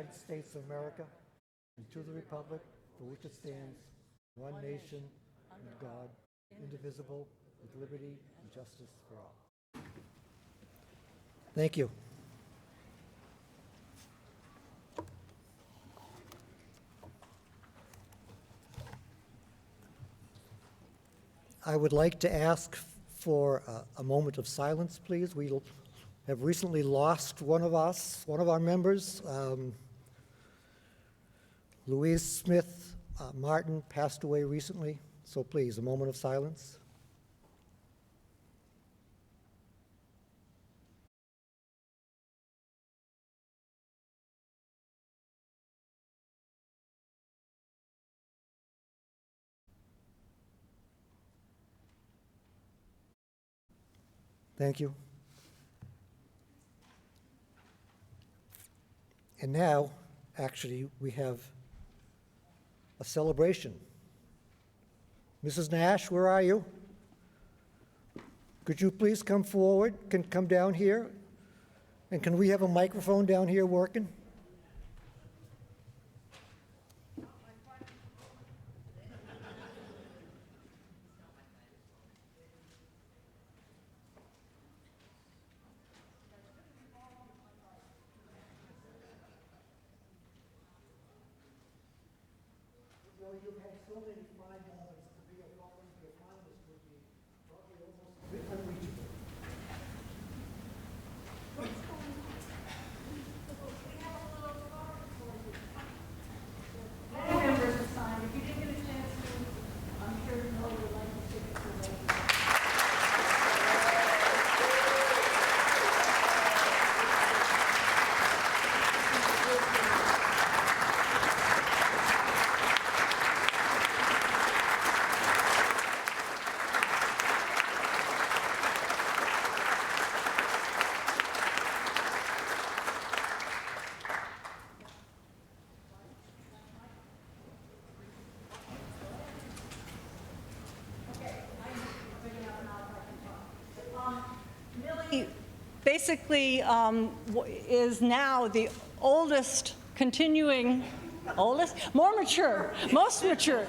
United States of America and to the republic for which it stands, one nation, under God, indivisible, with liberty and justice for all. Thank you. I would like to ask for a moment of silence, please. We have recently lost one of our members. Louise Smith Martin passed away recently, so please, a moment of silence. Thank you. And now, actually, we have a celebration. Mrs. Nash, where are you? Could you please come forward? Can come down here? And can we have a microphone down here working? Well, you've had so many fine moments to be a finalist would be probably almost unreachable. All members are signed. If you didn't get a chance to, I'm sure you know you'd like to take it for later. Millie basically is now the oldest continuing, more mature, most mature,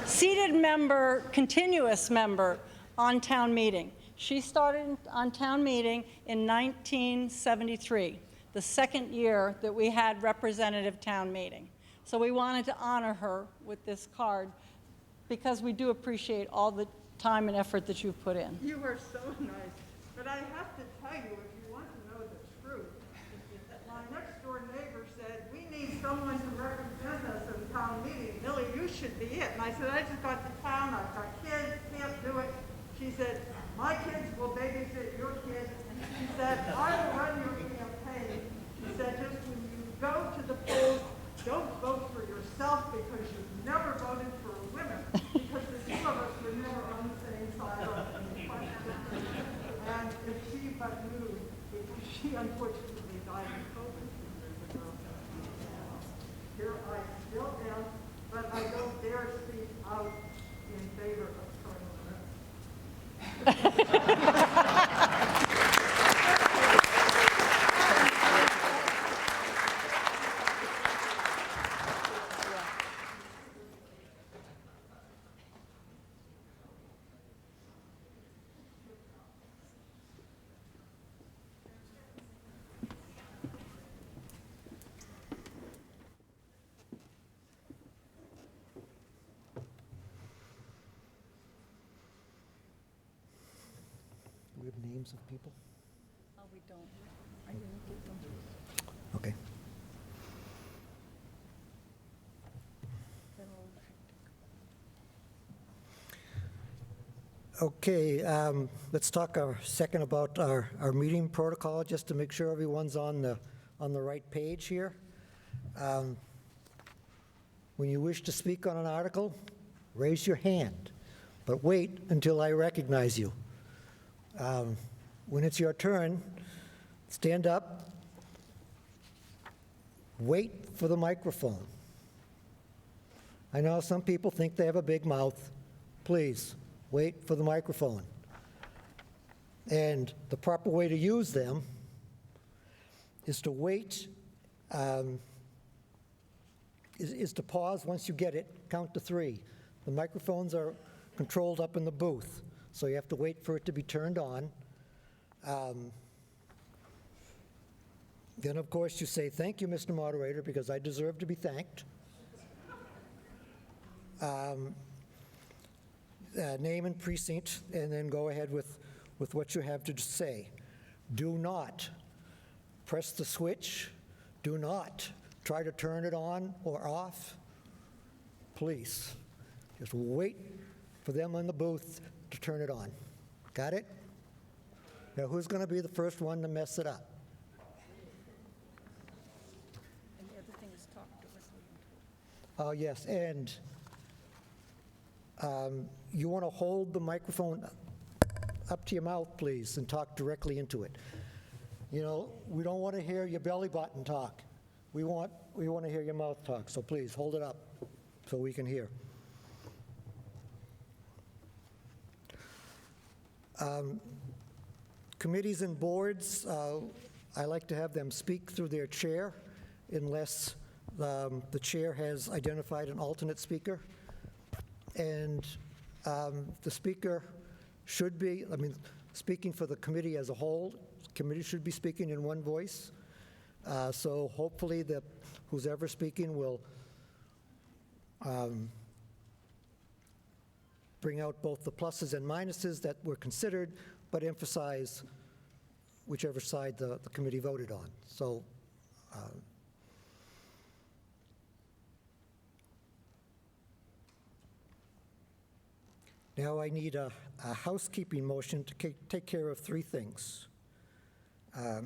seated member, continuous member on town meeting. She started on town meeting in 1973, the second year that we had representative town meeting. So we wanted to honor her with this card because we do appreciate all the time and effort that you've put in. You are so nice. But I have to tell you, if you want to know the truth, my next door neighbor said, we need someone to represent us in town meeting. Millie, you should be it. And I said, I just got to town, I've got kids, can't do it. She said, my kids will babysit your kids. She said, I will run your campaign. She said, just when you go to the polls, don't vote for yourself because you've never voted for women. Because the two of us were never on the same side of the question. And if she but knew, because she unfortunately died of COVID 2 years ago. Here I still am, but I don't dare speak out in favor of Colonel Smith. Do we have names of people? Oh, we don't. I didn't get them. Okay. Okay, let's talk a second about our meeting protocol, just to make sure everyone's on the right page here. When you wish to speak on an article, raise your hand, but wait until I recognize you. When it's your turn, stand up, wait for the microphone. I know some people think they have a big mouth. Please, wait for the microphone. And the proper way to use them is to wait, is to pause once you get it, count to 3. The microphones are controlled up in the booth, so you have to wait for it to be turned on. Then, of course, you say, "Thank you, Mr. Moderator, because I deserve to be thanked." Name and precinct, and then go ahead with what you have to say. Do not press the switch. Do not try to turn it on or off. Please, just wait for them in the booth to turn it on. Got it? Now, who's going to be the first one to mess it up? And the other thing is talk directly into it. Oh, yes, and you want to hold the microphone up to your mouth, please, and talk directly into it. You know, we don't want to hear your belly button talk. We want to hear your mouth talk, so please, hold it up so we can hear. Committees and boards, I like to have them speak through their chair unless the chair has identified an alternate speaker. And the speaker should be, speaking for the committee as a whole, the committee should be speaking in one voice. So hopefully who's ever speaking will bring out both the pluses and minuses that were considered, but emphasize whichever side the committee voted on. So now I need a housekeeping motion to take care of 3 things. I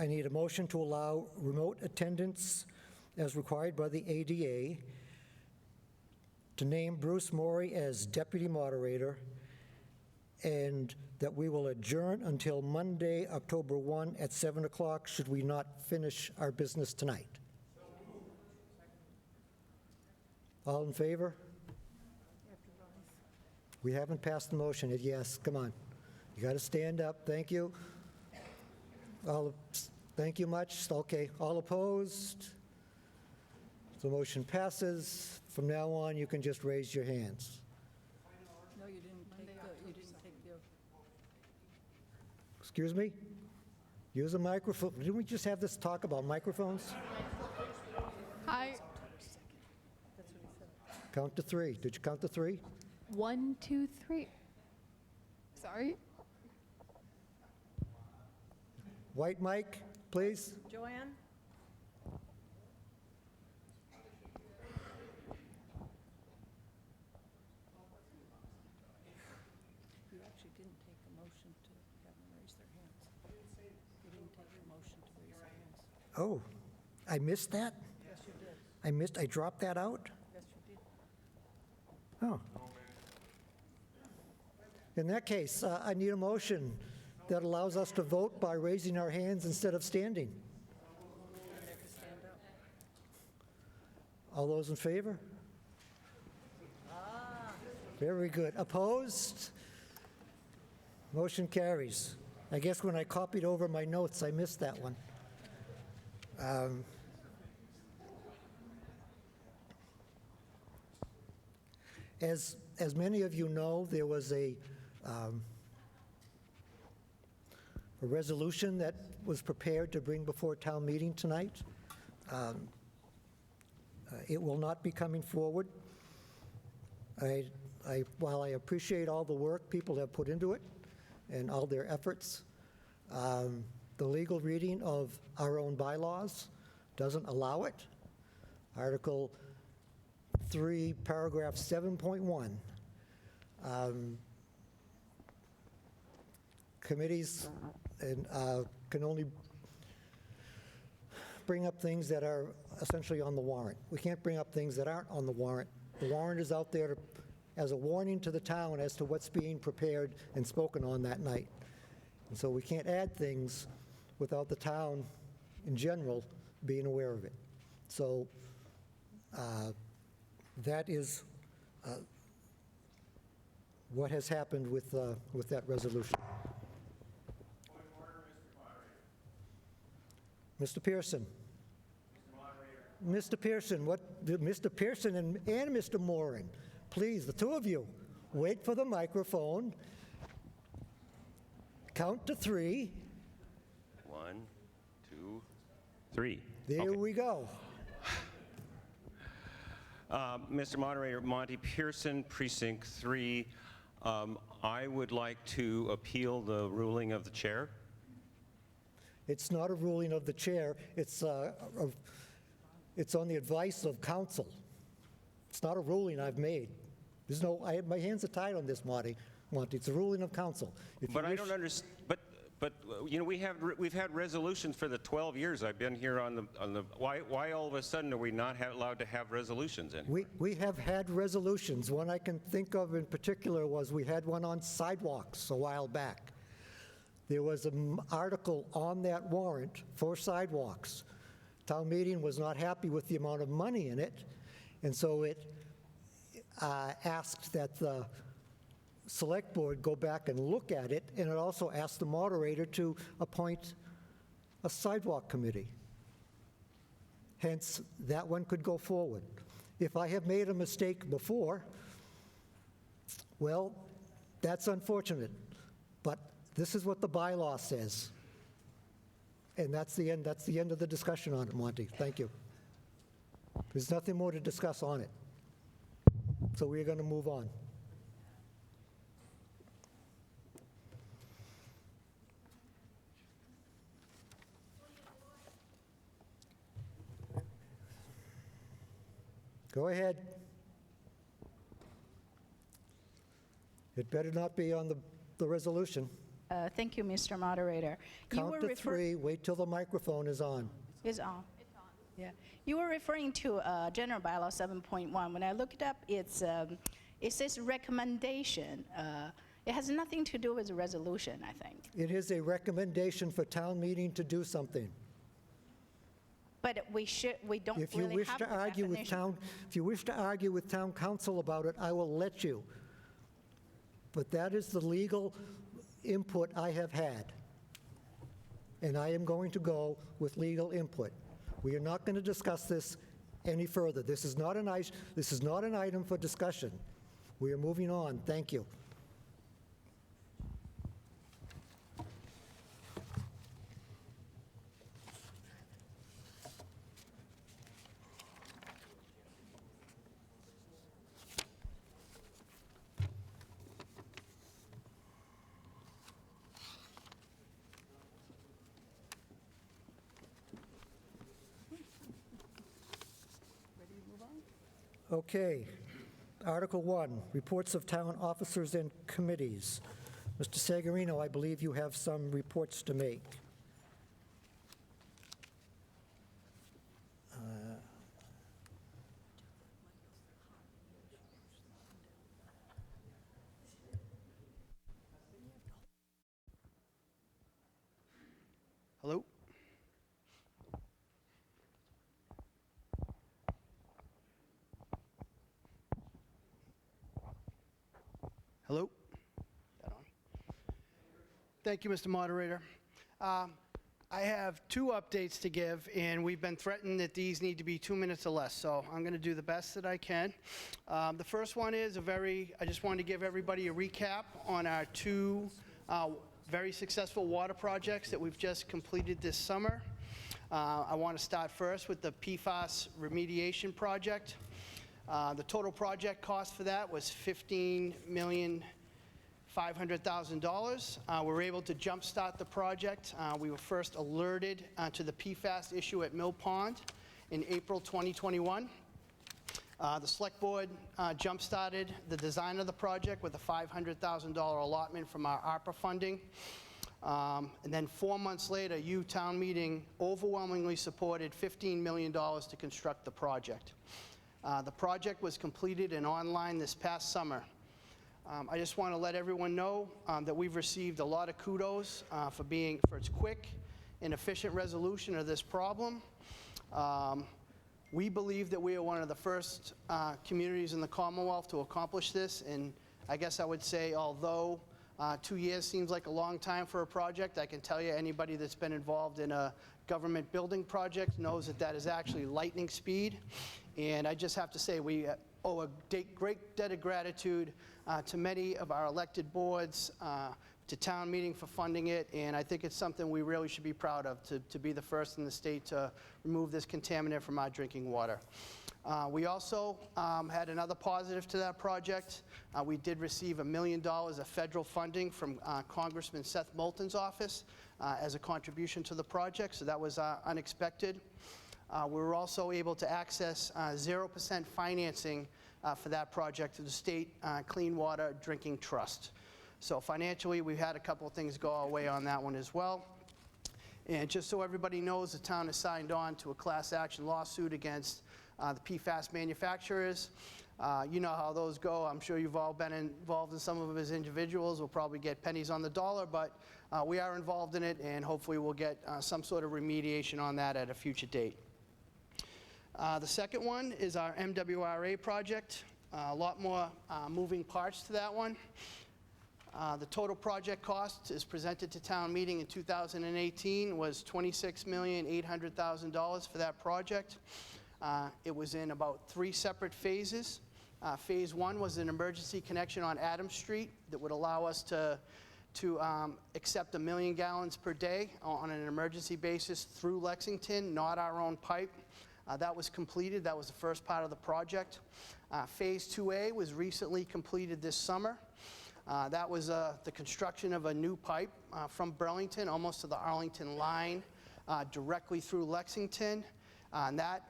need a motion to allow remote attendance as required by the ADA, to name Bruce Morey as deputy moderator, and that we will adjourn until Monday, October 1 at 7 o'clock, should we not finish our business tonight. All in favor? We haven't passed the motion yet. Yes, come on. You got to stand up. Thank you. Thank you much. Okay, all opposed? The motion passes. From now on, you can just raise your hands. No, you didn't take the oath. Excuse me? Use a microphone. Didn't we just have this talk about microphones? Hi. Count to 3. Did you count to 3? 1, 2, 3. Sorry. White mic, please. Joanne? You actually didn't take a motion to have them raise their hands. You didn't take a motion to raise their hands. Oh, I missed that? Yes, you did. I dropped that out? Yes, you did. Oh. In that case, I need a motion that allows us to vote by raising our hands instead of standing. All those in favor? Very good. Opposed? Motion carries. I guess when I copied over my notes, I missed that one. As many of you know, there was a resolution that was prepared to bring before town meeting tonight. It will not be coming forward. While I appreciate all the work people have put into it and all their efforts, the legal reading of our own bylaws doesn't allow it. Article 3, paragraph 7.1. Committees can only bring up things that are essentially on the warrant. We can't bring up things that aren't on the warrant. The warrant is out there as a warning to the town as to what's being prepared and spoken on that night. And so we can't add things without the town in general being aware of it. So that is what has happened with that resolution. Mr. Pearson. Mr. Pearson, Mr. Pearson and Mr. Moran, please, the two of you, wait for the microphone. Count to 3. 1, 2, 3. There Okay. we go. Mr. Moderator, Monty Pearson, Precinct 3. I would like to appeal the ruling of the chair. It's not a ruling of the chair. It's on the advice of counsel. It's not a ruling I've made. There's no, my hands are tied on this, Monty. It's a ruling of council. If you But I wish- don't understand. But you know, we've had resolutions for the 12 years I've been here on the. Why all of a sudden are we not allowed to have resolutions anymore? We have had resolutions. One I can think of in particular was we had one on sidewalks a while back. There was an article on that warrant for sidewalks. Town meeting was not happy with the amount of money in it, and so it asked that the select board go back and look at it, and it also asked the moderator to appoint a sidewalk committee. Hence, that one could go forward. If I have made a mistake before, well, that's unfortunate, but this is what the bylaw says. And that's the end of the discussion on it, Monty. Thank you. There's nothing more to discuss on it. So we're going to move on. Go ahead. It better not be on the resolution. Thank you, Mr. Moderator. Count to 3, wait till the microphone is on. Is on. It's on. Yeah. You were referring to General Bylaw 7.1. When I looked up, it says recommendation. It has nothing to do with a resolution, I think. It is a recommendation for town meeting to do something. But we don't If you really wish have to the argue with definition. if you wish to argue with town council about it, I will let you. But that is the legal input I have had. And I am going to go with legal input. We are not going to discuss this any further. This is not an item for discussion. We are moving on. Thank you. Okay. Article 1, reports of town officers and committees. Mr. Sagarino, I believe you have some reports to make. Hello? Hello? That on? Thank you, Mr. Moderator. I have 2 updates to give, and we've been threatened that these need to be 2 minutes or less, so I'm going to do the best that I can. The first one is I just wanted to give everybody a recap on our 2 very successful water projects that we've just completed this summer. I want to start first with the PFAS remediation project. The total project cost for that was $15,500,000. We were able to jumpstart the project. We were first alerted to the PFAS issue at Mill Pond in April 2021. The Select Board jump-started the design of the project with a $500,000 allotment from our ARPA funding. And then 4 months later, town meeting overwhelmingly supported $15 million to construct the project. The project was completed and online this past summer. I just want to let everyone know that we've received a lot of kudos for its quick and efficient resolution of this problem. We believe that we are one of the first communities in the Commonwealth to accomplish this, and I guess I would say, although 2 years seems like a long time for a project. I can tell you, anybody that's been involved in a government building project knows that that is actually lightning speed. And I just have to say, we owe a great debt of gratitude to many of our elected boards, to town meeting for funding it, and I think it's something we really should be proud of, to be the first in the state to remove this contaminant from our drinking water. We also had another positive to that project. We did receive $1 million of federal funding from Congressman Seth Moulton's office as a contribution to the project, so that was unexpected. We were also able to access 0% financing for that project through the State Clean Water Drinking Trust. So financially, we've had a couple of things go our way on that one as well. And just so everybody knows, the town has signed on to a class action lawsuit against the PFAS manufacturers. You know how those go. I'm sure you've all been involved in some of them as individuals. We'll probably get pennies on the dollar, but we are involved in it, and hopefully we'll get some sort of remediation on that at a future date. The second one is our MWRA project. A lot more moving parts to that one. The total project cost is presented to town meeting in 2018 was $26,800,000 for that project. It was in about 3 separate phases. Phase 1 was an emergency connection on Adams Street that would allow us to accept 1 million gallons per day on an emergency basis through Lexington, not our own pipe. That was completed. That was the first part of the project. Phase 2A was recently completed this summer. That was the construction of a new pipe from Burlington, almost to the Arlington line, directly through Lexington. And that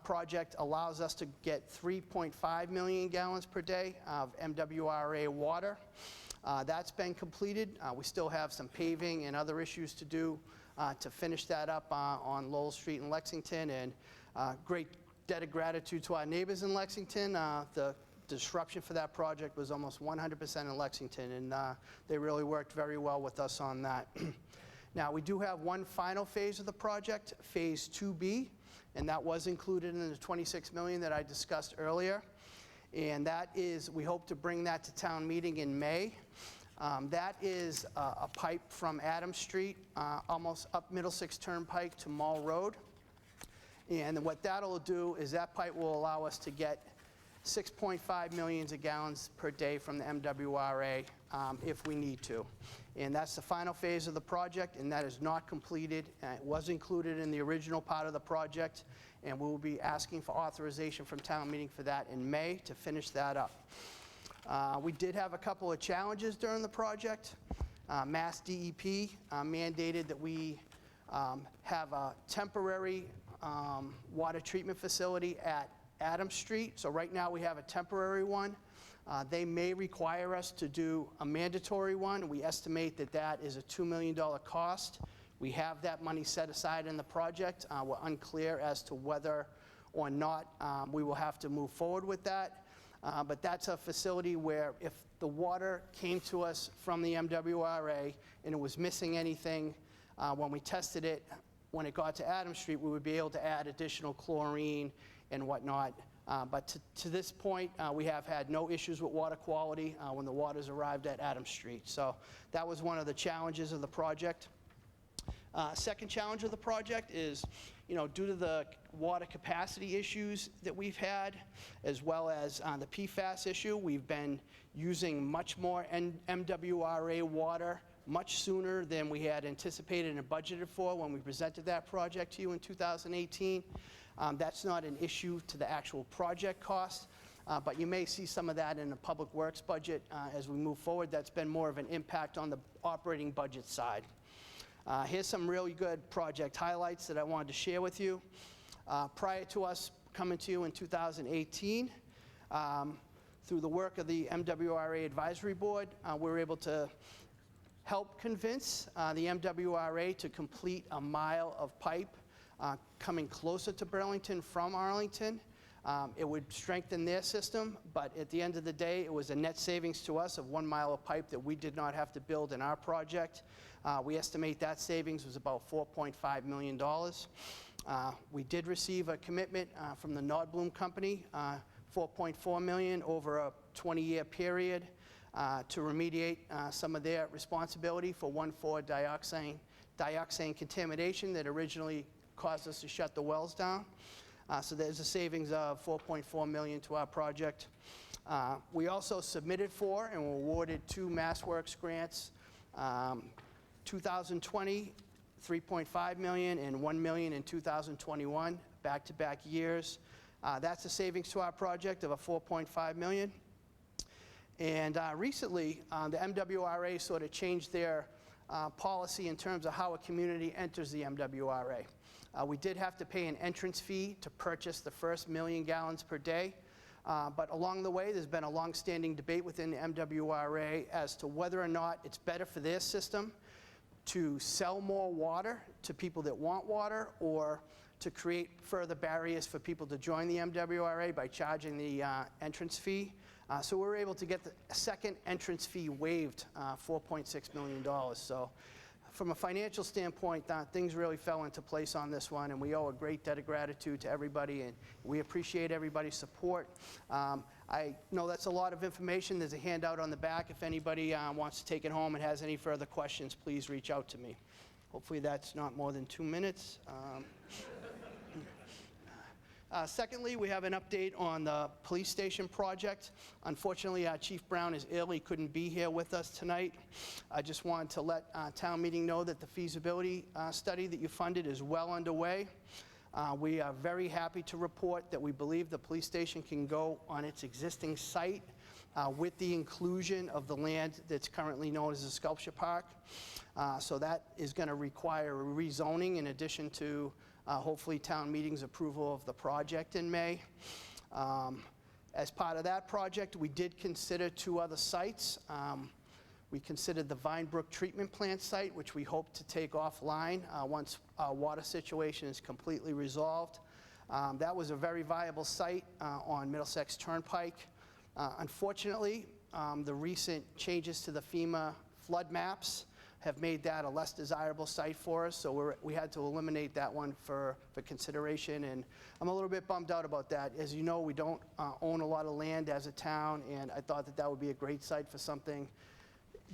project allows us to get 3.5 million gallons per day of MWRA water. That's been completed. We still have some paving and other issues to do to finish that up on Lowell Street in Lexington. And great debt of gratitude to our neighbors in Lexington. The disruption for that project was almost 100% in Lexington, and they really worked very well with us on that. Now, we do have one final phase of the project, Phase 2B, and that was included in the $26 million that I discussed earlier. And that is, we hope to bring that to town meeting in May. That is a pipe from Adams Street, almost up Middlesex Turnpike to Mall Road. And what that'll do is that pipe will allow us to get 6.5 million gallons per day from the MWRA if we need to. And that's the final phase of the project, and that is not completed. It was included in the original part of the project, and we will be asking for authorization from town meeting for that in May to finish that up. We did have a couple of challenges during the project. Mass DEP mandated that we have a temporary water treatment facility at Adams Street. So right now we have a temporary one. They may require us to do a mandatory one. We estimate that that is a $2 million cost. We have that money set aside in the project. We're unclear as to whether or not we will have to move forward with that. But that's a facility where if the water came to us from the MWRA and it was missing anything, when we tested it, when it got to Adams Street, we would be able to add additional chlorine and whatnot. But to this point, we have had no issues with water quality when the water's arrived at Adams Street. So that was one of the challenges of the project. Second challenge of the project is, due to the water capacity issues that we've had, as well as the PFAS issue, we've been using much more MWRA water much sooner than we had anticipated and budgeted for when we presented that project to you in 2018. That's not an issue to the actual project cost, but you may see some of that in the public works budget as we move forward. That's been more of an impact on the operating budget side. Here's some really good project highlights that I wanted to share with you. Prior to us coming to you in 2018, through the work of the MWRA Advisory Board, we were able to help convince the MWRA to complete a mile of pipe coming closer to Burlington from Arlington. It would strengthen their system, but at the end of the day, it was a net savings to us of 1 mile of pipe that we did not have to build in our project. We estimate that savings was about $4.5 million. We did receive a commitment from the Nordblum Company, $4.4 million over a 20-year period. to remediate some of their responsibility for 1,4-dioxane contamination that originally caused us to shut the wells down. So there's a savings of $4.4 million to our project. We also submitted for and were awarded 2 MassWorks grants, 2020, $3.5 million, and $1 million in 2021, back-to-back years. That's a savings to our project of a $4.5 million. And recently, the MWRA sort of changed their policy in terms of how a community enters the MWRA. We did have to pay an entrance fee to purchase the first 1 million gallons per day. But along the way, there's been a long-standing debate within the MWRA as to whether or not it's better for their system to sell more water to people that want water, or to create further barriers for people to join the MWRA by charging the entrance fee. So we were able to get the second entrance fee waived, $4.6 million. So from a financial standpoint, things really fell into place on this one, and we owe a great debt of gratitude to everybody, and we appreciate everybody's support. I know that's a lot of information. There's a handout on the back. If anybody wants to take it home and has any further questions, please reach out to me. Hopefully that's not more than 2 minutes. Secondly, we have an update on the police station project. Unfortunately, Chief Brown is ill. He couldn't be here with us tonight. I just wanted to let town meeting know that the feasibility study that you funded is well underway. We are very happy to report that we believe the police station can go on its existing site with the inclusion of the land that's currently known as the Sculpture Park. So that is going to require a rezoning in addition to hopefully town meeting's approval of the project in May. As part of that project, we did consider 2 other sites. We considered the Vinebrook Treatment Plant site, which we hope to take offline once our water situation is completely resolved. That was a very viable site on Middlesex Turnpike. Unfortunately, the recent changes to the FEMA flood maps have made that a less desirable site for us, so we had to eliminate that one for consideration, and I'm a little bit bummed out about that. As you know, we don't own a lot of land as a town, and I thought that that would be a great site for something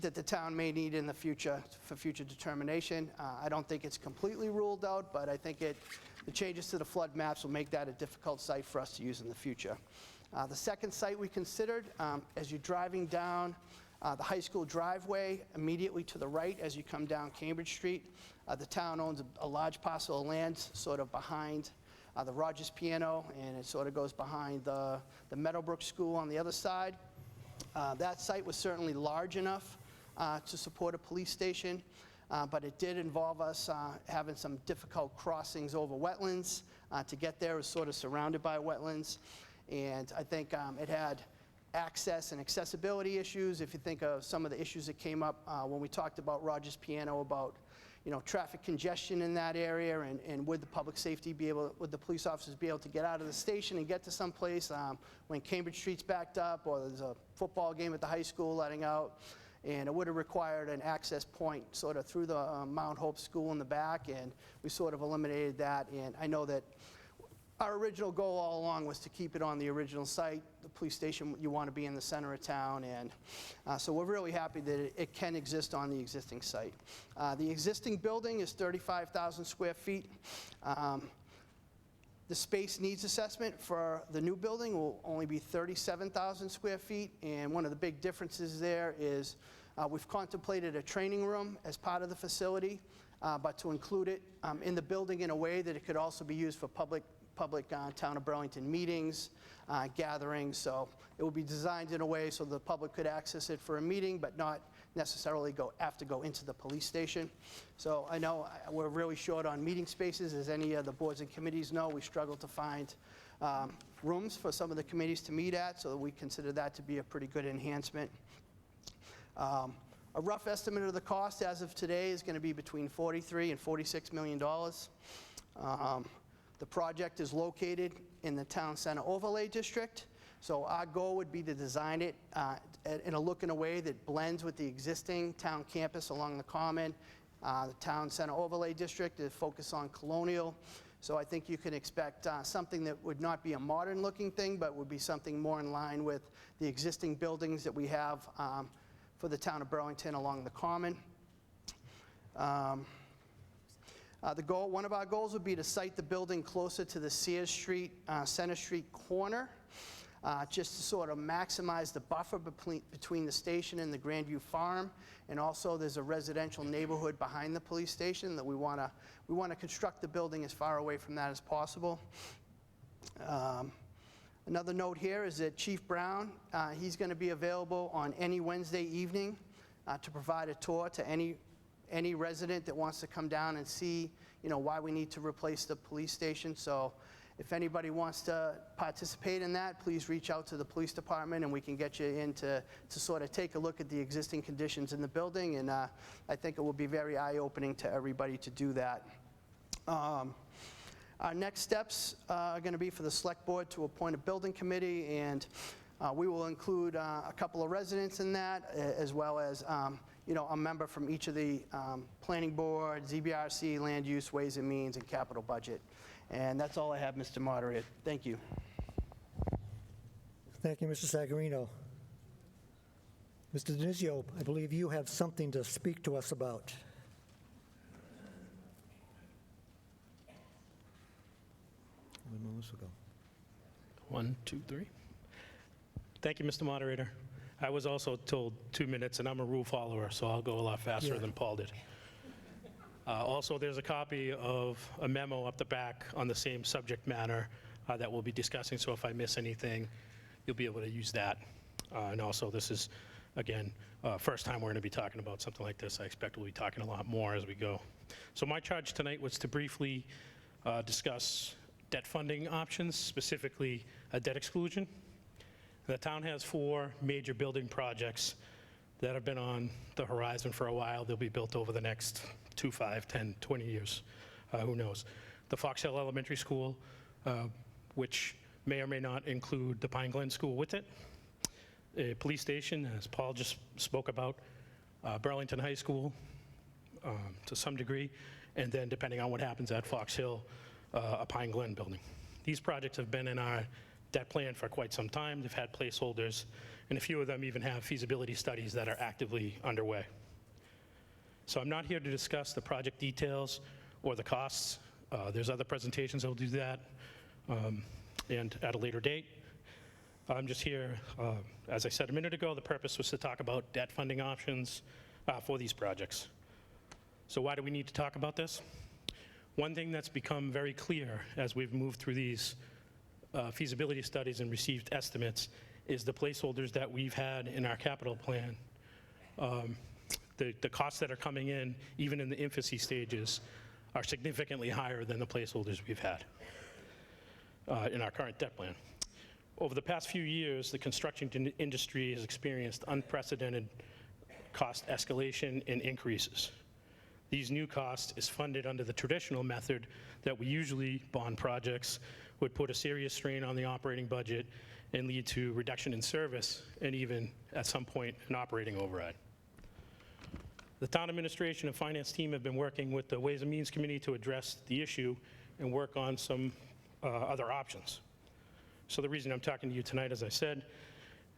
that the town may need in the future for future determination. I don't think it's completely ruled out, but I think the changes to the flood maps will make that a difficult site for us to use in the future. The second site we considered, as you're driving down the high school driveway, immediately to the right as you come down Cambridge Street, the town owns a large parcel of land sort of behind the Rogers Piano, and it sort of goes behind the Meadowbrook School on the other side. That site was certainly large enough to support a police station, but it did involve us having some difficult crossings over wetlands. To get there, it was sort of surrounded by wetlands, and I think it had access and accessibility issues. If you think of some of the issues that came up when we talked about Rogers Piano, about traffic congestion in that area, and would the public safety be able, would the police officers be able to get out of the station and get to some place when Cambridge Street's backed up, or there's a football game at the high school letting out, and it would have required an access point sort of through the Mount Hope School in the back, and we sort of eliminated that. And I know that our original goal all along was to keep it on the original site. The police station, you want to be in the center of town, and so we're really happy that it can exist on the existing site. The existing building is 35,000 square feet. The space needs assessment for the new building will only be 37,000 square feet, and one of the big differences there is we've contemplated a training room as part of the facility, but to include it in the building in a way that it could also be used for public Town of Burlington meetings, gatherings. So it will be designed in a way so the public could access it for a meeting, but not necessarily have to go into the police station. So I know we're really short on meeting spaces. As any of the boards and committees know, we struggle to find rooms for some of the committees to meet at, so we consider that to be a pretty good enhancement. A rough estimate of the cost as of today is going to be between $43 and $46 million. The project is located in the Town Center Overlay District, so our goal would be to design it in a look and a way that blends with the existing town campus along the Common. The Town Center Overlay District is focused on colonial, So I think you can expect something that would not be a modern-looking thing, but would be something more in line with the existing buildings that we have for the town of Burlington along the Common. One of our goals would be to site the building closer to the Sears Street, Center Street corner, just to sort of maximize the buffer between the station and the Grandview Farm. And also, there's a residential neighborhood behind the police station that we want to construct the building as far away from that as possible. Another note here is that Chief Brown, he's going to be available on any Wednesday evening to provide a tour to any resident that wants to come down and see, why we need to replace the police station. So if anybody wants to participate in that, please reach out to the police department and we can get you in to sort of take a look at the existing conditions in the building. And I think it will be very eye-opening to everybody to do that. Our next steps are going to be for the select board to appoint a building committee, and we will include a couple of residents in that, as well as a member from each of the planning board, ZBRC, land use, ways and means, and capital budget. And that's all I have, Mr. Moderator. Thank you. Thank you, Mr. Sagarino. Mr. Denizio, I believe you have something to speak to us about. Ago. 1, 2, 3. Thank you, Mr. Moderator. I was also told 2 minutes, and I'm a rule follower, so I'll go a lot faster than Paul did. Also, there's a copy of a memo up the back on the same subject matter that we'll be discussing, so if I miss anything, you'll be able to use that. And also, this is, again, first time we're going to be talking about something like this. I expect we'll be talking a lot more as we go. So my charge tonight was to briefly discuss debt funding options, specifically a debt exclusion. The town has 4 major building projects that have been on the horizon for a while. They'll be built over the next 2, 5, 10, 20 years, who knows. The Fox Hill Elementary School, which may or may not include the Pine Glen School with it. A police station, as Paul just spoke about, Burlington High School to some degree, and then depending on what happens at Fox Hill, a Pine Glen building. These projects have been in our debt plan for quite some time. They've had placeholders, and a few of them even have feasibility studies that are actively underway. So I'm not here to discuss the project details or the costs. There's other presentations that will do that, and at a later date. I'm just here, as I said a minute ago, the purpose was to talk about debt funding options for these projects. So why do we need to talk about this? One thing that's become very clear as we've moved through these feasibility studies and received estimates is the placeholders that we've had in our capital plan. The costs that are coming in, even in the infancy stages, are significantly higher than the placeholders we've had in our current debt plan. Over the past few years, the construction industry has experienced unprecedented cost escalation and increases. These new costs is funded under the traditional method that we usually bond projects, would put a serious strain on the operating budget and lead to reduction in service and even, at some point, an operating override. The town administration and finance team have been working with the Ways and Means Committee to address the issue and work on some other options. So the reason I'm talking to you tonight, as I said,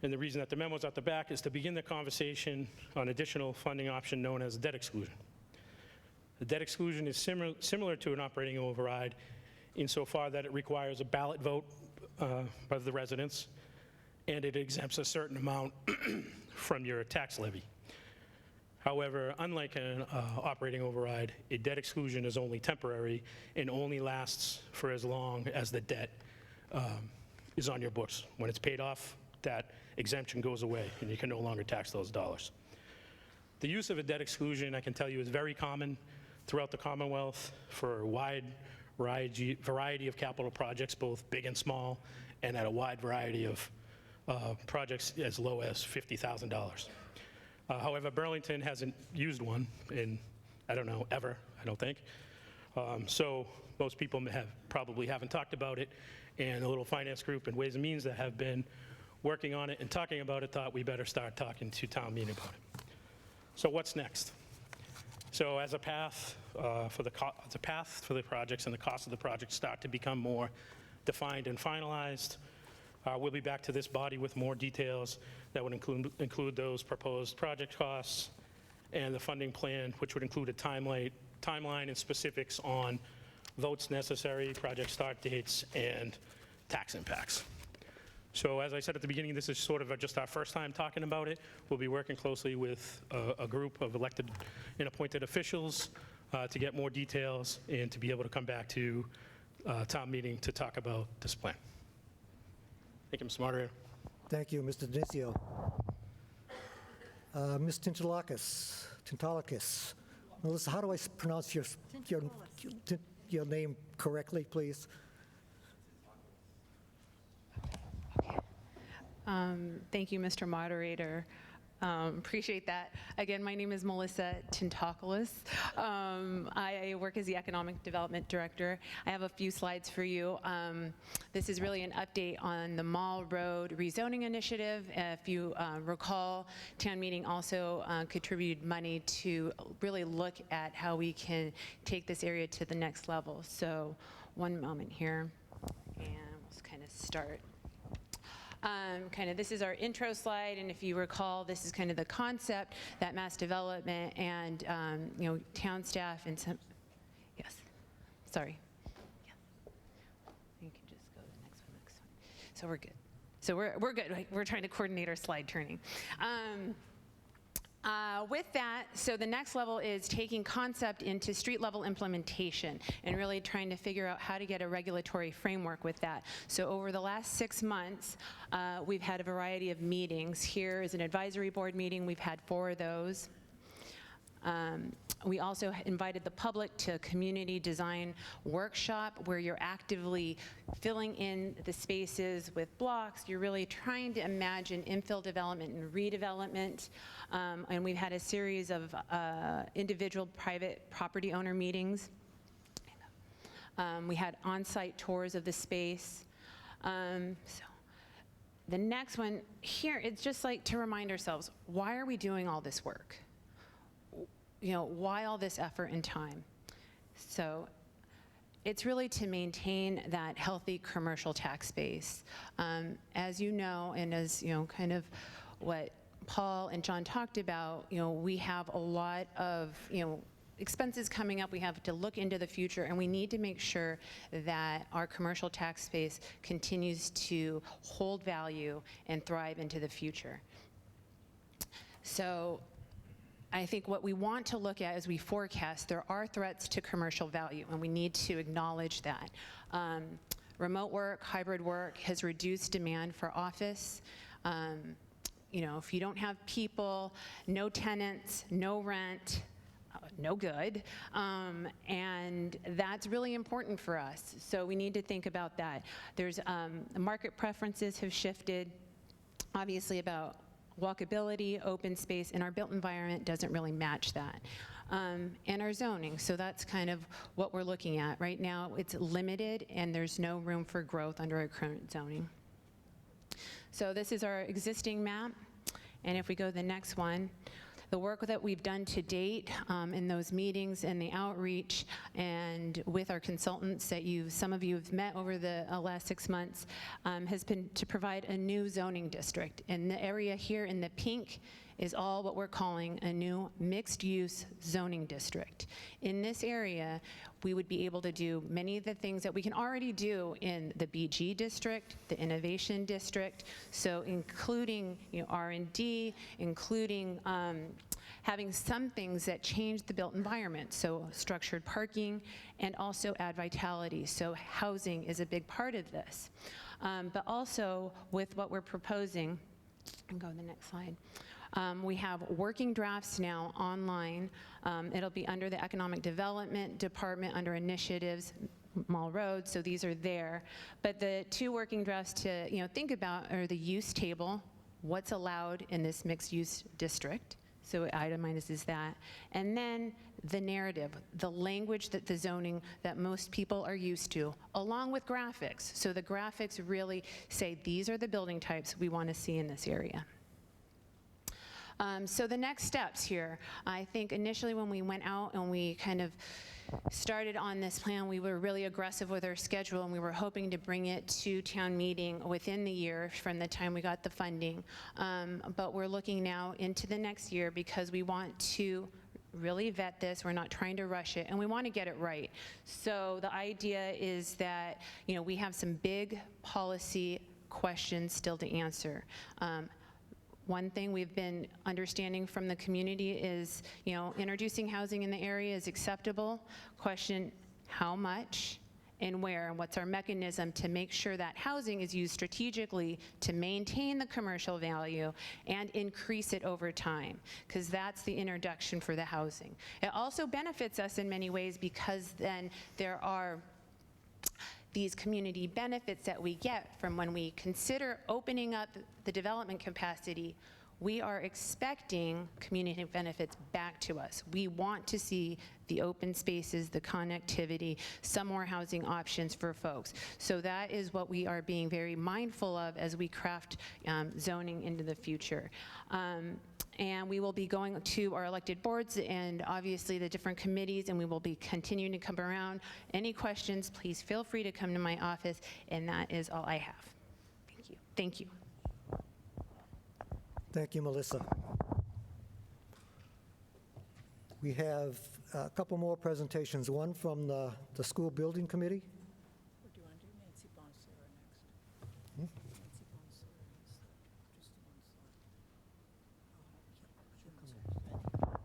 and the reason that the memo's at the back is to begin the conversation on additional funding option known as debt exclusion. The debt exclusion is similar to an operating override insofar that it requires a ballot vote by the residents, and it exempts a certain amount from your tax levy. However, unlike an operating override, a debt exclusion is only temporary and only lasts for as long as the debt is on your books. When it's paid off, that exemption goes away and you can no longer tax those dollars. The use of a debt exclusion, I can tell you, is very common throughout the Commonwealth for a wide variety of capital projects, both big and small, and at a wide variety of projects as low as $50,000. However, Burlington hasn't used one in, I don't know, ever, I don't think. So most people probably haven't talked about it, and the little finance group and Ways and Means that have been working on it and talking about it thought we better start talking to town meeting about it. So what's next? So as a path for the projects and the cost of the projects start to become more defined and finalized, we'll be back to this body with more details that would include those proposed project costs and the funding plan, which would include a timeline and specifics on votes necessary, project start dates, and tax impacts. So as I said at the beginning, this is sort of just our first time talking about it. We'll be working closely with a group of elected and appointed officials to get more details and to be able to come back to town meeting to talk about this plan. Thank you, Mr. Moderator. Thank you, Mr. Dinicio. Ms. Tintalakis. Melissa, how do I pronounce your name correctly, please? Thank you, Mr. Moderator. Appreciate that. Again, my name is Melissa Tintakoulis. I work as the Economic Development Director. I have a few slides for you. This is really an update on the Mall Road rezoning initiative. If you recall, town meeting also contributed money to really look at how we can take this area to the next level. So one moment here, and we'll kind of start. This is our intro slide, and if you recall, this is kind of the concept that Mass Development and town staff and some, yes, sorry, yeah. You can just go to the next one. So we're good. So we're good. Right? We're trying to coordinate our slide turning. With that, so the next level is taking concept into street level implementation and really trying to figure out how to get a regulatory framework with that. So over the last 6 months, we've had a variety of meetings. Here is an advisory board meeting. We've had 4 of those. We also invited the public to a community design workshop where you're actively filling in the spaces with blocks. You're really trying to imagine infill development and redevelopment. And we've had a series of individual private property owner meetings. We had on-site tours of the space. So the next one here, it's just like to remind ourselves, why are we doing all this work? Why all this effort and time? So it's really to maintain that healthy commercial tax base. As you know, and as kind of what Paul and John talked about, we have a lot of expenses coming up. We have to look into the future, and we need to make sure that our commercial tax base continues to hold value and thrive into the future. So I think what we want to look at as we forecast, there are threats to commercial value, and we need to acknowledge that. Remote work, hybrid work has reduced demand for office. If you don't have people, no tenants, no rent, no good. And that's really important for us. So we need to think about that. There's market preferences have shifted, obviously, about walkability, open space, and our built environment doesn't really match that. And our zoning, so that's kind of what we're looking at. Right now, it's limited, and there's no room for growth under our current zoning. So this is our existing map, and if we go to the next one, the work that we've done to date in those meetings and the outreach and with our consultants that some of you have met over the last 6 months has been to provide a new zoning district. And the area here in the pink is all what we're calling a new mixed-use zoning district. In this area, we would be able to do many of the things that we can already do in the BG district, the innovation district, so including R&D, including having some things that change the built environment, so structured parking, and also add vitality. So housing is a big part of this. But also with what we're proposing, and go to the next slide. We have working drafts now online. It'll be under the Economic Development Department under initiatives, Mall Road, so these are there. But the 2 working drafts to think about are the use table, what's allowed in this mixed-use district, so it itemizes that, and then the narrative, the language that the zoning that most people are used to, along with graphics. So the graphics really say these are the building types we want to see in this area. So the next steps here, I think initially when we went out and we kind of started on this plan, we were really aggressive with our schedule, and we were hoping to bring it to town meeting within the year from the time we got the funding. But we're looking now into the next year because we want to really vet this. We're not trying to rush it, and we want to get it right. So the idea is that, we have some big policy questions still to answer. One thing we've been understanding from the community is, introducing housing in the area is acceptable. Question, how much and where, and what's our mechanism to make sure that housing is used strategically to maintain the commercial value and increase it over time, because that's the introduction for the housing. It also benefits us in many ways because then there are these community benefits that we get from when we consider opening up the development capacity. We are expecting community benefits back to us. We want to see the open spaces, the connectivity, some more housing options for folks. So that is what we are being very mindful of as we craft zoning into the future. And we will be going to our elected boards and obviously the different committees, and we will be continuing to come around. Any questions, please feel free to come to my office, and that is all I have. Thank you. Thank you. Thank you, Melissa. We have a couple more presentations, one from the School Building Committee. Or do you want to do Nancy Bonasera next? Nancy Bonasera is just the one slide.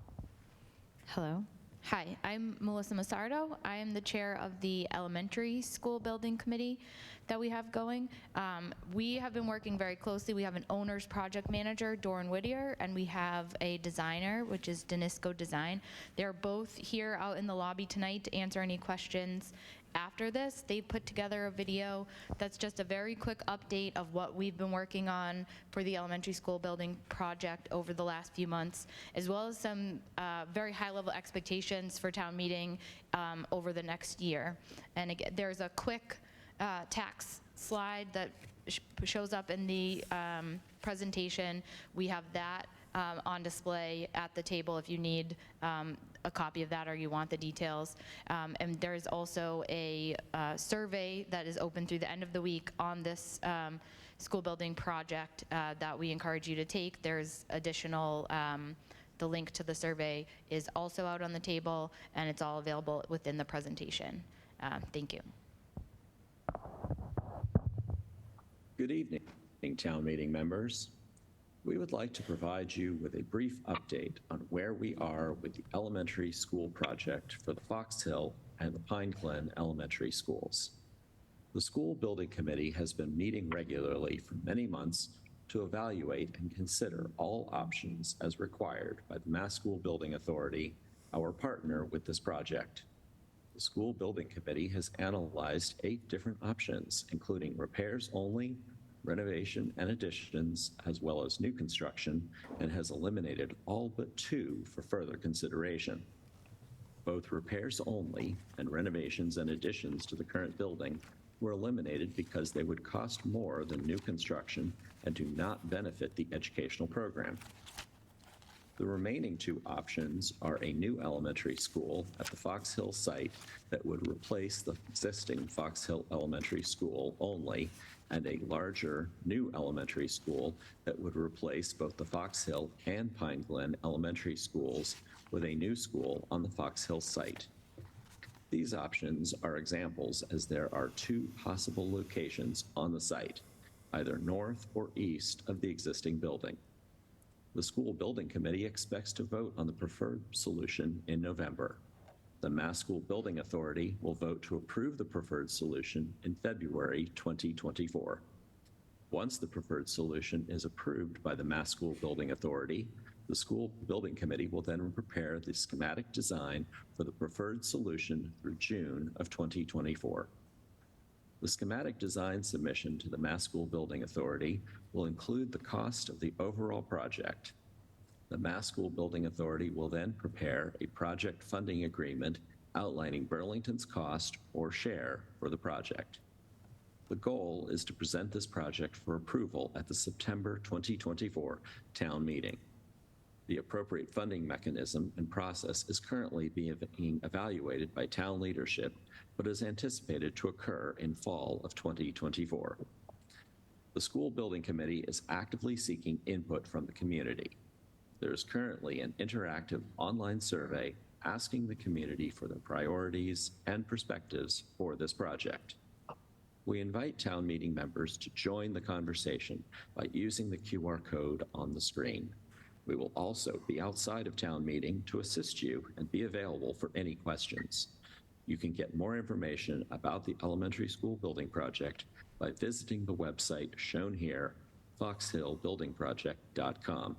Hello. Hi, I'm Melissa Massardo. I am the chair of the Elementary School Building Committee that we have going. We have been working very closely. We have an owner's project manager, Doran Whittier, and we have a designer, which is Danisco Design. They're both here out in the lobby tonight to answer any questions. After this, they put together a video that's just a very quick update of what we've been working on for the elementary school building project over the last few months, as well as some very high-level expectations for town meeting over the next year. And again, there's a quick tax slide that shows up in the presentation. We have that on display at the table if you need a copy of that or you want the details. And there's also a survey that is open through the end of the week on this school building project that we encourage you to take. There's additional, the link to the survey is also out on the table, and it's all available within the presentation. Thank you. Good evening, town meeting members. We would like to provide you with a brief update on where we are with the elementary school project for the Fox Hill and the Pine Glen elementary schools. The School Building Committee has been meeting regularly for many months to evaluate and consider all options as required by the Mass School Building Authority, our partner with this project. The School Building Committee has analyzed 8 different options, including repairs only, renovation and additions, as well as new construction, and has eliminated all but 2 for further consideration. Both repairs only and renovations and additions to the current building were eliminated because they would cost more than new construction and do not benefit the educational program. The remaining 2 options are a new elementary school at the Fox Hill site that would replace the existing Fox Hill Elementary School only, and a larger new elementary school that would replace both the Fox Hill and Pine Glen elementary schools with a new school on the Fox Hill site. These options are examples, as there are 2 possible locations on the site, either north or east of the existing building. The School Building Committee expects to vote on the preferred solution in November. The Mass School Building Authority will vote to approve the preferred solution in February 2024. Once the preferred solution is approved by the Mass School Building Authority, the School Building Committee will then prepare the schematic design for the preferred solution through June of 2024. The schematic design submission to the Mass School Building Authority will include the cost of the overall project. The Mass School Building Authority will then prepare a project funding agreement outlining Burlington's cost or share for the project. The goal is to present this project for approval at the September 2024 town meeting. The appropriate funding mechanism and process is currently being evaluated by town leadership, but is anticipated to occur in fall of 2024. The School Building Committee is actively seeking input from the community. There is currently an interactive online survey asking the community for their priorities and perspectives for this project. We invite town meeting members to join the conversation by using the QR code on the screen. We will also be outside of town meeting to assist you and be available for any questions. You can get more information about the elementary school building project by visiting the website shown here, foxhillbuildingproject.com.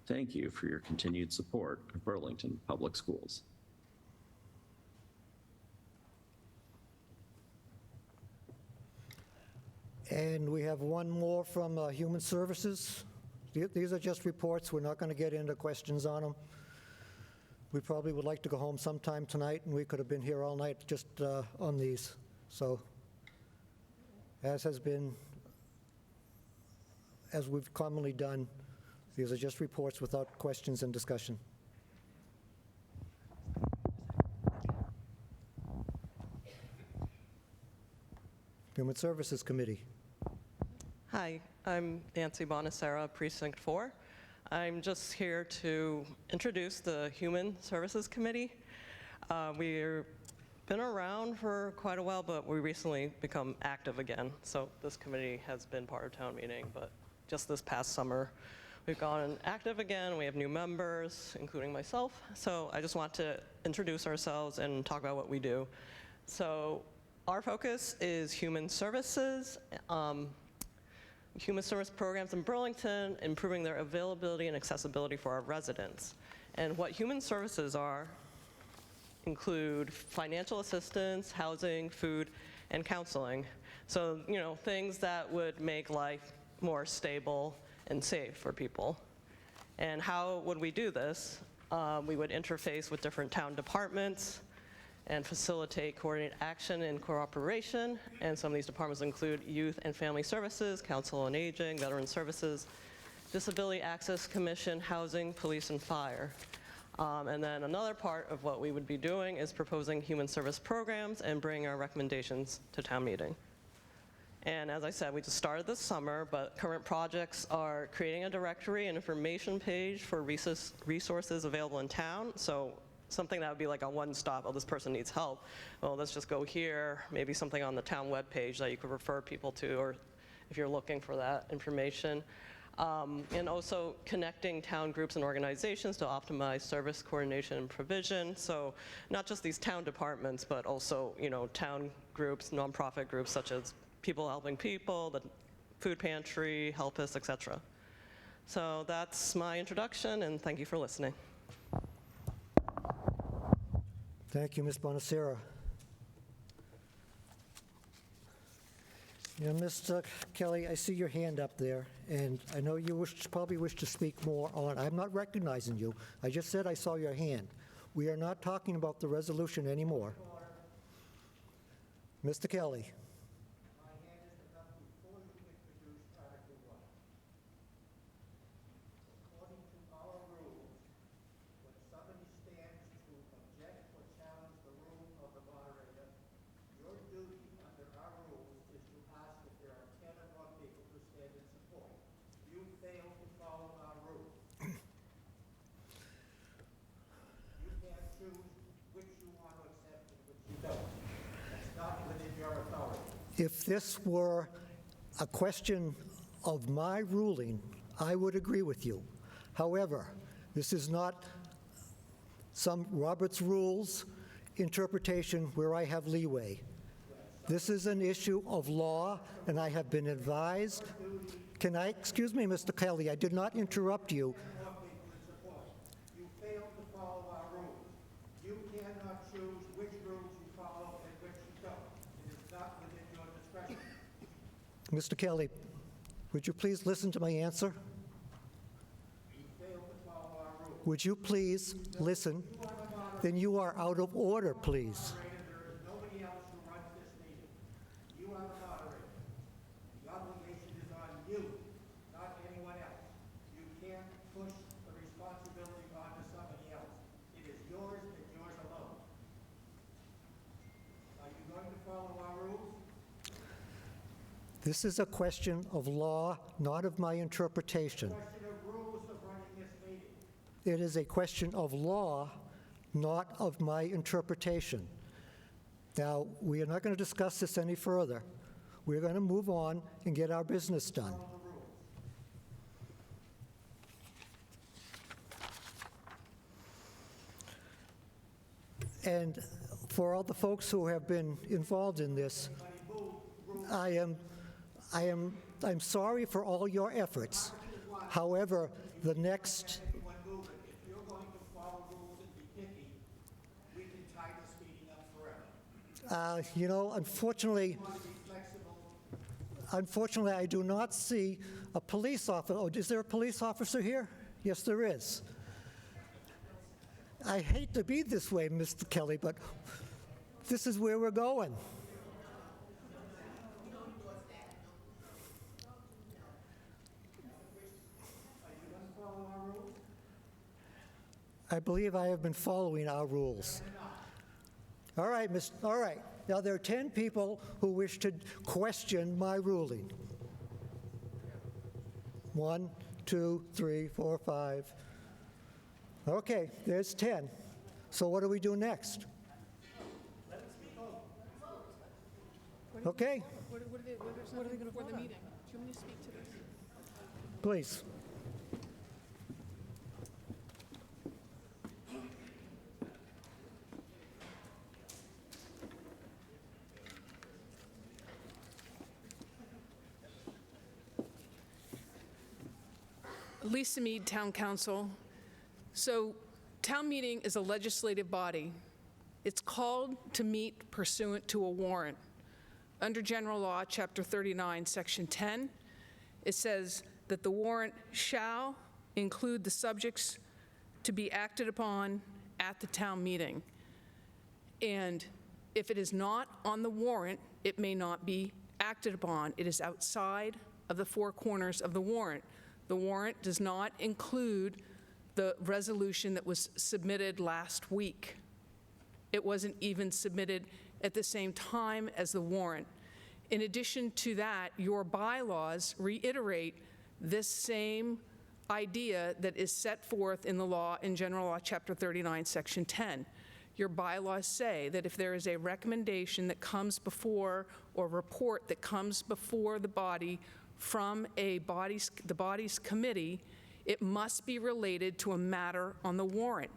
Thank you for your continued support of Burlington Public Schools. And we have one more from Human Services. These are just reports. We're not going to get into questions on them. We probably would like to go home sometime tonight, and we could have been here all night just on these. So, as we've commonly done, these are just reports without questions and discussion. Human Services Committee. Hi, I'm Nancy Bonacera, Precinct 4. I'm just here to introduce the Human Services Committee. We've been around for quite a while, but we recently become active again. So this committee has been part of town meeting, but just this past summer, we've gone active again. We have new members, including myself. So I just want to introduce ourselves and talk about what we do. So our focus is human services, human service programs in Burlington, improving their availability and accessibility for our residents. And what human services are include financial assistance, housing, food, and counseling. So, you know, things that would make life more stable and safe for people. And how would we do this? We would interface with different town departments and facilitate coordinated action and cooperation. And some of these departments include Youth and Family Services, Council on Aging, Veteran Services, Disability Access Commission, Housing, Police, and Fire. And then another part of what we would be doing is proposing human service programs and bringing our recommendations to town meeting. And as I said, we just started this summer, but current projects are creating a directory and information page for resources available in town. So something that would be like a one-stop, oh, this person needs help. Well, let's just go here, maybe something on the town webpage that you could refer people to, or if you're looking for that information. And also connecting town groups and organizations to optimize service coordination and provision. So not just these town departments, but also, you know, town groups, nonprofit groups such as People Helping People, the Food Pantry, Help Us, etc. So that's my introduction, and thank you for listening. Thank you, Ms. Bonacera. You know, Mr. Kelly, I see your hand up there, and I know you probably wish to speak more on. I'm not recognizing you. I just said I saw your hand. We are not talking about the resolution anymore. Mr. Kelly. My hand is up before you introduce Article 1. According to our rules, when somebody stands to object or challenge the rule of the moderator, your duty under our rules is to ask if there are 10 or more people who stand in support. You fail to follow our rules. You can't choose which you want to accept and which you don't. That's not within your authority. If this were a question of my ruling, I would agree with you. However, this is not some Robert's Rules interpretation where I have leeway. This is an issue of law, and I have been advised. Can I, excuse me, Mr. Kelly, I did not interrupt you. You fail to follow our rules. You cannot choose which rules you follow and which you don't. It is not within your discretion. Mr. Kelly, would you please listen to my answer? You fail to follow our rules. Would you please listen? Then you are out of order, please. There is nobody else who runs this meeting. You are the moderator. The obligation is on you, not anyone else. You can't push the responsibility This is a question of law, not of my interpretation. Question of rules of running this meeting. It is a question of law, not of my interpretation. Now, we are not going to discuss this any further. We're going to move on and get our business done. And for all the folks who have been involved in this, I'm sorry for all your efforts. However, the next, Everyone moving. If you're going to follow rules and be picky, we can tie this meeting up forever. you know, unfortunately, Want to be flexible. unfortunately, I do not see a police officer. Oh, is there a police officer here? Yes, there is. I hate to be this way, Mr. Kelly, but this is where we're going. I believe I have been following our rules. All right, all right. Now, there are 10 people who wish to question my ruling. 1, 2, 3, 4, 5. Okay, there's 10. So what do we do next? Okay, What are they going to before the meeting? Do you want me to speak to this? please. Lisa Mead, Town Council. So, town meeting is a legislative body. It's called to meet pursuant to a warrant. Under General Law, Chapter 39, Section 10, it says that the warrant shall include the subjects to be acted upon at the town meeting. And if it is not on the warrant, it may not be acted upon. It is outside of the four corners of the warrant. The warrant does not include the resolution that was submitted last week. It wasn't even submitted at the same time as the warrant. In addition to that, your bylaws reiterate this same idea that is set forth in the law, in General Law, Chapter 39, Section 10. Your bylaws say that if there is a recommendation that comes before, or report that comes before the body from the body's committee, it must be related to a matter on the warrant.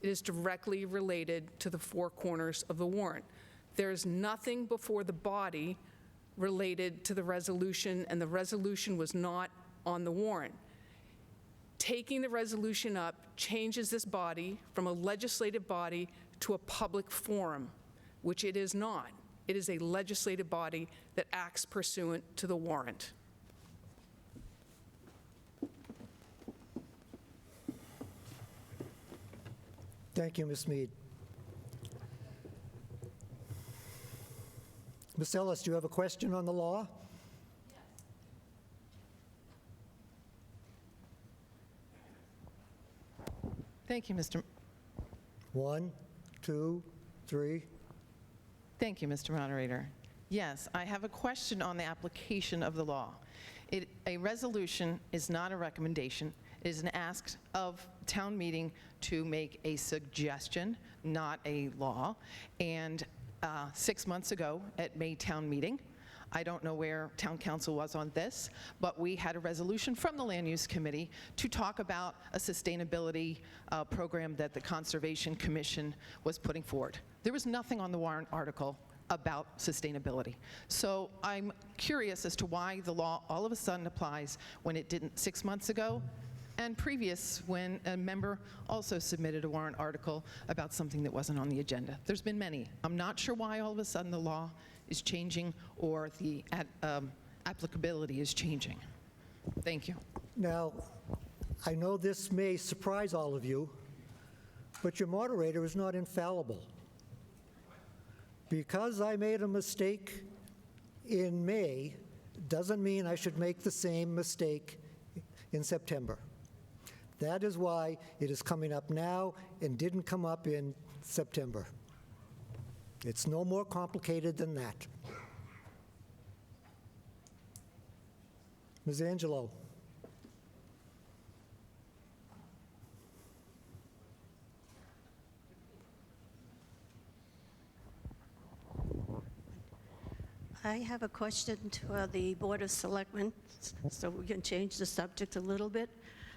It is directly related to the four corners of the warrant. There is nothing before the body related to the resolution, and the resolution was not on the warrant. Taking the resolution up changes this body from a legislative body to a public forum, which it is not. It is a legislative body that acts pursuant to the warrant. Thank you, Ms. Mead. Ms. Ellis, do you have a question on the law? Thank you, Mr. 1, 2, 3. Thank you, Mr. Moderator. Yes, I have a question on the application of the law. A resolution is not a recommendation. It is an ask of town meeting to make a suggestion, not a law. And 6 months ago at May town meeting, I don't know where town council was on this, but we had a resolution from the Land Use Committee to talk about a sustainability program that the Conservation Commission was putting forward. There was nothing on the warrant article about sustainability. So I'm curious as to why the law all of a sudden applies when it didn't 6 months ago, and previous when a member also submitted a warrant article about something that wasn't on the agenda. There's been many. I'm not sure why all of a sudden the law is changing or the applicability is changing. Thank you. Now, I know this may surprise all of you, but your moderator is not infallible. Because I made a mistake in May doesn't mean I should make the same mistake in September. That is why it is coming up now and didn't come up in September. It's no more complicated than that. Ms. Angelo? I have a question to the Board of Selectmen, so we can change the subject a little bit.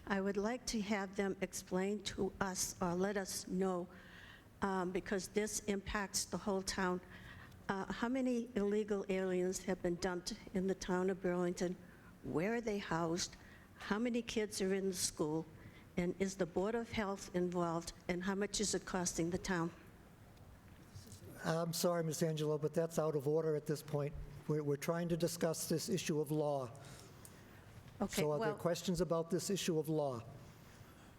I would like to have them explain to us, or let us know, because this impacts the whole town, how many illegal aliens have been dumped in the town of Burlington? Where are they housed? How many kids are in the school? And is the Board of Health involved? And how much is it costing the town? I'm sorry, Ms. Angelo, but that's out of order at this point. We're trying to discuss this issue of law. Okay, So are there well, questions about this issue of law?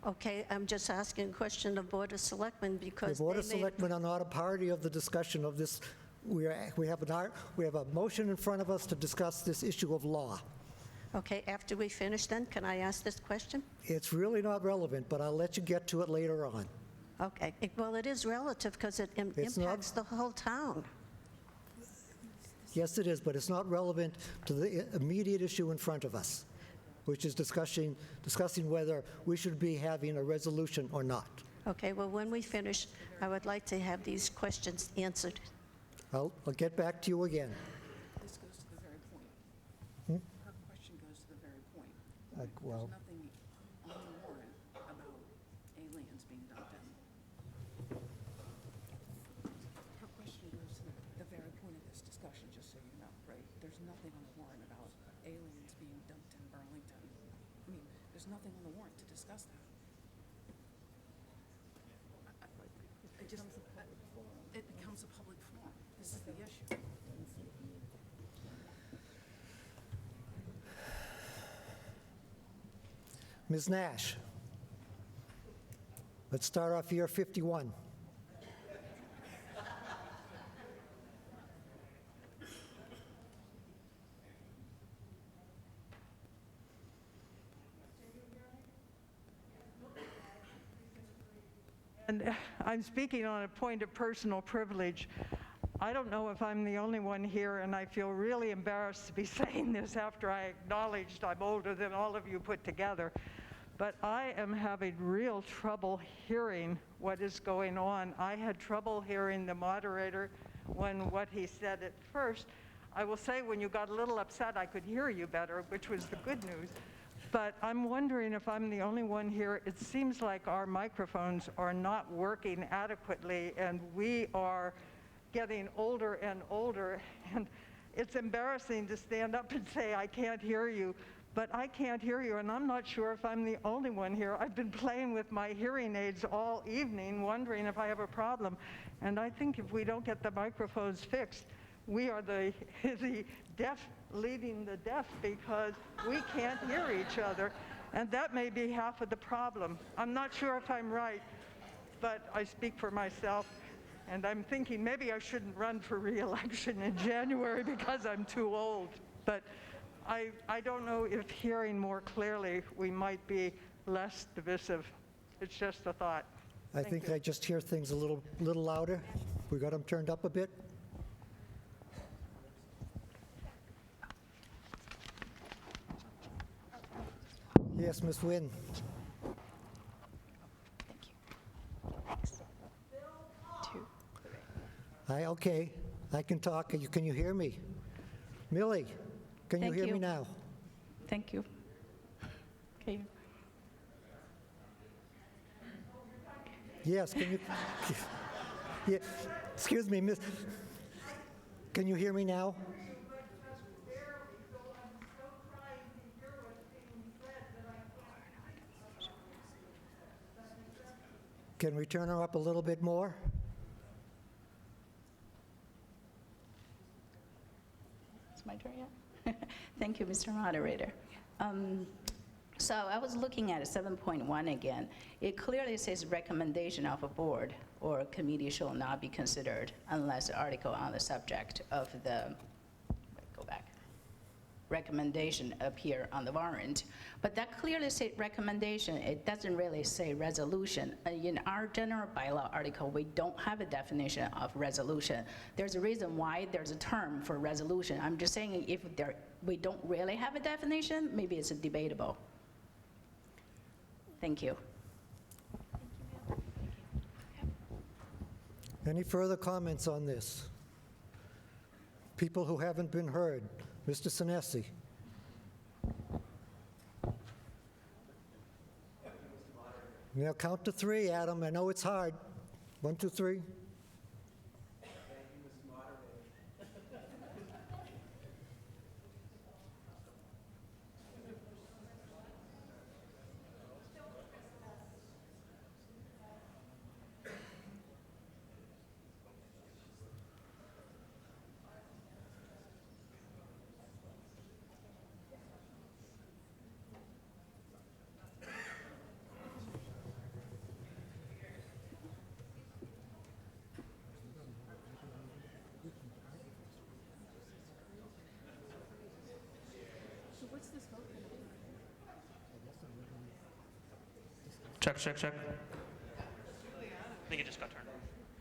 okay, I'm just asking a question of Board of Selectmen The because Board of they made... Selectmen are not a party of the discussion of this. We have a motion in front of us to discuss this issue of law. Okay, after we finish then, can I ask this question? It's really not relevant, but I'll let you get to it later on. Okay, well, it is relative because it It's not- impacts the whole town. Yes, it is, but it's not relevant to the immediate issue in front of us, which is discussing whether we should be having a resolution or not. Okay, well, when we finish, I would like to have these questions answered. I'll get back to you again. This goes to the very point. Hmm? Her question goes to the very point. Well, There's nothing on the warrant about aliens being dumped in. Her question goes to the very point of this discussion, just so you know, right? There's nothing on the warrant about aliens being dumped in Burlington. I mean, there's nothing on the warrant to discuss that. It becomes a public forum. This is the issue. Ms. Nash, let's start off year 51. And I'm speaking on a point of personal privilege. I don't know if I'm the only one here, and I feel really embarrassed to be saying this after I acknowledged I'm older than all of you put together, but I am having real trouble hearing what is going on. I had trouble hearing the moderator when what he said at first. I will say when you got a little upset, I could hear you better, which was the good news. But I'm wondering if I'm the only one here. It seems like our microphones are not working adequately, and we are getting older and older. And it's embarrassing to stand up and say, I can't hear you. But I can't hear you, and I'm not sure if I'm the only one here. I've been playing with my hearing aids all evening, wondering if I have a problem. And I think if we don't get the microphones fixed, we are the deaf leading the deaf because we can't hear each other. And that may be half of the problem. I'm not sure if I'm right, but I speak for myself. And I'm thinking maybe I shouldn't run for re-election in January because I'm too old. But I don't know if hearing more clearly, we might be less divisive. It's just a thought. I think I just hear things a little louder. We got them turned up a bit. Yes, Ms. Wynn. Okay, I can talk. Can you hear me? Millie, can you Thank hear me you. now? Thank you. Okay. Yes, can you? Yeah, excuse me, Miss. Can you hear me now? Can we turn her up a little bit more? It's my turn yet? Thank you, Mr. Moderator. So I was looking at 7.1 again. It clearly says recommendation of a board or committee shall not be considered unless the article on the subject of the, wait, go back. recommendation appear on the warrant. But that clearly say recommendation, it doesn't really say resolution. In our general bylaw article, we don't have a definition of resolution. There's a reason why there's a term for resolution. I'm just saying if we don't really have a definition, maybe it's debatable. Thank you. Any further comments on this? People who haven't been heard. Mr. Sinesi. Now count to 3, Adam. I know it's hard. 1, 2, 3. Check, check, check. I think it just got turned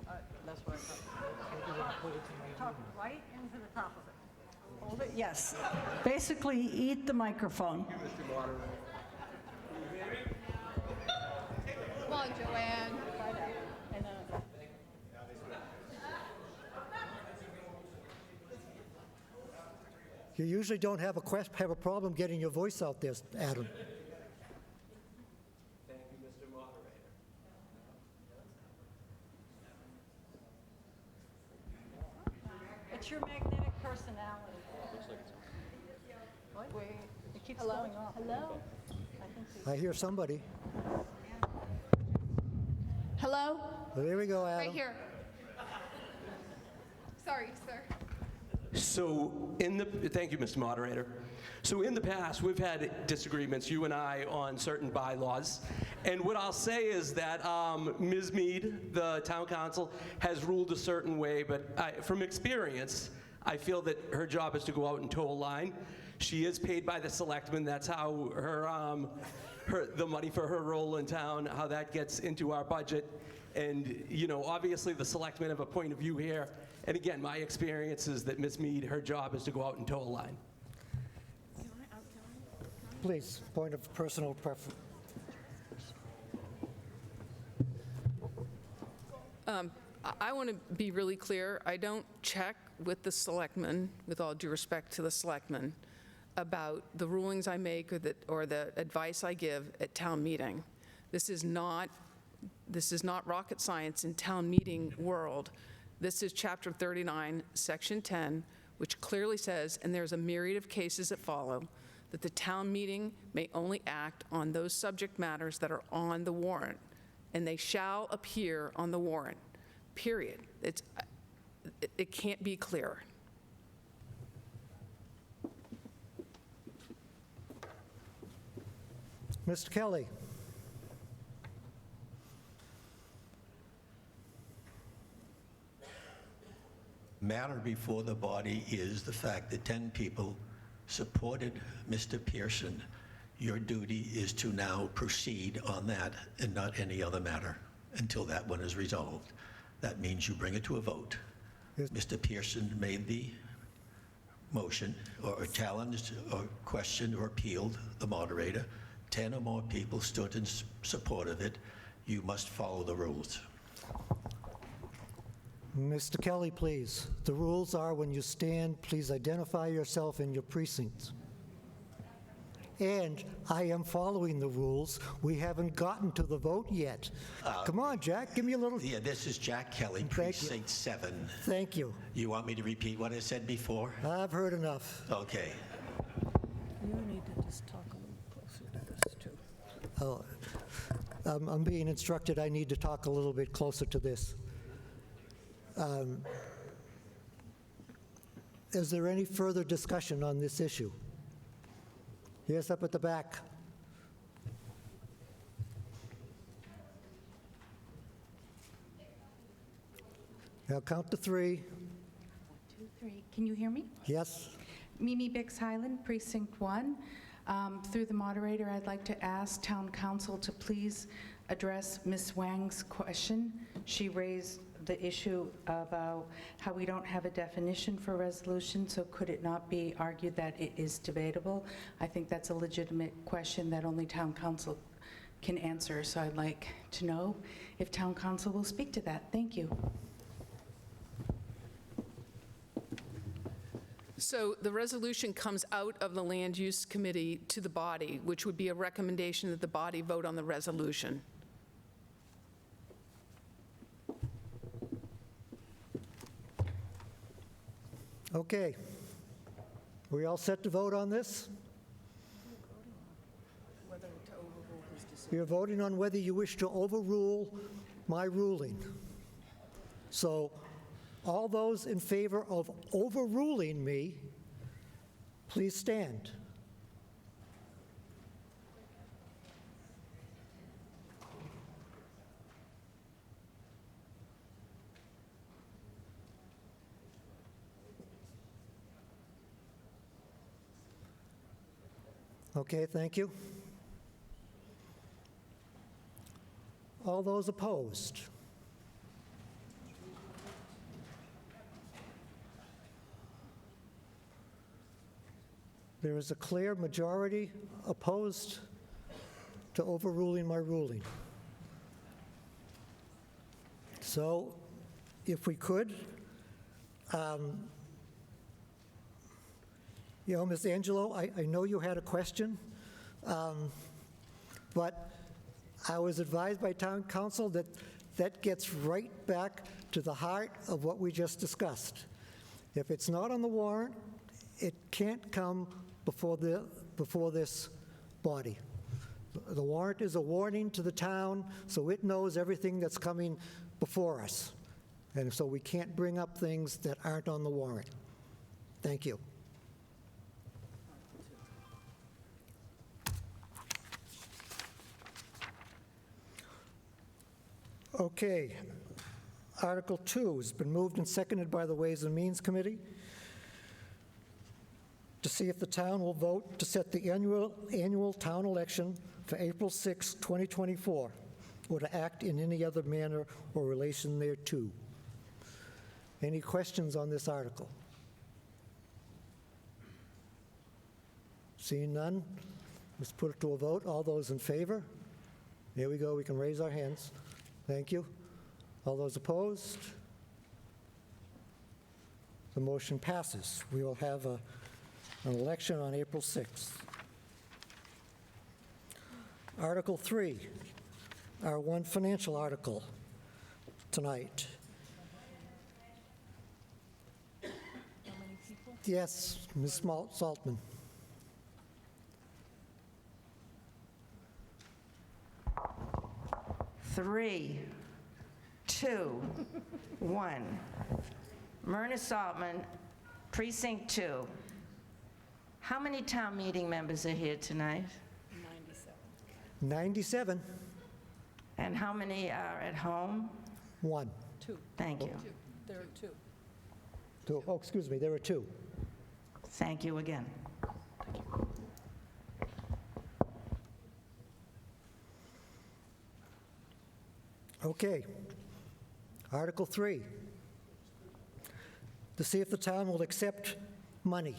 on. That's what I thought. Talk right into the top of it. Hold it, yes. Basically, eat the microphone. Come on, Joanne. You usually don't have a problem getting your voice out there, Adam. Thank you, Mr. Moderator. It's your magnetic personality. What? It keeps going off. Hello? I hear somebody. Hello? Well, there we go, Adam. Right here. Sorry, sir. So thank you, Mr. Moderator. So in the past, we've had disagreements, you and I, on certain bylaws. And what I'll say is that Ms. Mead, the town council, has ruled a certain way, but from experience, I feel that her job is to go out and toe a line. She is paid by the selectmen. That's how the money for her role in town, how that gets into our budget. And, obviously the selectmen have a point of view here. And again, my experience is that Ms. Mead, her job is to go out and toe a line. Please, point of personal preference. I want to be really clear. I don't check with the selectmen, with all due respect to the selectmen, about the rulings I make or the advice I give at town meeting. This is not rocket science in town meeting world. This is Chapter 39, Section 10, which clearly says, and there's a myriad of cases that follow, that the town meeting may only act on those subject matters that are on the warrant, and they shall appear on the warrant, period. It can't be clearer. Mr. Kelly. Matter before the body is the fact that 10 people supported Mr. Pearson. Your duty is to now proceed on that and not any other matter until that one is resolved. That means you bring it to a vote. Mr. Pearson made the motion or challenged or questioned or appealed the moderator. 10 or more people stood in support of it. You must follow the rules. Mr. Kelly, please. The rules are when you stand, please identify yourself and your precinct. And I am following the rules. We haven't gotten to the vote yet. Come on, Jack, give me a little... Yeah, this is Jack Kelly, Precinct 7. Thank you. You want me to repeat what I said before? I've heard enough. Okay. You need to just talk a little closer to this, too. I'm being instructed I need to talk a little bit closer to this. Is there any further discussion on this issue? Yes, up at the back. Now count to 3. 1, 2, 3. Can you hear me? Yes. Mimi Bix Highland, Precinct 1. Through the moderator, I'd like to ask Town Council to please address Ms. Wang's question. She raised the issue about how we don't have a definition for resolution, so could it not be argued that it is debatable? I think that's a legitimate question that only Town Council can answer, so I'd like to know if Town Council will speak to that. Thank you. So the resolution comes out of the Land Use Committee to the body, which would be a recommendation that the body vote on the resolution. Okay. We all set to vote on this? You're voting on whether you wish to overrule my ruling. So all those in favor of overruling me, please stand. Okay, thank you. All those opposed? There is a clear majority opposed to overruling my ruling. So, if we could, Ms. Angelo, I know you had a question, but I was advised by Town Council that that gets right back to the heart of what we just discussed. If it's not on the warrant, it can't come before this body. The warrant is a warning to the town, so it knows everything that's coming before us. And so we can't bring up things that aren't on the warrant. Thank you. Okay. Article 2 has been moved and seconded by the Ways and Means Committee to see if the town will vote to set the annual town election for April 6, 2024, or to act in any other manner or relation thereto. Any questions on this article? Seeing none, let's put it to a vote. All those in favor? There we go. We can raise our hands. Thank you. All those opposed? The motion passes. We will have an election on April 6th. Article 3, our one financial article tonight. Yes, Ms. Saltman. Three, two, one. Myrna Saltman, Precinct 2. How many town meeting members are here tonight? 97. And how many are at home? 1. 2. Thank you. There are 2. 2. Oh, excuse me, there are 2. Thank you again. Okay. Article 3, to see if the town will accept money.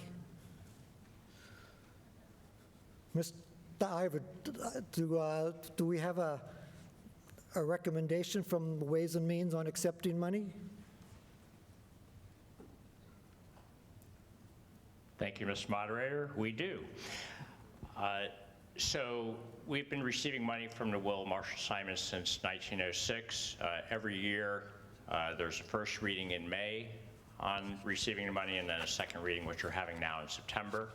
Mr. Ivor, do we have a recommendation from the Ways and Means on accepting money? Thank you, Mr. Moderator. We do. So we've been receiving money from the Will Marshall Simon since 1906. Every year, there's a first reading in May on receiving the money, and then a second reading, which we're having now in September.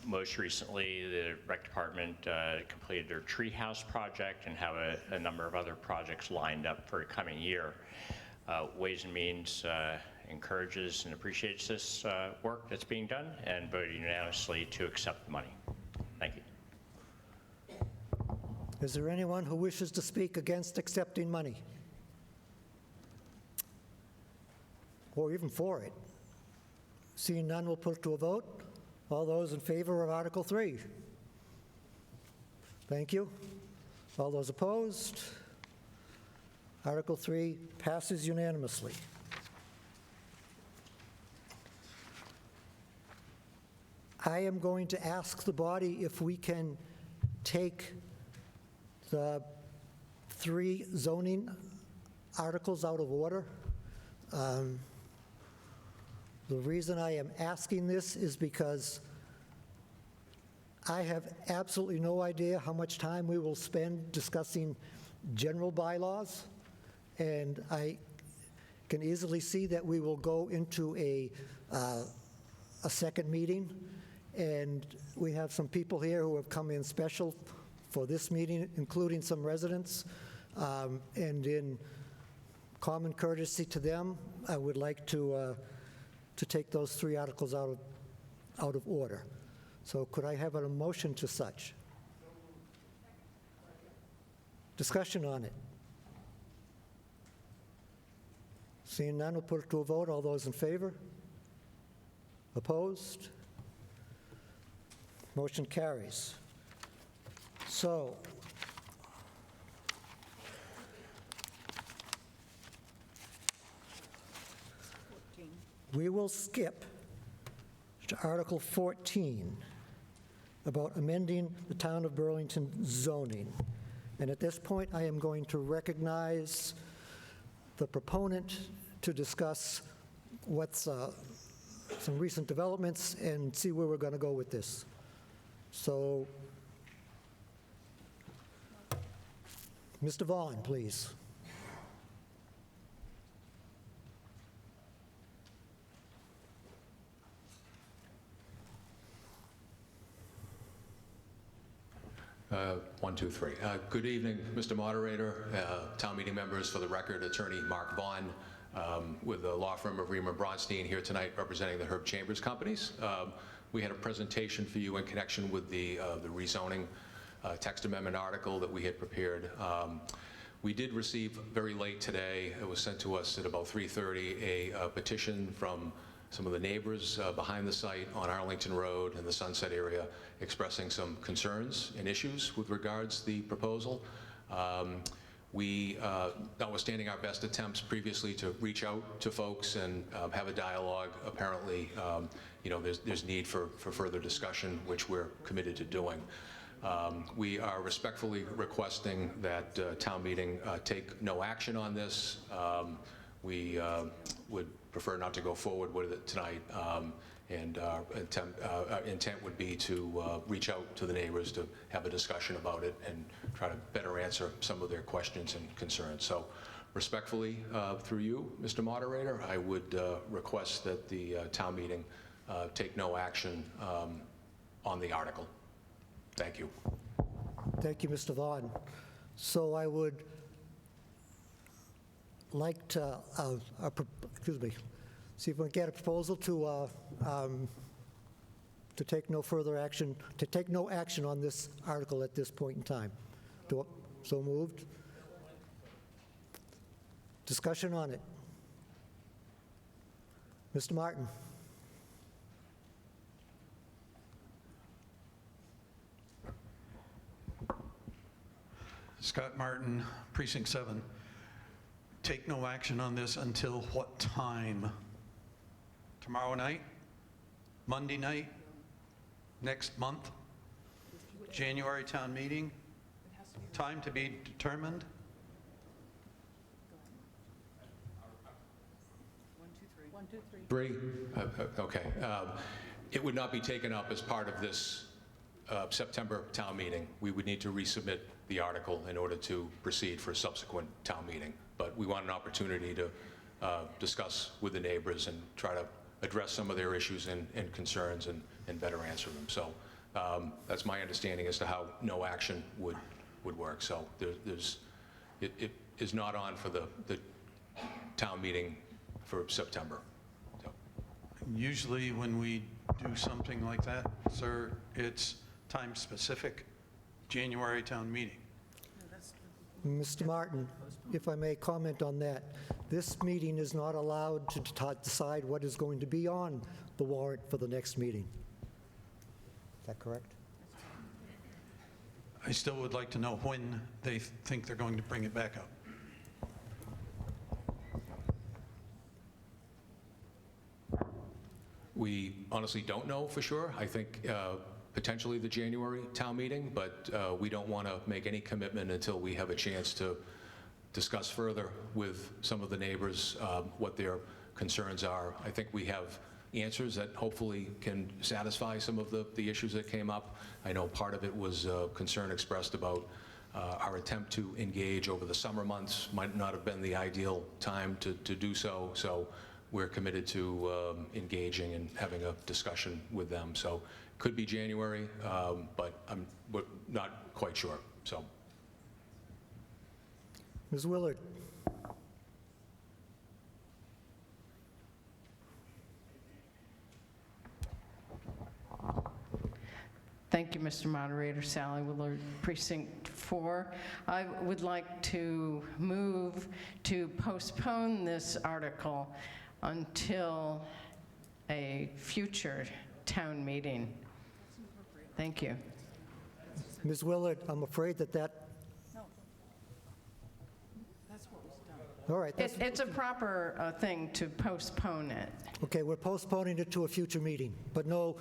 Most recently, the Rec Department completed their treehouse project and have a number of other projects lined up for the coming year. Ways and Means encourages and appreciates this work that's being done and voted unanimously to accept the money. Thank you. Is there anyone who wishes to speak against accepting money? Or even for it? Seeing none, we'll put it to a vote. All those in favor of Article 3? Thank you. All those opposed? Article 3 passes unanimously. I am going to ask the body if we can take the 3 zoning articles out of order. The reason I am asking this is because I have absolutely no idea how much time we will spend discussing general bylaws, and I can easily see that we will go into a second meeting, and we have some people here who have come in special for this meeting, including some residents, and in common courtesy to them, I would like to take those 3 articles out of order. So could I have a motion to such? Discussion on it. Seeing none, we'll put it to a vote. All those in favor? Opposed? Motion carries. So, we will skip to Article 14 about amending the Town of Burlington zoning. And at this point, I am going to recognize the proponent to discuss what's some recent developments and see where we're going to go with this. So, Mr. Vaughn, please. One, two, three. Good evening, Mr. Moderator, town meeting members. For the record, Attorney Mark Vaughn with the law firm of Reamer Bronstein here tonight representing the Herb Chambers Companies. We had a presentation for you in connection with the rezoning text amendment article that we had prepared. We did receive very late today, it was sent to us at about 3:30, a petition from some of the neighbors behind the site on Arlington Road and the Sunset area expressing some concerns and issues with regards to the proposal. We, notwithstanding our best attempts previously to reach out to folks and have a dialogue, apparently, there's need for further discussion, which we're committed to doing. We are respectfully requesting that town meeting take no action on this. We would prefer not to go forward with it tonight, and our intent would be to reach out to the neighbors to have a discussion about it and try to better answer some of their questions and concerns. So respectfully, through you, Mr. Moderator, I would request that the town meeting take no action on the article. Thank you. Thank you, Mr. Vaughn. So I would like to, see if we can get a proposal to take no further action, to take no action on this article at this point in time. So moved. Discussion on it. Mr. Martin. Scott Martin, Precinct 7. Take no action on this until what time? Tomorrow night? Monday night? Next month? January town meeting? Time to be determined? 1, 2, 3. 3? Okay. It would not be taken up as part of this September town meeting. We would need to resubmit the article in order to proceed for a subsequent town meeting. But we want an opportunity to discuss with the neighbors and try to address some of their issues and concerns and better answer them. So that's my understanding as to how no action would work. So it is not on for the town meeting for September. So. Usually when we do something like that, sir, it's time-specific, January town meeting. Mr. Martin, if I may comment on that, This meeting is not allowed to decide what is going to be on the warrant for the next meeting. Is that correct? I still would like to know when they think they're going to bring it back up. We honestly don't know for sure. I think potentially the January town meeting, but we don't want to make any commitment until we have a chance to discuss further with some of the neighbors what their concerns are. I think we have answers that hopefully can satisfy some of the issues that came up. I know part of it was concern expressed about our attempt to engage over the summer months might not have been the ideal time to do so. So we're committed to engaging and having a discussion with them. So could be January, but we're not quite sure. So. Ms. Willard? Thank you, Mr. Moderator. Sally Willard, Precinct 4. I would like to move to postpone this article until a future town meeting. Thank you. Ms. Willard, I'm afraid that That's what was done. all right. It's a proper thing to postpone it. Okay, we're postponing it to a future meeting, but no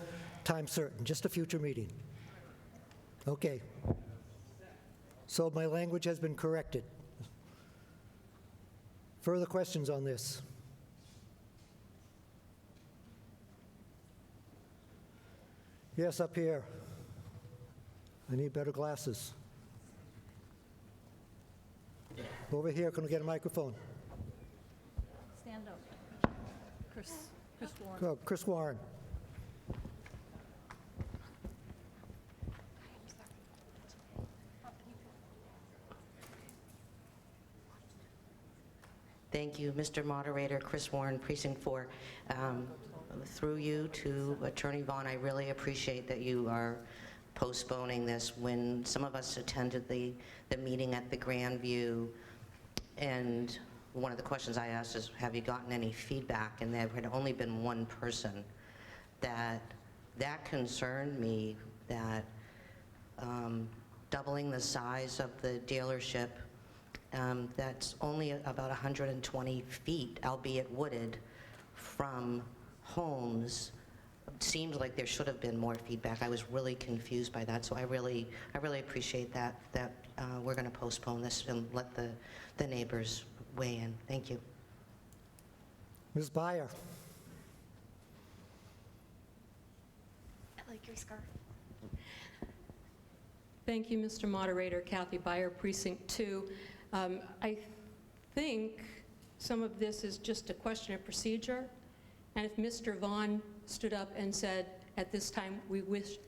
time certain, just a future meeting. Okay. So my language has been corrected. Further questions on this? Yes, up here. I need better glasses. Over here, can we get a microphone? Stand up. Chris Warren. Go, Chris Warren. Thank you, Mr. Moderator. Chris Warren, Precinct 4. Through you to Attorney Vaughn, I really appreciate that you are postponing this. When some of us attended the meeting at the Grandview, and one of the questions I asked is, have you gotten any feedback? And there had only been one person that concerned me, that doubling the size of the dealership, that's only about 120 feet, albeit wooded, from homes. Seems like there should have been more feedback. I was really confused by that, so I really appreciate that we're going to postpone this and let the neighbors weigh in. Thank you. Ms. Byer. I like your scarf. Thank you, Mr. Moderator. Kathy Byer, Precinct 2. I think some of this is just a question of procedure, and if Mr. Vaughn stood up and said, at this time, we wish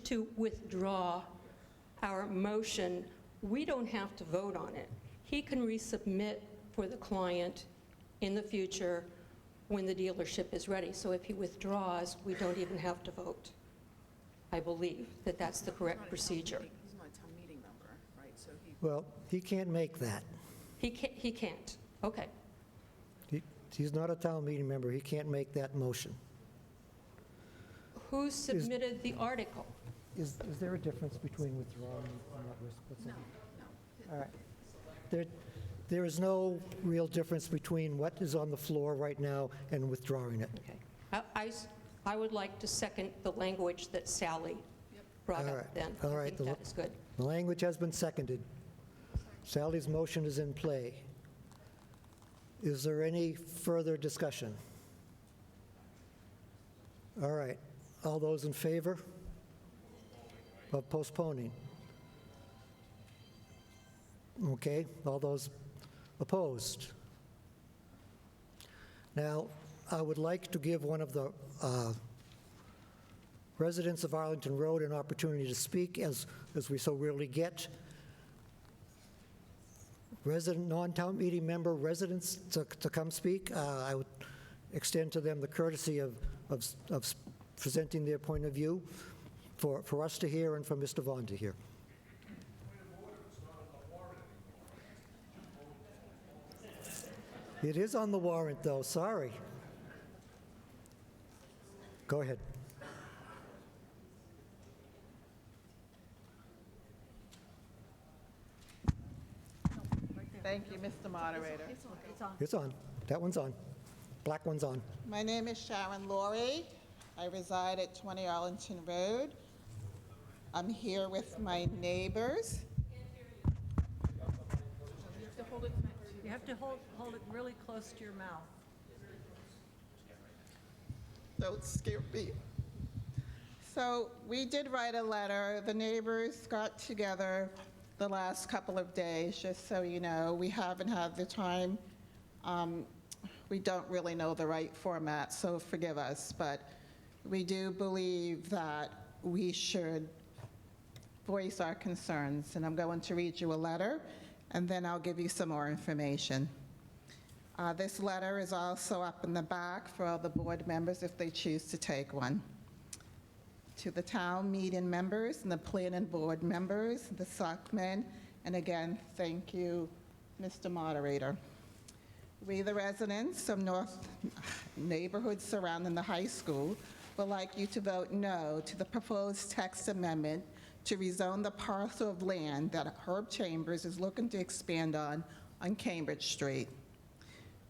to withdraw our motion, we don't have to vote on it. He can resubmit for the client in the future when the dealership is ready. So if he withdraws, we don't even have to vote. I believe that that's the correct procedure. He's not a town meeting member, right? So he. Well, he can't make that. He can't. Okay. He's not a town meeting member. He can't make that motion. Who submitted the article? Is there a difference between withdrawing and not what's in it? No. All right. There is no real difference between what is on the floor right now and withdrawing it. Okay. I would like to second the language that Sally brought All up right. then. All I right. think that is good. The language has been seconded. Sally's motion is in play. Is there any further discussion? All right. All those in favor of postponing? Okay. All those opposed? Now, I would like to give one of the residents of Arlington Road an opportunity to speak, as we so rarely get. Resident, non-town meeting member residents to come speak. I would extend to them the courtesy of presenting their point of view for us to hear and for Mr. Vaughn to hear. It is on the warrant, though, sorry. Go ahead. Thank you, Mr. Moderator. It's on. That one's on. Black one's on. My name is Sharon Laurie. I reside at 20 Arlington Road. I'm here with my neighbors. You have to hold it really close to your mouth. Don't scare me. So we did write a letter. The neighbors got together the last couple of days, just so you know. We haven't had the time. We don't really know the right format, so forgive us. But we do believe that we should voice our concerns. And I'm going to read you a letter, and then I'll give you some more information. This letter is also up in the back for all the board members if they choose to take one. To the town meeting members and the planning board members, the selectmen, and again, thank you, Mr. Moderator. We, the residents of North neighborhoods surrounding the high school, would like you to vote no to the proposed text amendment to rezone the parcel of land that Herb Chambers is looking to expand on Cambridge Street.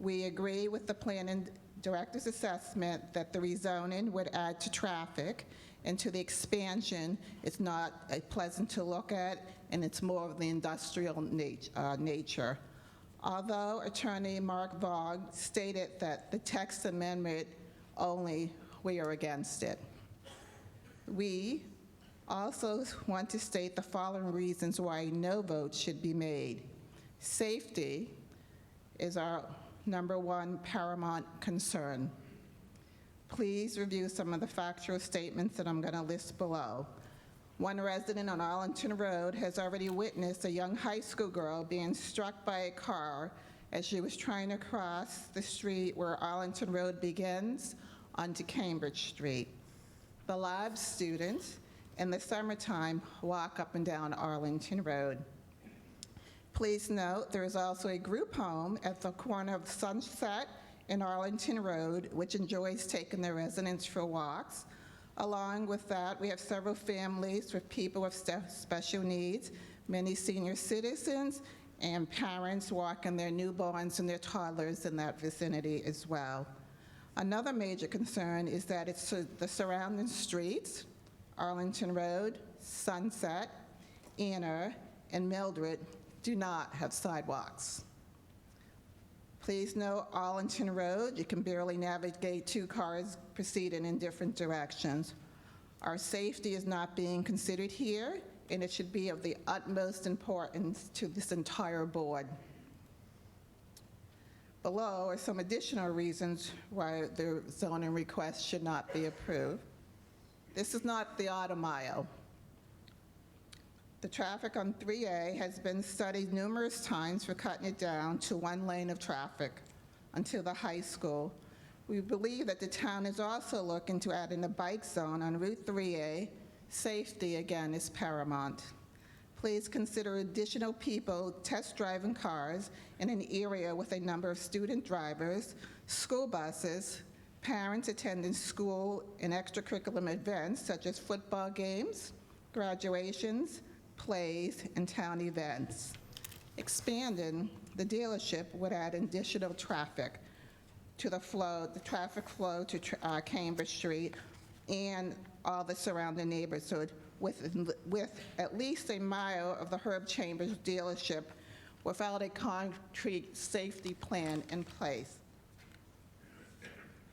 We agree with the planning director's assessment that the rezoning would add to traffic and to the expansion. It's not pleasant to look at, and it's more of the industrial nature. Although Attorney Mark Vaughn stated that the text amendment only, we are against it. We also want to state the following reasons why no vote should be made. Safety is our number one paramount concern. Please review some of the factual statements that I'm going to list below. One resident on Arlington Road has already witnessed a young high school girl being struck by a car as she was trying to cross the street where Arlington Road begins onto Cambridge Street. The lab students in the summertime walk up and down Arlington Road. Please note there is also a group home at the corner of Sunset and Arlington Road, which enjoys taking their residents for walks. Along with that, we have several families with people with special needs, many senior citizens, and parents walking their newborns and their toddlers in that vicinity as well. Another major concern is that it's the surrounding streets, Arlington Road, Sunset, Anner, and Mildred, do not have sidewalks. Please note Arlington Road, you can barely navigate two cars proceeding in different directions. Our safety is not being considered here, and it should be of the utmost importance to this entire board. Below are some additional reasons why the zoning request should not be approved. This is not the auto mile. The traffic on 3A has been studied numerous times for cutting it down to one lane of traffic until the high school. We believe that the town is also looking to add in a bike zone on Route 3A. Safety, again, is paramount. Please consider additional people test driving cars in an area with a number of student drivers, school buses, parents attending school and extracurricular events such as football games, graduations, plays, and town events. Expanding the dealership would add additional traffic to the traffic flow to Cambridge Street and all the surrounding neighborhood with at least a mile of the Herb Chambers dealership without a concrete safety plan in place.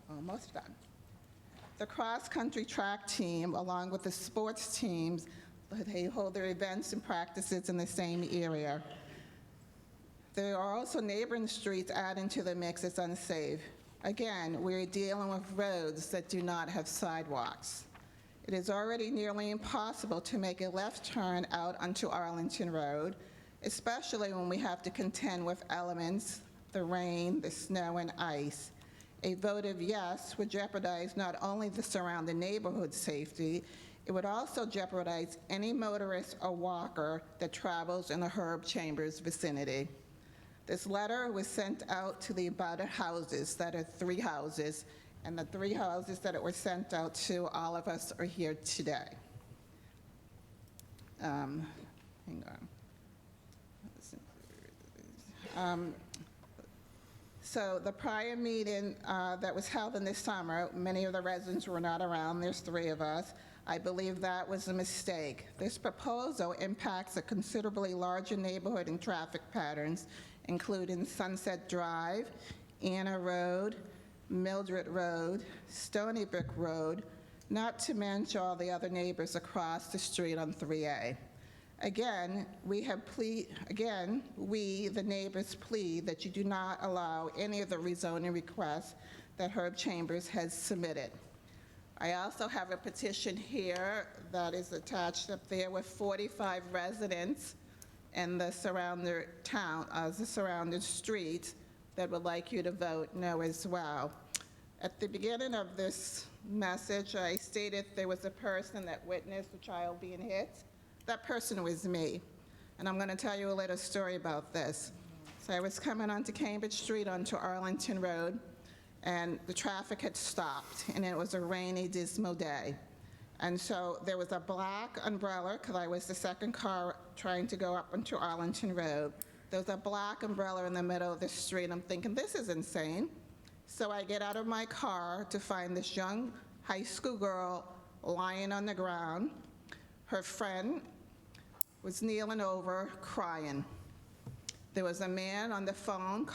Almost done. The cross-country track team, along with the sports teams, they hold their events and practices in the same area. There are also neighboring streets adding to the mix as unsafe. Again, we're dealing with roads that do not have sidewalks. It is already nearly impossible to make a left turn out onto Arlington Road, especially when we have to contend with elements, the rain, the snow, and ice. A vote of yes would jeopardize not only the surrounding neighborhood safety, it would also jeopardize any motorist or walker that travels in the Herb Chambers vicinity. This letter was sent out to the abutter houses, that are 3 houses, and the 3 houses that it was sent out to, all of us are here today. Hang on. So the prior meeting that was held in this summer, many of the residents were not around. There's 3 of us. I believe that was a mistake. This proposal impacts a considerably larger neighborhood and traffic patterns, including Sunset Drive, Anna Road, Mildred Road, Stony Brook Road, not to mention all the other neighbors across the street on 3A. Again, we, the neighbors, plead that you do not allow any of the rezoning requests that Herb Chambers has submitted. I also have a petition here that is attached up there with 45 residents in the surrounding town, the surrounding streets, that would like you to vote no as well. At the beginning of this message, I stated there was a person that witnessed a child being hit. That person was me, and I'm going to tell you a little story about this. So I was coming onto Cambridge Street onto Arlington Road, and the traffic had stopped, and it was a rainy, dismal day. And so there was a black umbrella, because I was the second car trying to go up onto Arlington Road. There was a black umbrella in the middle of the street, and I'm thinking, this is insane. So I get out of my car to find this young high school girl lying on the ground. Her friend was kneeling over, crying. There was a man on the phone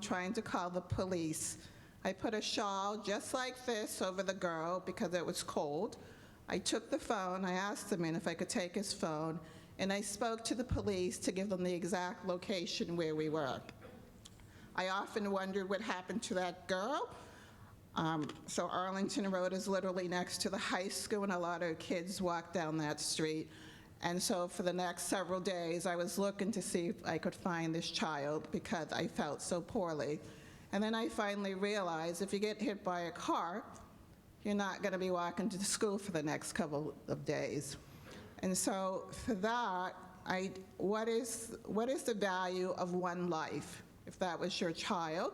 trying to call the police. I put a shawl just like this over the girl because it was cold. I took the phone, I asked the man if I could take his phone, and I spoke to the police to give them the exact location where we were. I often wondered what happened to that girl. So Arlington Road is literally next to the high school, and a lot of kids walk down that street. And so for the next several days, I was looking to see if I could find this child because I felt so poorly. And then I finally realized if you get hit by a car, you're not going to be walking to the school for the next couple of days. And so for that, what is the value of one life? If that was your child,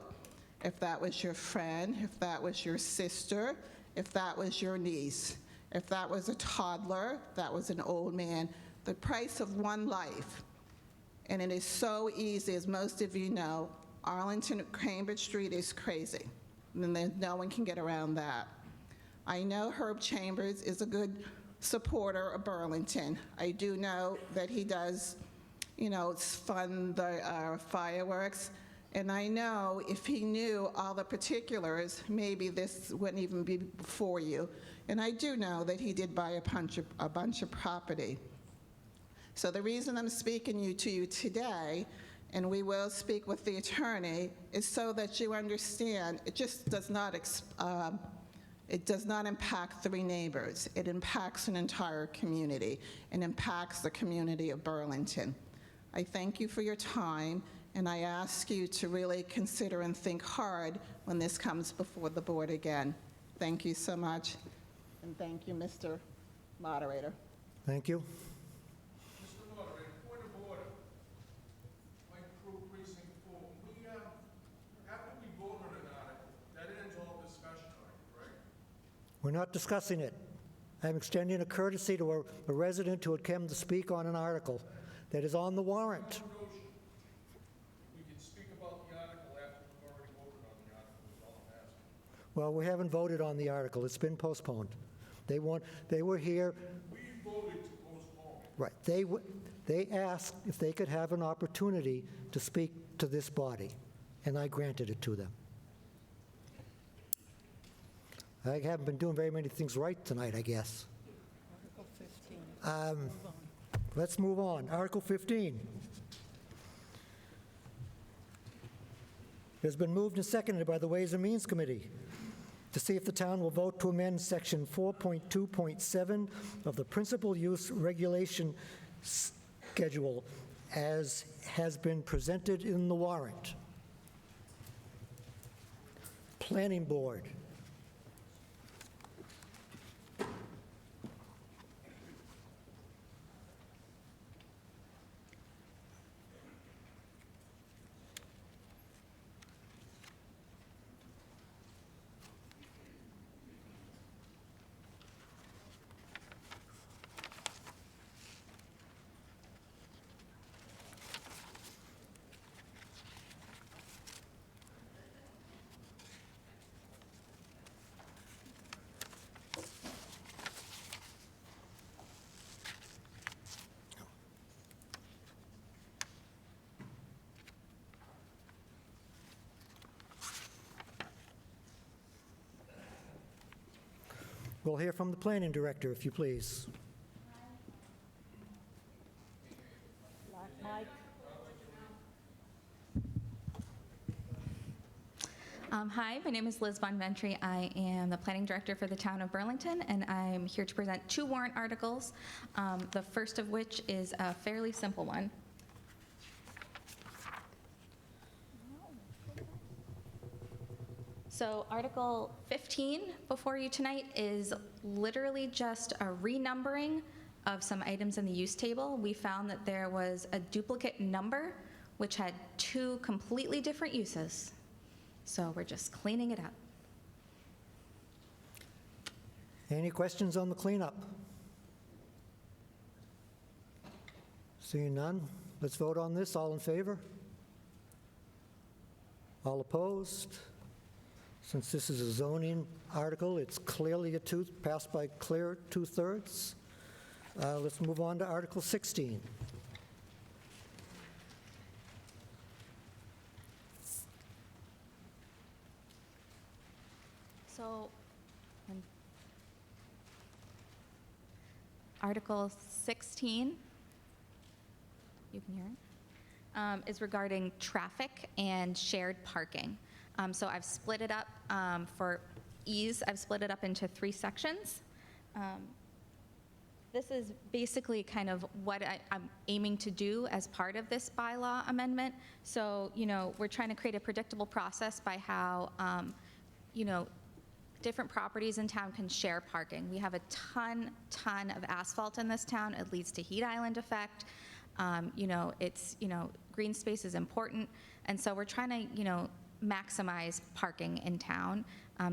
if that was your friend, if that was your sister, if that was your niece, if that was a toddler, if that was an old man, the price of one life. And it is so easy, as most of you know, Arlington, Cambridge Street is crazy, and then no one can get around that. I know Herb Chambers is a good supporter of Burlington. I do know that he does, fund the fireworks. And I know if he knew all the particulars, maybe this wouldn't even be before you. And I do know that he did buy a bunch of property. So the reason I'm speaking to you today, and we will speak with the attorney, is so that you understand it just does not impact 3 neighbors. It impacts an entire community. It impacts the community of Burlington. I thank you for your time. And I ask you to really consider and think hard when this comes before the board again. Thank you so much. And thank you, Mr. Moderator. Thank you. Mr. Moderator, point of order. Mike Crew, Precinct 4. After we vote on an article, that ends all discussion on it, right? We're not discussing it. I'm extending a courtesy to a resident who had come to speak on an article that is on the warrant. We can speak about the article after we've already voted on the article, is all I'm asking. Well, we haven't voted on the article. It's been postponed. They were here. We voted to postpone it. Right. They asked if they could have an opportunity to speak to this body, and I granted it to them. I haven't been doing very many things right tonight, I guess. Article 15. Let's move on. Article 15. It has been moved and seconded by the Ways and Means Committee to see if the town will vote to amend Section 4.2.7 of the Principal Use Regulation Schedule as has been presented in the warrant. Planning Board. We'll hear from the planning director, if you please. Mike. Hi, my name is Liz Von Ventry. I am the planning director for the town of Burlington, and I'm here to present 2 warrant articles, the first of which is a fairly simple one. So Article 15 before you tonight is literally just a renumbering of some items in the use table. We found that there was a duplicate number which had 2 completely different uses. So we're just cleaning it up. Any questions on the cleanup? Seeing none, let's vote on this. All in favor? All opposed? Since this is a zoning article, it's clearly passed by clear 2/3. Let's move on to Article 16. So, Article 16, you can hear it, is regarding traffic and shared parking. So I've split it up for ease. I've split it up into 3 sections. This is basically kind of what I'm aiming to do as part of this bylaw amendment. So, we're trying to create a predictable process by how, different properties in town can share parking. We have a ton of asphalt in this town. It leads to heat island effect. Green space is important. And so we're trying to, maximize parking in town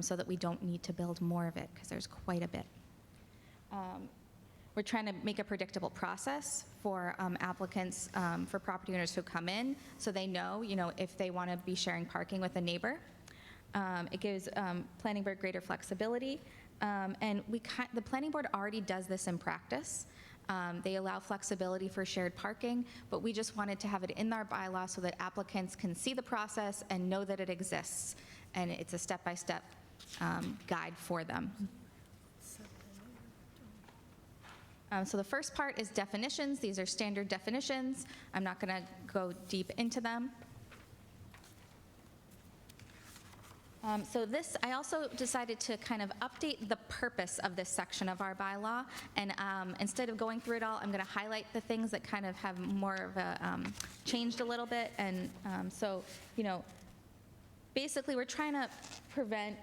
so that we don't need to build more of it, because there's quite a bit. We're trying to make a predictable process for applicants, for property owners who come in, so they know, if they want to be sharing parking with a neighbor. It gives planning board greater flexibility, and the planning board already does this in practice. They allow flexibility for shared parking, but we just wanted to have it in our bylaw so that applicants can see the process and know that it exists, and it's a step-by-step guide for them. So the first part is definitions. These are standard definitions. I'm not going to go deep into them. So this, I also decided to kind of update the purpose of this section of our bylaw, and instead of going through it all, I'm going to highlight the things that kind of have more of a, changed a little bit, and so, basically we're trying to prevent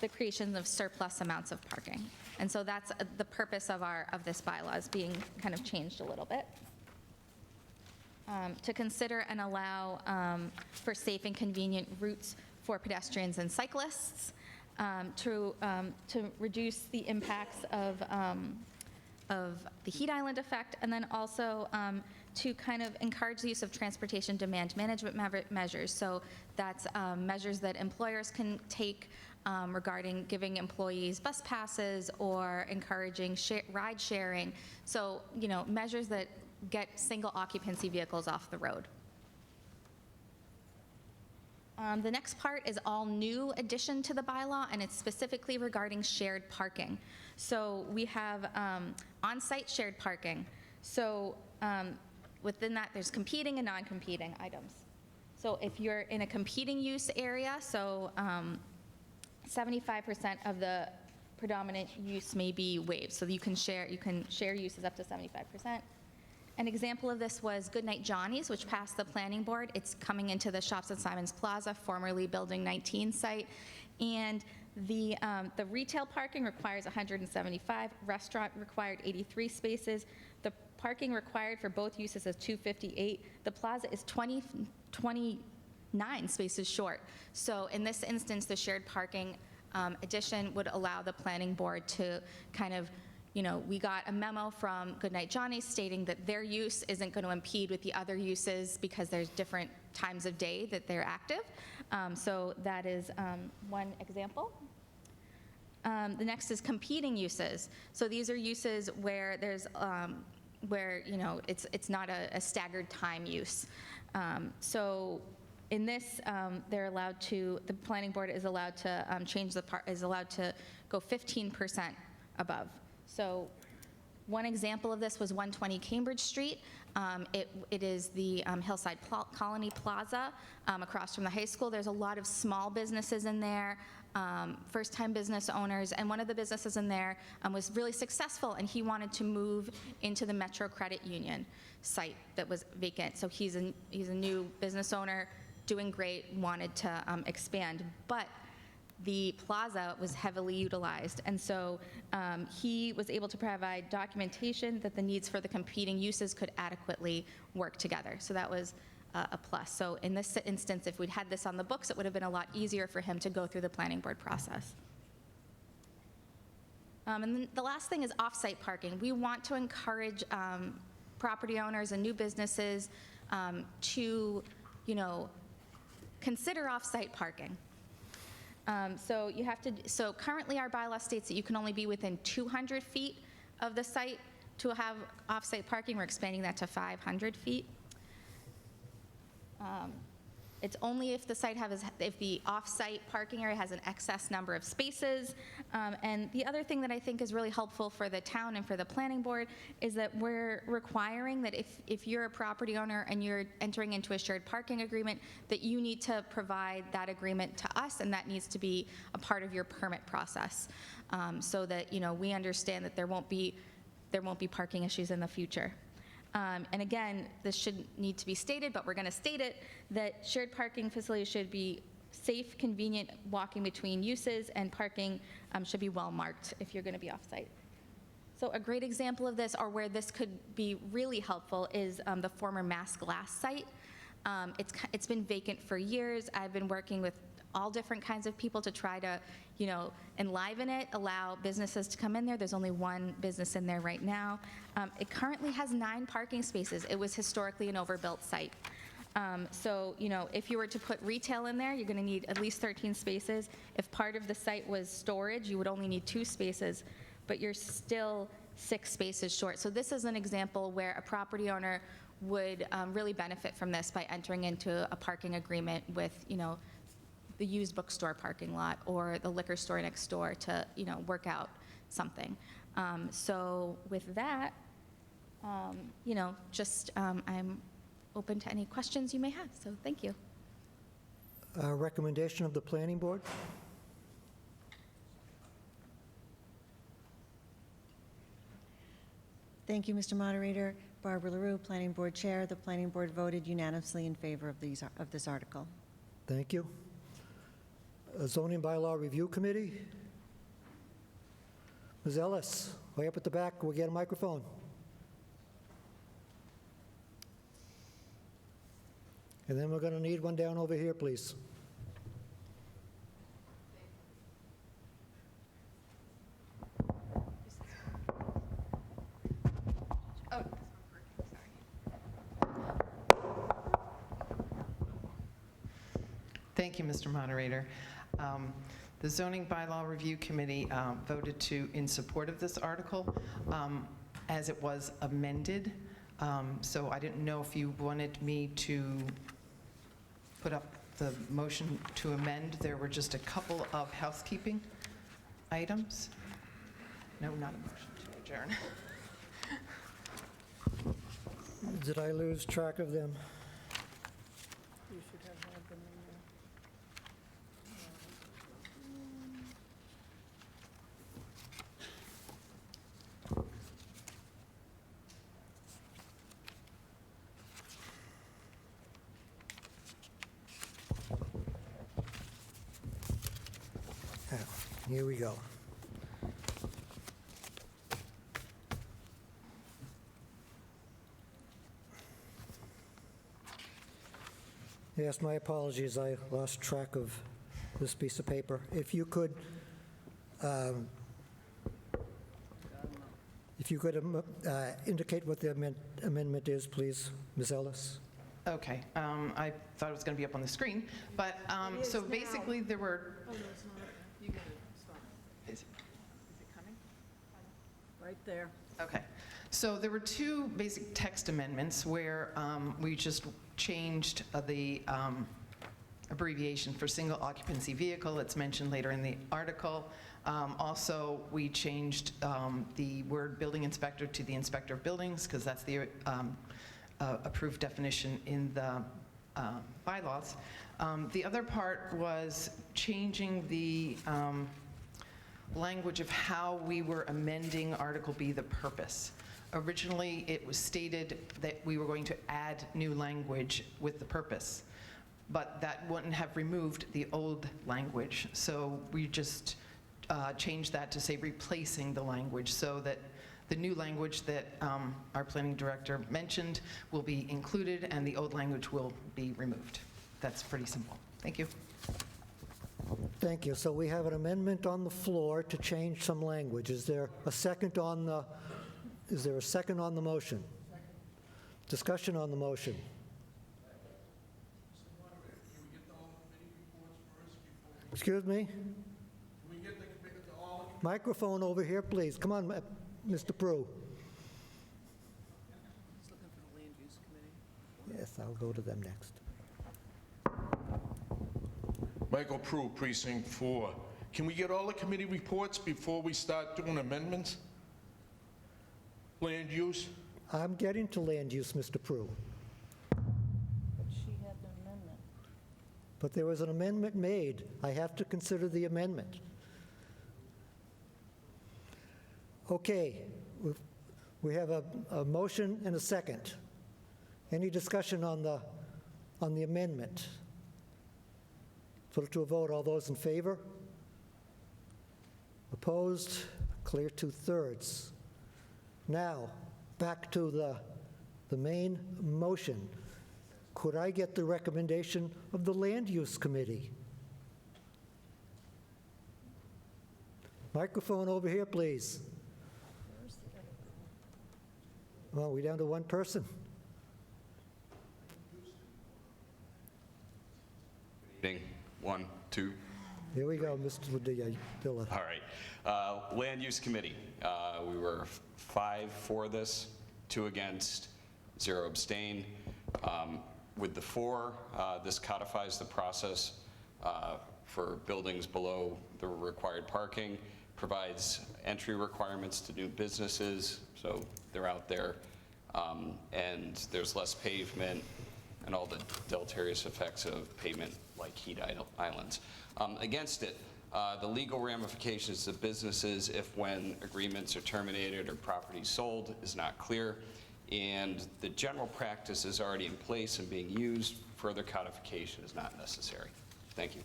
the creation of surplus amounts of parking, and so that's the purpose of this bylaw is being kind of changed a little bit. To consider and allow for safe and convenient routes for pedestrians and cyclists, to reduce the impacts of the heat island effect, and then also to kind of encourage the use of transportation demand management measures. So that's measures that employers can take regarding giving employees bus passes or encouraging ride sharing. So, measures that get single occupancy vehicles off the road. The next part is all new addition to the bylaw, and it's specifically regarding shared parking. So we have on-site shared parking. So within that, there's competing and non-competing items. So if you're in a competing use area, so 75% of the predominant use may be waived. So you can share uses up to 75%. An example of this was Goodnight Johnny's, which passed the planning board. It's coming into the Shops at Simons Plaza, formerly Building 19 site. And the retail parking requires 175, restaurant required 83 spaces. The parking required for both uses is 258. The plaza is 29 spaces short. So in this instance, the shared parking addition would allow the planning board to kind of, we got a memo from Goodnight Johnny's stating that their use isn't going to impede with the other uses because there's different times of day that they're active. So that is one example. The next is competing uses. So these are uses where there's it's not a staggered time use. So in this, the planning board is allowed to change is allowed to go 15% above. So one example of this was 120 Cambridge Street. It is the Hillside Colony Plaza across from the high school. There's a lot of small businesses in there, first-time business owners, and one of the businesses in there was really successful, and he wanted to move into the Metro Credit Union site that was vacant. So he's a new business owner, doing great, wanted to expand, but the plaza was heavily utilized, and so he was able to provide documentation that the needs for the competing uses could adequately work together. So that was a plus. So in this instance, if we'd had this on the books, it would have been a lot easier for him to go through the planning board process. And then the last thing is off-site parking. We want to encourage property owners and new businesses to, consider off-site parking. So currently our bylaw states that you can only be within 200 feet of the site to have off-site parking. We're expanding that to 500 feet. It's only if the site if the off-site parking area has an excess number of spaces. And the other thing that I think is really helpful for the town and for the planning board is that we're requiring that if you're a property owner and you're entering into a shared parking agreement, that you need to provide that agreement to us, and that needs to be a part of your permit process, so that we understand that there won't be parking issues in the future. And again, this shouldn't need to be stated, but we're going to state it, that shared parking facilities should be safe, convenient walking between uses, and parking should be well marked if you're going to be off-site. So a great example of this, or where this could be really helpful, is the former Mass Glass site. It's been vacant for years. I've been working with all different kinds of people to try to, enliven it, allow businesses to come in there. There's only one business in there right now. It currently has 9 parking spaces. It was historically an overbuilt site. So, if you were to put retail in there, you're going to need at least 13 spaces. If part of the site was storage, you would only need 2 spaces, but you're still 6 spaces short. So this is an example where a property owner would really benefit from this by entering into a parking agreement with, the used bookstore parking lot or the liquor store next door to, work out something. So with that, I'm open to any questions you may have, so thank you. Recommendation of the planning board? Thank you, Mr. Moderator. Barbara LaRue, Planning Board Chair. The Planning Board voted unanimously in favor of this article. Thank you. Zoning Bylaw Review Committee? Ms. Ellis, way up at the back, we'll get a microphone. And then we're going to need one down over here, please. Thank you, Mr. Moderator. The Zoning Bylaw Review Committee voted in support of this article as it was amended. So I didn't know if you wanted me to put up the motion to amend. There were just a couple of housekeeping items. No, not a motion to adjourn. Did I lose track of them? You should have had them in there. Here we go. Yes, my apologies, I lost track of this piece of paper. If you could indicate what the amendment is, please, Ms. Ellis. Okay, I thought it was going to be up on the screen, but so basically there were. Oh, no, it's not. You got it. Stop. Is it coming? Right there. Okay. So there were 2 basic text amendments where we just changed the abbreviation for single occupancy vehicle. It's mentioned later in the article. Also, we changed the word building inspector to the inspector of buildings, because that's the approved definition in the bylaws. The other part was changing the language of how we were amending Article B, the purpose. Originally, it was stated that we were going to add new language with the purpose, but that wouldn't have removed the old language. So we just changed that to say replacing the language, so that the new language that our planning director mentioned will be included and the old language will be removed. That's pretty simple. Thank you. Thank you. So we have an amendment on the floor to change some language. Is there a second on the motion? Discussion on the motion. Excuse me? Microphone over here, please. Come on, Mr. Prue. Just looking for the land use committee. Yes, I'll go to them next. Michael Prue, Precinct 4. Can we get all the committee reports before we start doing amendments? Land use? I'm getting to land use, Mr. Prue. But she had an amendment. But there was an amendment made. I have to consider the amendment. Okay, we have a motion and a second. Any discussion on the amendment? Put it to a vote. All those in favor? Opposed? Clear 2/3. Now, back to the main motion. Could I get the recommendation of the Land Use Committee? Microphone over here, please. Well, we're down to one person. Evening. 1, 2. Here we go, Mr. Dilla. All right. Land Use Committee. We were 5 for this, 2 against, 0 abstain. With the 4, this codifies the process for buildings below the required parking, provides entry requirements to new businesses, so they're out there, and there's less pavement and all the deleterious effects of pavement like heat islands. Against it, the legal ramifications to businesses if when agreements are terminated or property sold is not clear, and the general practice is already in place and being used. Further codification is not necessary. Thank you.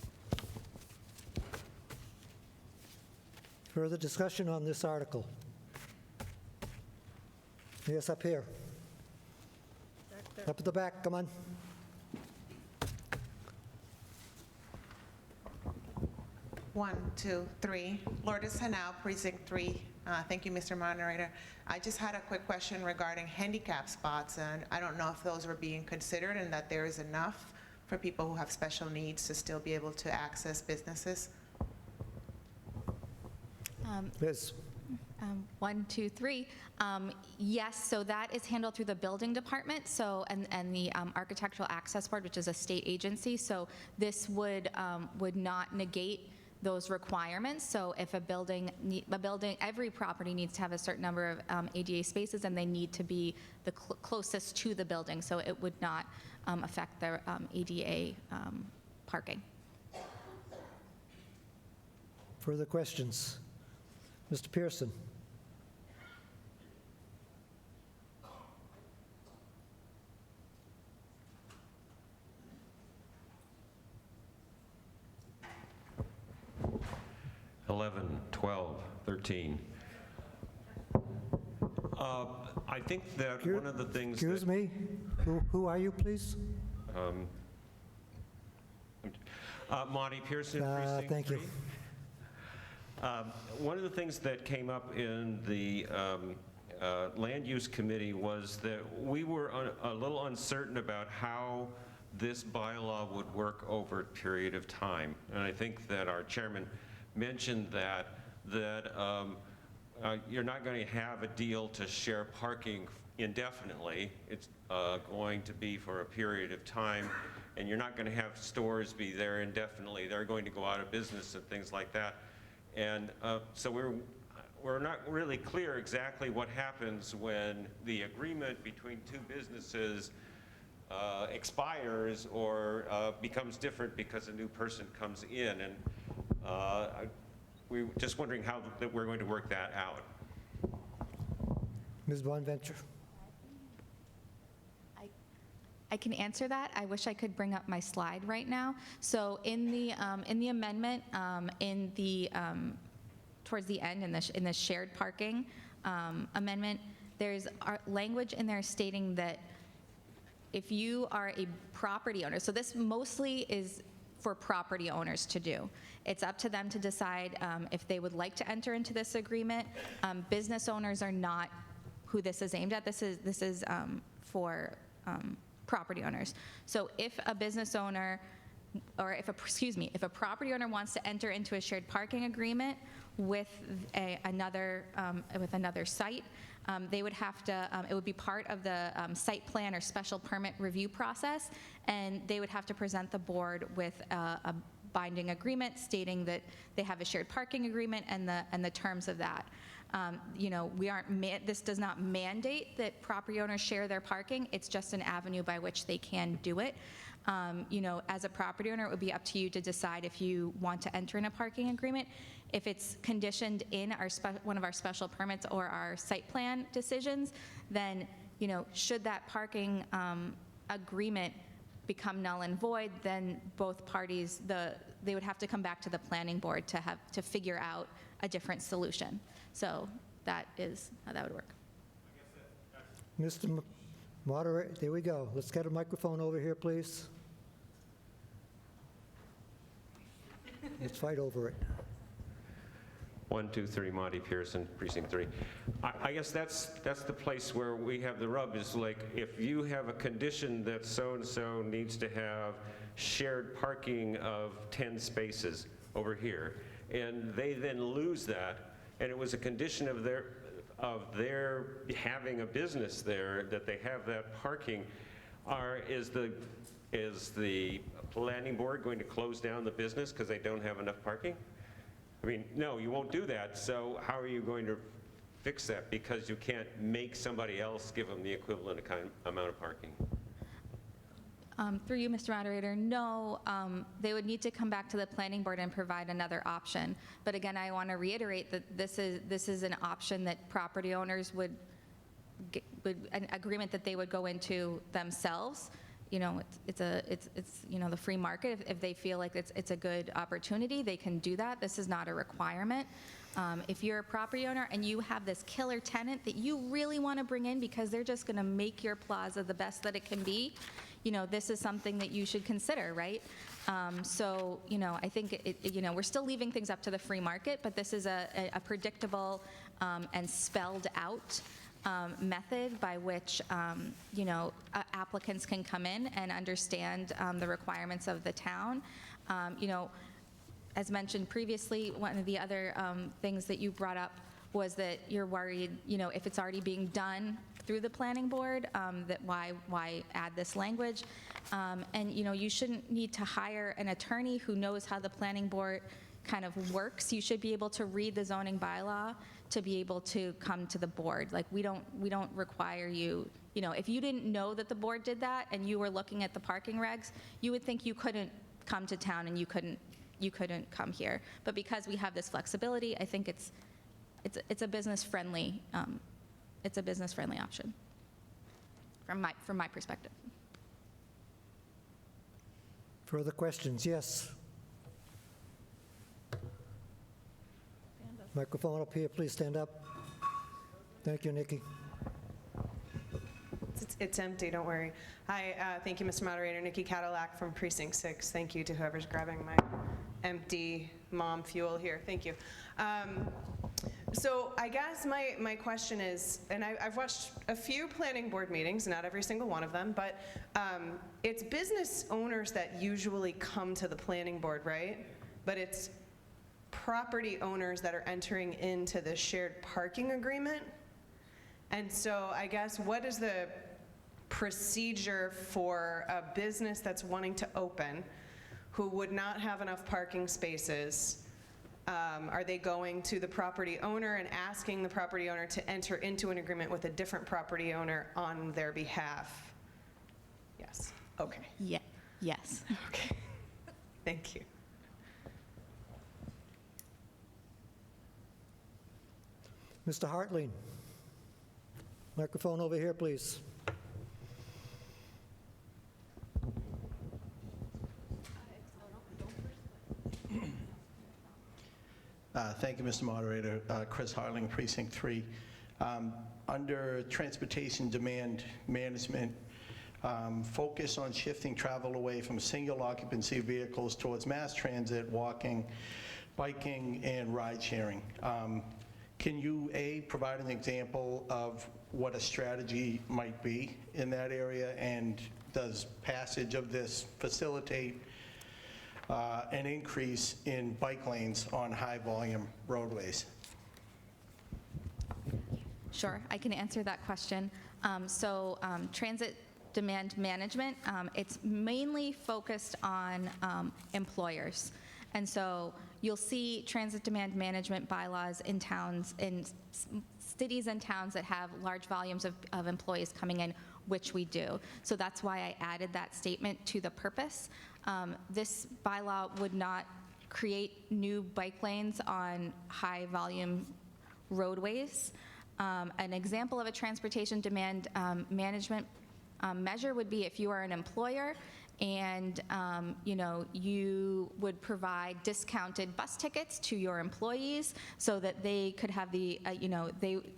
Further discussion on this article? Yes, up here. Up at the back, come on. One, two, three. Lourdes Hanau, Precinct 3. Thank you, Mr. Moderator. I just had a quick question regarding handicap spots, and I don't know if those were being considered and that there is enough for people who have special needs to still be able to access businesses. Liz. 1, 2, 3. Yes, so that is handled through the building department, so and the Architectural Access Board, which is a state agency. So this would not negate those requirements. So if a building, every property needs to have a certain number of ADA spaces, and they need to be the closest to the building. So it would not affect their ADA parking. Further questions? Mr. Pearson. (11, 12, 13). I think that one of the things Excuse me? Who are you, please? Monty Pearson, Precinct Thank 3. you. One of the things that came up in the Land Use Committee was that we were a little uncertain about how this bylaw would work over a period of time. And I think that our chairman mentioned that you're not going to have a deal to share parking indefinitely. It's going to be for a period of time, and you're not going to have stores be there indefinitely. They're going to go out of business and things like that. And so we're not really clear exactly what happens when the agreement between two businesses expires or becomes different because a new person comes in. And we're just wondering how that we're going to work that out. Ms. Bonventure? I can answer that. I wish I could bring up my slide right now. So in the amendment, towards the end, in the shared parking amendment, there's language in there stating that if you are a property owner, so this mostly is for property owners to do. It's up to them to decide if they would like to enter into this agreement. Business owners are not who this is aimed at. This is for property owners. So if a business owner, or if a property owner wants to enter into a shared parking agreement with another site, they would have to, it would be part of the site plan or special permit review process, and they would have to present the board with a binding agreement stating that they have a shared parking agreement and the terms of that. This does not mandate that property owners share their parking. It's just an avenue by which they can do it. As a property owner, it would be up to you to decide if you want to enter in a parking agreement. If it's conditioned in one of our special permits or our site plan decisions, then, should that parking agreement become null and void, then both parties, they would have to come back to the planning board to figure out a different solution. So that is how that would work. Mr. Moderator, there we go. Let's get a microphone over here, please. Let's fight over it. 123 Monty Pearson, Precinct 3. I guess that's the place where we have the rub, is like, if you have a condition that so-and-so needs to have shared parking of 10 spaces over here, and they then lose that, and it was a condition of their having a business there, that they have that parking, is the planning board going to close down the business because they don't have enough parking? I mean, no, you won't do that. So how are you going to fix that? Because you can't make somebody else give them the equivalent amount of parking. Through you, Mr. Moderator, no, they would need to come back to the planning board and provide another option. But again, I want to reiterate that this is an option that property owners would an agreement that they would go into themselves. It's the free market. If they feel like it's a good opportunity, they can do that. This is not a requirement. If you're a property owner and you have this killer tenant that you really want to bring in because they're just going to make your plaza the best that it can be, this is something that you should consider, right? So, I think we're still leaving things up to the free market, but this is a predictable and spelled out method by which applicants can come in and understand the requirements of the town. As mentioned previously, one of the other things that you brought up was that you're worried, if it's already being done through the planning board, that why add this language? And you shouldn't need to hire an attorney who knows how the planning board kind of works. You should be able to read the zoning bylaw to be able to come to the board. Like, we don't require you, if you didn't know that the board did that and you were looking at the parking regs, you would think you couldn't come to town and you couldn't come here. But because we have this flexibility, I think it's a business-friendly option from my perspective. Further questions? Yes. Microphone up here, please stand up. Thank you, Nikki. It's empty, don't worry. Hi, thank you, Mr. Moderator. Nikki Cadillac from Precinct 6. Thank you to whoever's grabbing my empty mom fuel here. Thank you. So I guess my question is, and I've watched a few planning board meetings, not every single one of them, but it's business owners that usually come to the planning board, right? But it's property owners that are entering into the shared parking agreement. And so I guess, what is the procedure for a business that's wanting to open who would not have enough parking spaces Are they going to the property owner and asking the property owner to enter into an agreement with a different property owner on their behalf? Yes. Okay. Yeah. Yes. Okay. Thank you. Mr. Hartling. Microphone over here, please. Thank you, Mr. Moderator. Chris Harling, Precinct 3. Under Transportation Demand Management, focus on shifting travel away from single occupancy vehicles towards mass transit, walking, biking, and ride sharing. Can you, A, provide an example of what a strategy might be in that area, and does passage of this facilitate an increase in bike lanes on high-volume roadways? Sure, I can answer that question. Transit demand management, it's mainly focused on employers. And so you'll see transit demand management bylaws in towns, in cities and towns that have large volumes of employees coming in, which we do. So that's why I added that statement to the purpose. This bylaw would not create new bike lanes on high volume roadways. An example of a transportation demand management measure would be if you are an employer and you would provide discounted bus tickets to your employees so that they could have the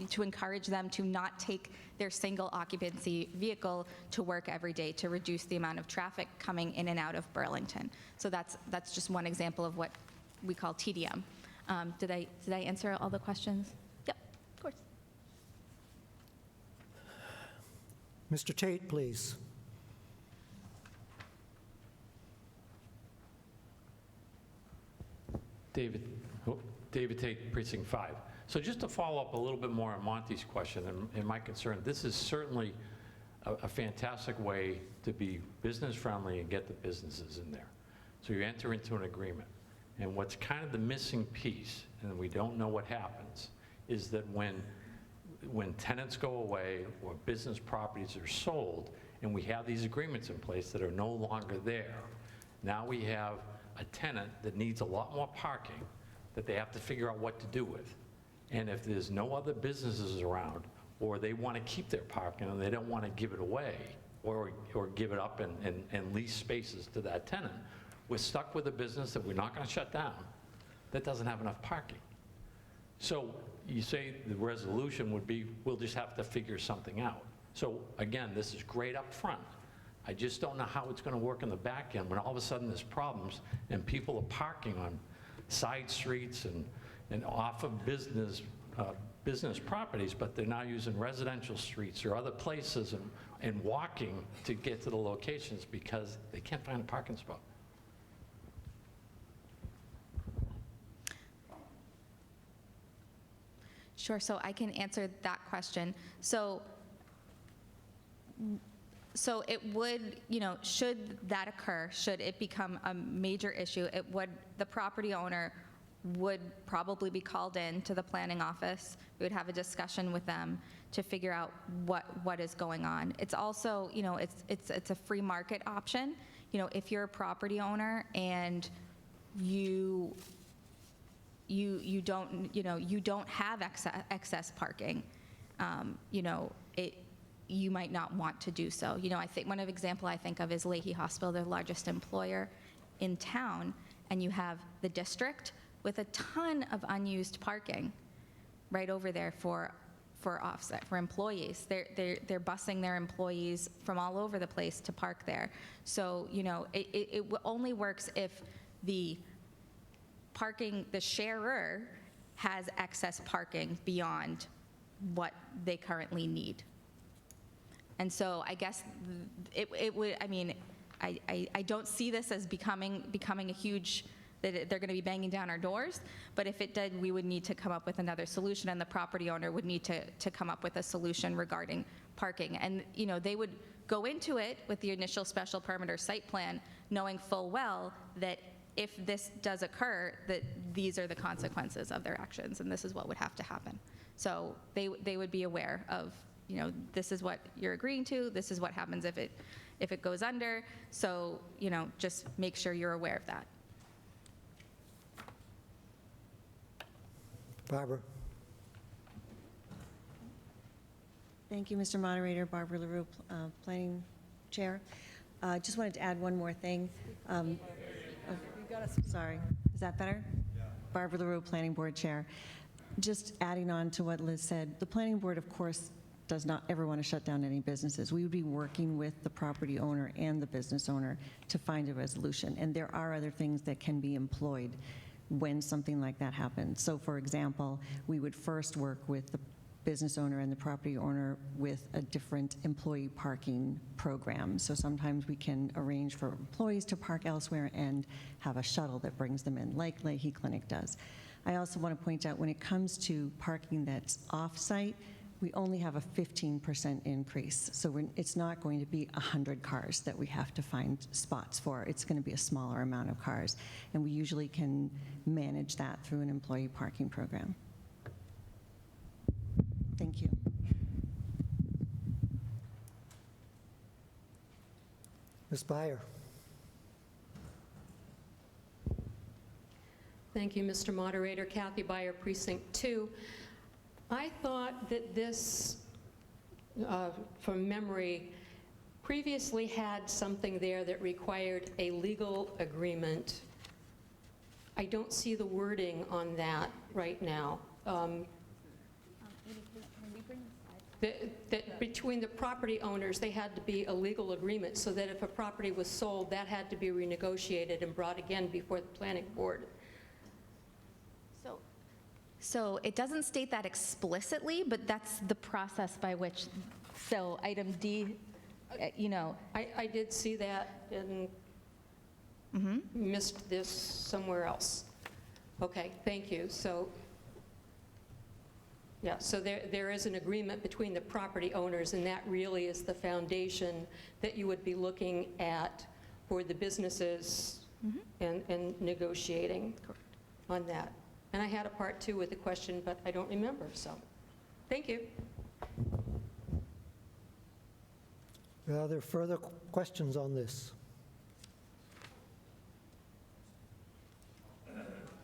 to encourage them to not take their single occupancy vehicle to work every day to reduce the amount of traffic coming in and out of Burlington. So that's just one example of what we call TDM. Did I answer all the questions? Yep, of course. Mr. Tate, please. David Tate, Precinct 5. So just to follow up a little bit more on Monty's question and my concern, this is certainly a fantastic way to be business friendly and get the businesses in there. So you enter into an agreement. And what's kind of the missing piece, and we don't know what happens, is that when tenants go away or business properties are sold and we have these agreements in place that are no longer there, now we have a tenant that needs a lot more parking that they have to figure out what to do with. And if there's no other businesses around, or they want to keep their parking and they don't want to give it away or give it up and lease spaces to that tenant, we're stuck with a business that we're not going to shut down that doesn't have enough parking. So you say the resolution would be, we'll just have to figure something out. So again, this is great up front. I just don't know how it's going to work in the back end when all of a sudden there's problems and people are parking on side streets and off of business properties, but they're now using residential streets or other places and walking to get to the locations because they can't find a parking spot. Sure, so I can answer that question. So it would, should that occur, should it become a major issue, the property owner would probably be called in to the planning office. We would have a discussion with them to figure out what is going on. It's also, it's a free market option. If you're a property owner and you don't have excess parking, you might not want to do so. I think one example I think of is Leahy Hospital, the largest employer in town, and you have the district with a ton of unused parking right over there for employees. They're busing their employees from all over the place to park there. So, it only works if the sharer has excess parking beyond what they currently need. And so I guess it would, I don't see this as becoming a huge, that they're going to be banging down our doors, but if it did, we would need to come up with another solution, and the property owner would need to come up with a solution regarding parking. And, they would go into it with the initial special permit or site plan knowing full well that if this does occur, that these are the consequences of their actions, and this is what would have to happen. So they would be aware of, this is what you're agreeing to, this is what happens if it goes under. So, just make sure you're aware of that. Barbara? Thank you, Mr. Moderator. Barbara LaRue, Planning Chair. Just wanted to add one more thing. Sorry, is that better? Yeah. Barbara LaRue, Planning Board Chair. Just adding on to what Liz said, the Planning Board, of course, does not ever want to shut down any businesses. We would be working with the property owner and the business owner to find a resolution. And there are other things that can be employed when something like that happens. So, for example, we would first work with the business owner and the property owner with a different employee parking program. So sometimes we can arrange for employees to park elsewhere and have a shuttle that brings them in, like Leahy Clinic does. I also want to point out, when it comes to parking that's off-site, we only have a 15% increase. So it's not going to be 100 cars that we have to find spots for. It's going to be a smaller amount of cars. And we usually can manage that through an employee parking program. Thank you. Ms. Byer? Thank you, Mr. Moderator. Kathy Byer, Precinct 2. I thought that this, from memory, previously had something there that required a legal agreement. I don't see the wording on that right now. That between the property owners, they had to be a legal agreement, so that if a property was sold, that had to be renegotiated and brought again before the planning board. So it doesn't state that explicitly, but that's the process by which, so item D, I did see that and missed this somewhere else. Okay, thank you. So, yeah, so there is an agreement between the property owners, and that really is the foundation that you would be looking at for the businesses and negotiating on that. And I had a part 2 with the question, but I don't remember, so thank you. Are there further questions on this?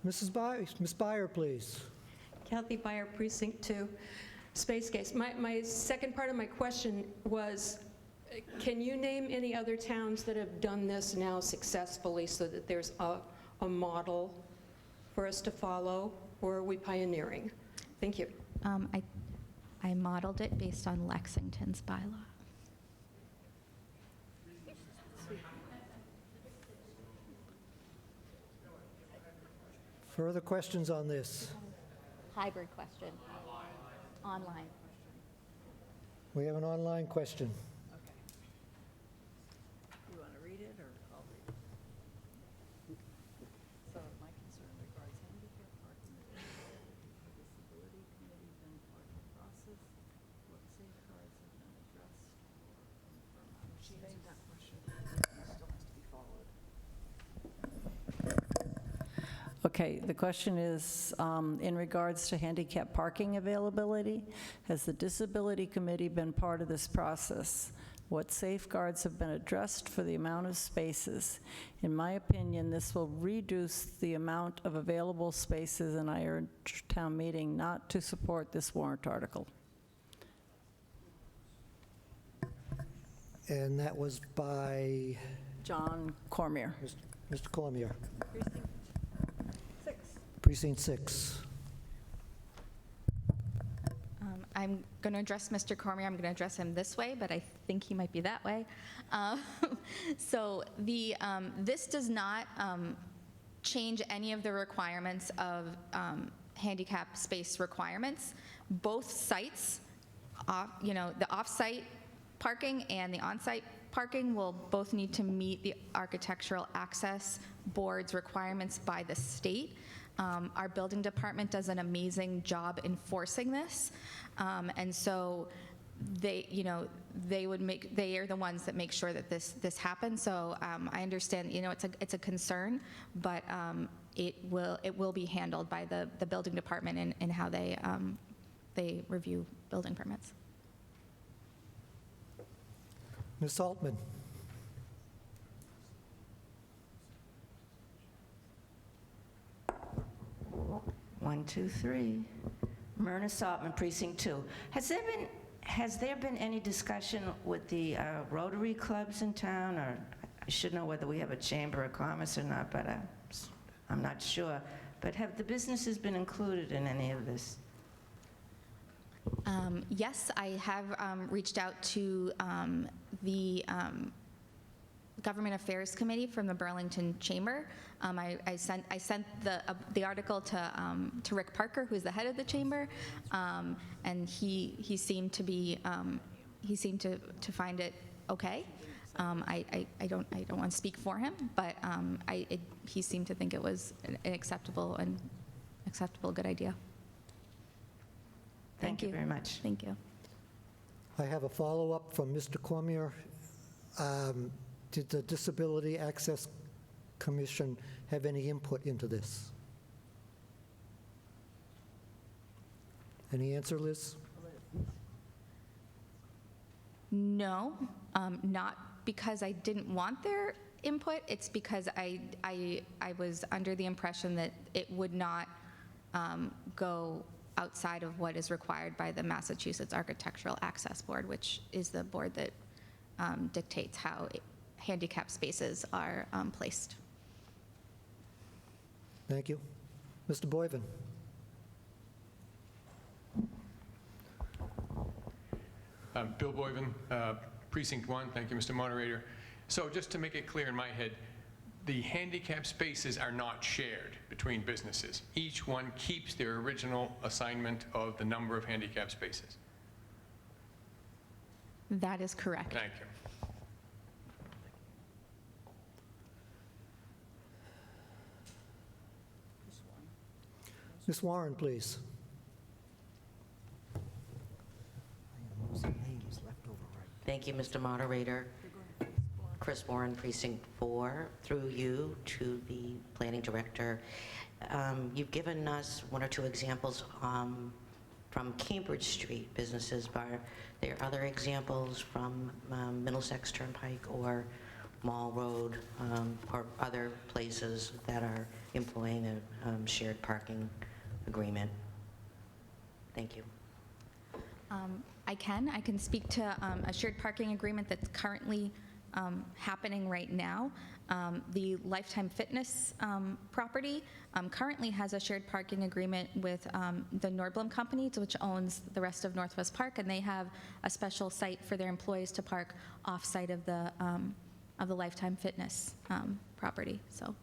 Ms. Byer, please. Kathy Byer, Precinct 2, Space Case. My second part of my question was, can you name any other towns that have done this now successfully so that there's a model for us to follow, or are we pioneering? Thank you. I modeled it based on Lexington's bylaw. Further questions on this? Hybrid question. Online. We have an online question. You want to read it, or I'll read it? So my concern regards handicap parking. Disability committee been part of the process. What safeguards have been addressed? She answered that question. It still has to be followed. Okay, the question is, in regards to handicap parking availability, has the Disability Committee been part of this process? What safeguards have been addressed for the amount of spaces? In my opinion, this will reduce the amount of available spaces, and I urge town meeting not to support this warrant article. And that was by? John Cormier. Mr. Cormier. Precinct 6. Precinct 6. I'm going to address Mr. Cormier. I'm going to address him this way, but I think he might be that way. So this does not change any of the requirements of handicap space requirements. Both sites, the off-site parking and the on-site parking will both need to meet the Architectural Access Board's requirements by the state. Our building department does an amazing job enforcing this. And so they, they are the ones that make sure that this happens. So I understand, it's a concern, but it will be handled by the building department in how they review building permits. Ms. Altman? 1, 2, 3. Myrna Saltman, Precinct 2. Has there been any discussion with the Rotary clubs in town? Or I should know whether we have a Chamber of Commerce or not, but I'm not sure. But have the businesses been included in any of this? Yes, I have reached out to the Government Affairs Committee from the Burlington Chamber. I sent the article to Rick Parker, who's the head of the chamber, and he seemed to be to find it okay. I don't want to speak for him, but he seemed to think it was an acceptable good idea. Thank you very much. Thank you. I have a follow-up from Mr. Cormier. Did the Disability Access Commission have any input into this? Any answer, Liz? No, not because I didn't want their input. It's because I was under the impression that it would not go outside of what is required by the Massachusetts Architectural Access Board, which is the board that dictates how handicap spaces are placed. Thank you. Mr. Boyven? Bill Boyven, Precinct 1. Thank you, Mr. Moderator. So just to make it clear in my head, the handicap spaces are not shared between businesses. Each one keeps their original assignment of the number of handicap spaces. That is correct. Thank you. Ms. Warren, please. Thank you, Mr. Moderator. Chris Warren, Precinct 4, through you to the Planning Director. You've given us one or two examples from Cambridge Street businesses, but are there other examples from Middlesex Turnpike or Mall Road or other places that are employing a shared parking agreement? Thank you. I can speak to a shared parking agreement that's currently happening right now. The Lifetime Fitness property currently has a shared parking agreement with the Nordblom Company, which owns the rest of Northwest Park, and they have a special site for their employees to park off-site of the Lifetime Fitness property. So,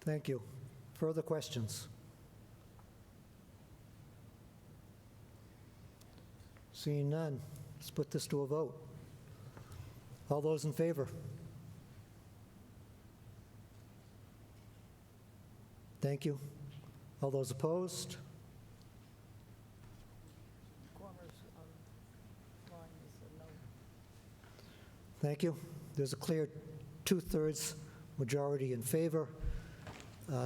Thank you. Further questions? Seeing none, let's put this to a vote. All those in favor? Thank you. All those opposed? Thank you. There's a clear 2/3 majority in favor.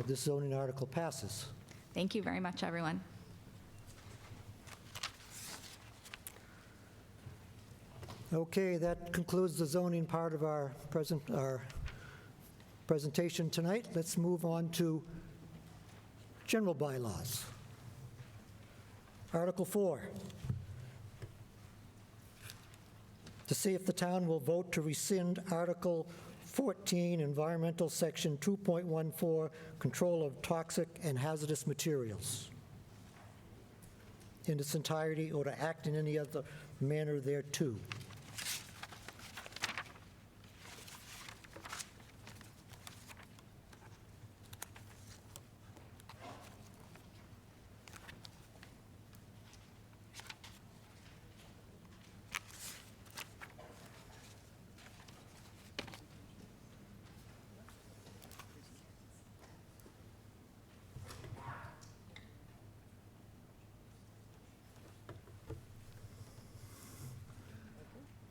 This zoning article passes. thank you very much, everyone. Okay, that concludes the zoning part of our presentation tonight. Let's move on to general bylaws. Article 4. To see if the town will vote to rescind Article 14, Environmental Section 2.14, Control of Toxic and Hazardous Materials, in its entirety, or to act in any other manner thereto.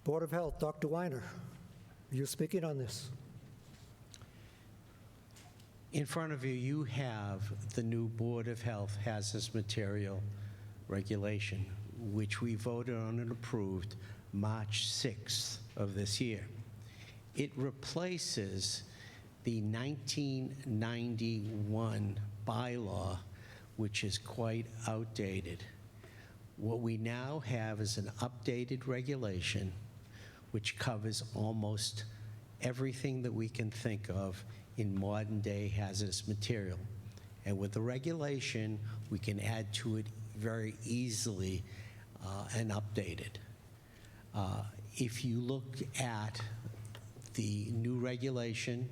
Board of Health, Dr. Weiner, are you speaking on this? In front of you, you have the new Board of Health hazardous material regulation, which we voted on and approved March 6th of this year. It replaces the 1991 bylaw, which is quite outdated. What we now have is an updated regulation which covers almost everything that we can think of in modern-day hazardous material. And with the regulation, we can add to it very easily and update it. If you look at the new regulation,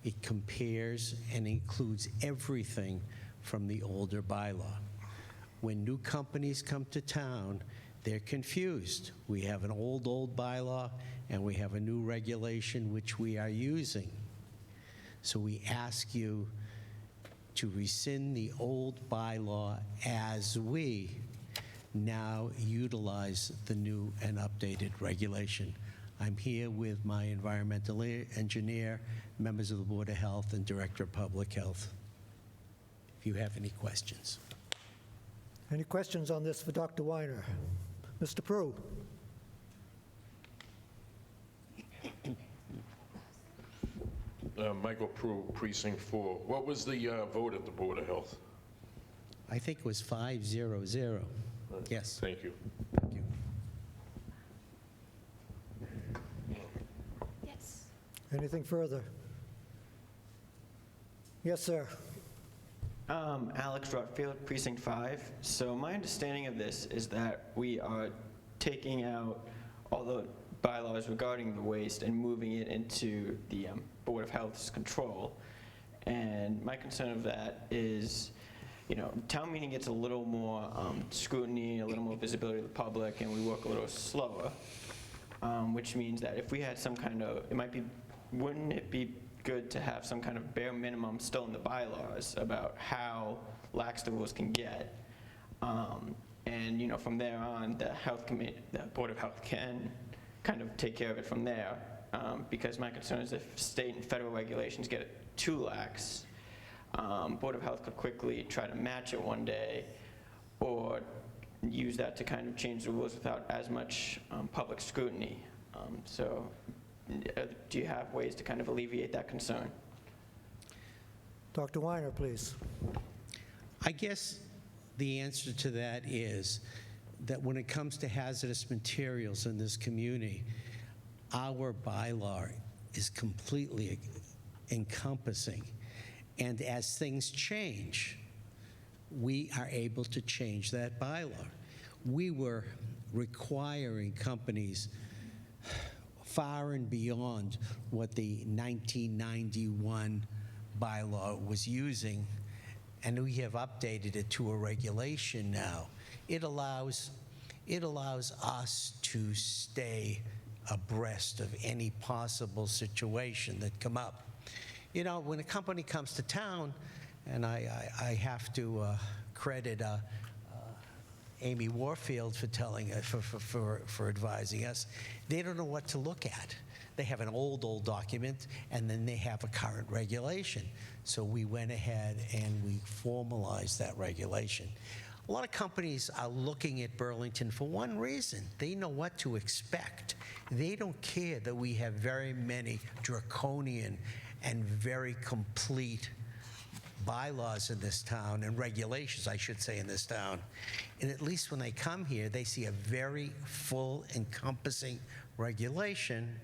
it compares and includes everything from the older bylaw. When new companies come to town, they're confused. We have an old bylaw, and we have a new regulation which we are using. So we ask you to rescind the old bylaw as we now utilize the new and updated regulation. I'm here with my environmental engineer, members of the Board of Health, and Director of Public Health, if you have any questions. Any questions on this for Dr. Weiner? Mr. Prue? Michael Prue, Precinct 4. What was the vote at the Board of Health? I think it was 5-0-0. Yes. Thank you. Thank you. Yes. Anything further? Yes, sir. Alex Rutfield, Precinct 5. So my understanding of this is that we are taking out all the bylaws regarding the waste and moving it into the Board of Health's control. And my concern of that is, town meeting gets a little more scrutiny, a little more visibility to the public, and we work a little slower, which means that if we had some kind of, wouldn't it be good to have some kind of bare minimum still in the bylaws about how lax the rules can get? And from there on, the Board of Health can kind of take care of it from there. Because my concern is if state and federal regulations get too lax, Board of Health could quickly try to match it one day or use that to kind of change the rules without as much public scrutiny. So do you have ways to kind of alleviate that concern? Dr. Weiner, please. I guess the answer to that is that when it comes to hazardous materials in this community, our bylaw is completely encompassing. And as things change, we are able to change that bylaw. We were requiring companies far and beyond what the 1991 bylaw was using, and we have updated it to a regulation now. It allows us to stay abreast of any possible situation that come up. When a company comes to town, and I have to credit Amy Warfield for telling us, for advising us, they don't know what to look at. They have an old document, and then they have a current regulation. So we went ahead and we formalized that regulation. A lot of companies are looking at Burlington for one reason. They know what to expect. They don't care that we have very many draconian and very complete bylaws in this town, and regulations, I should say, in this town. And at least when they come here, they see a very full, encompassing regulation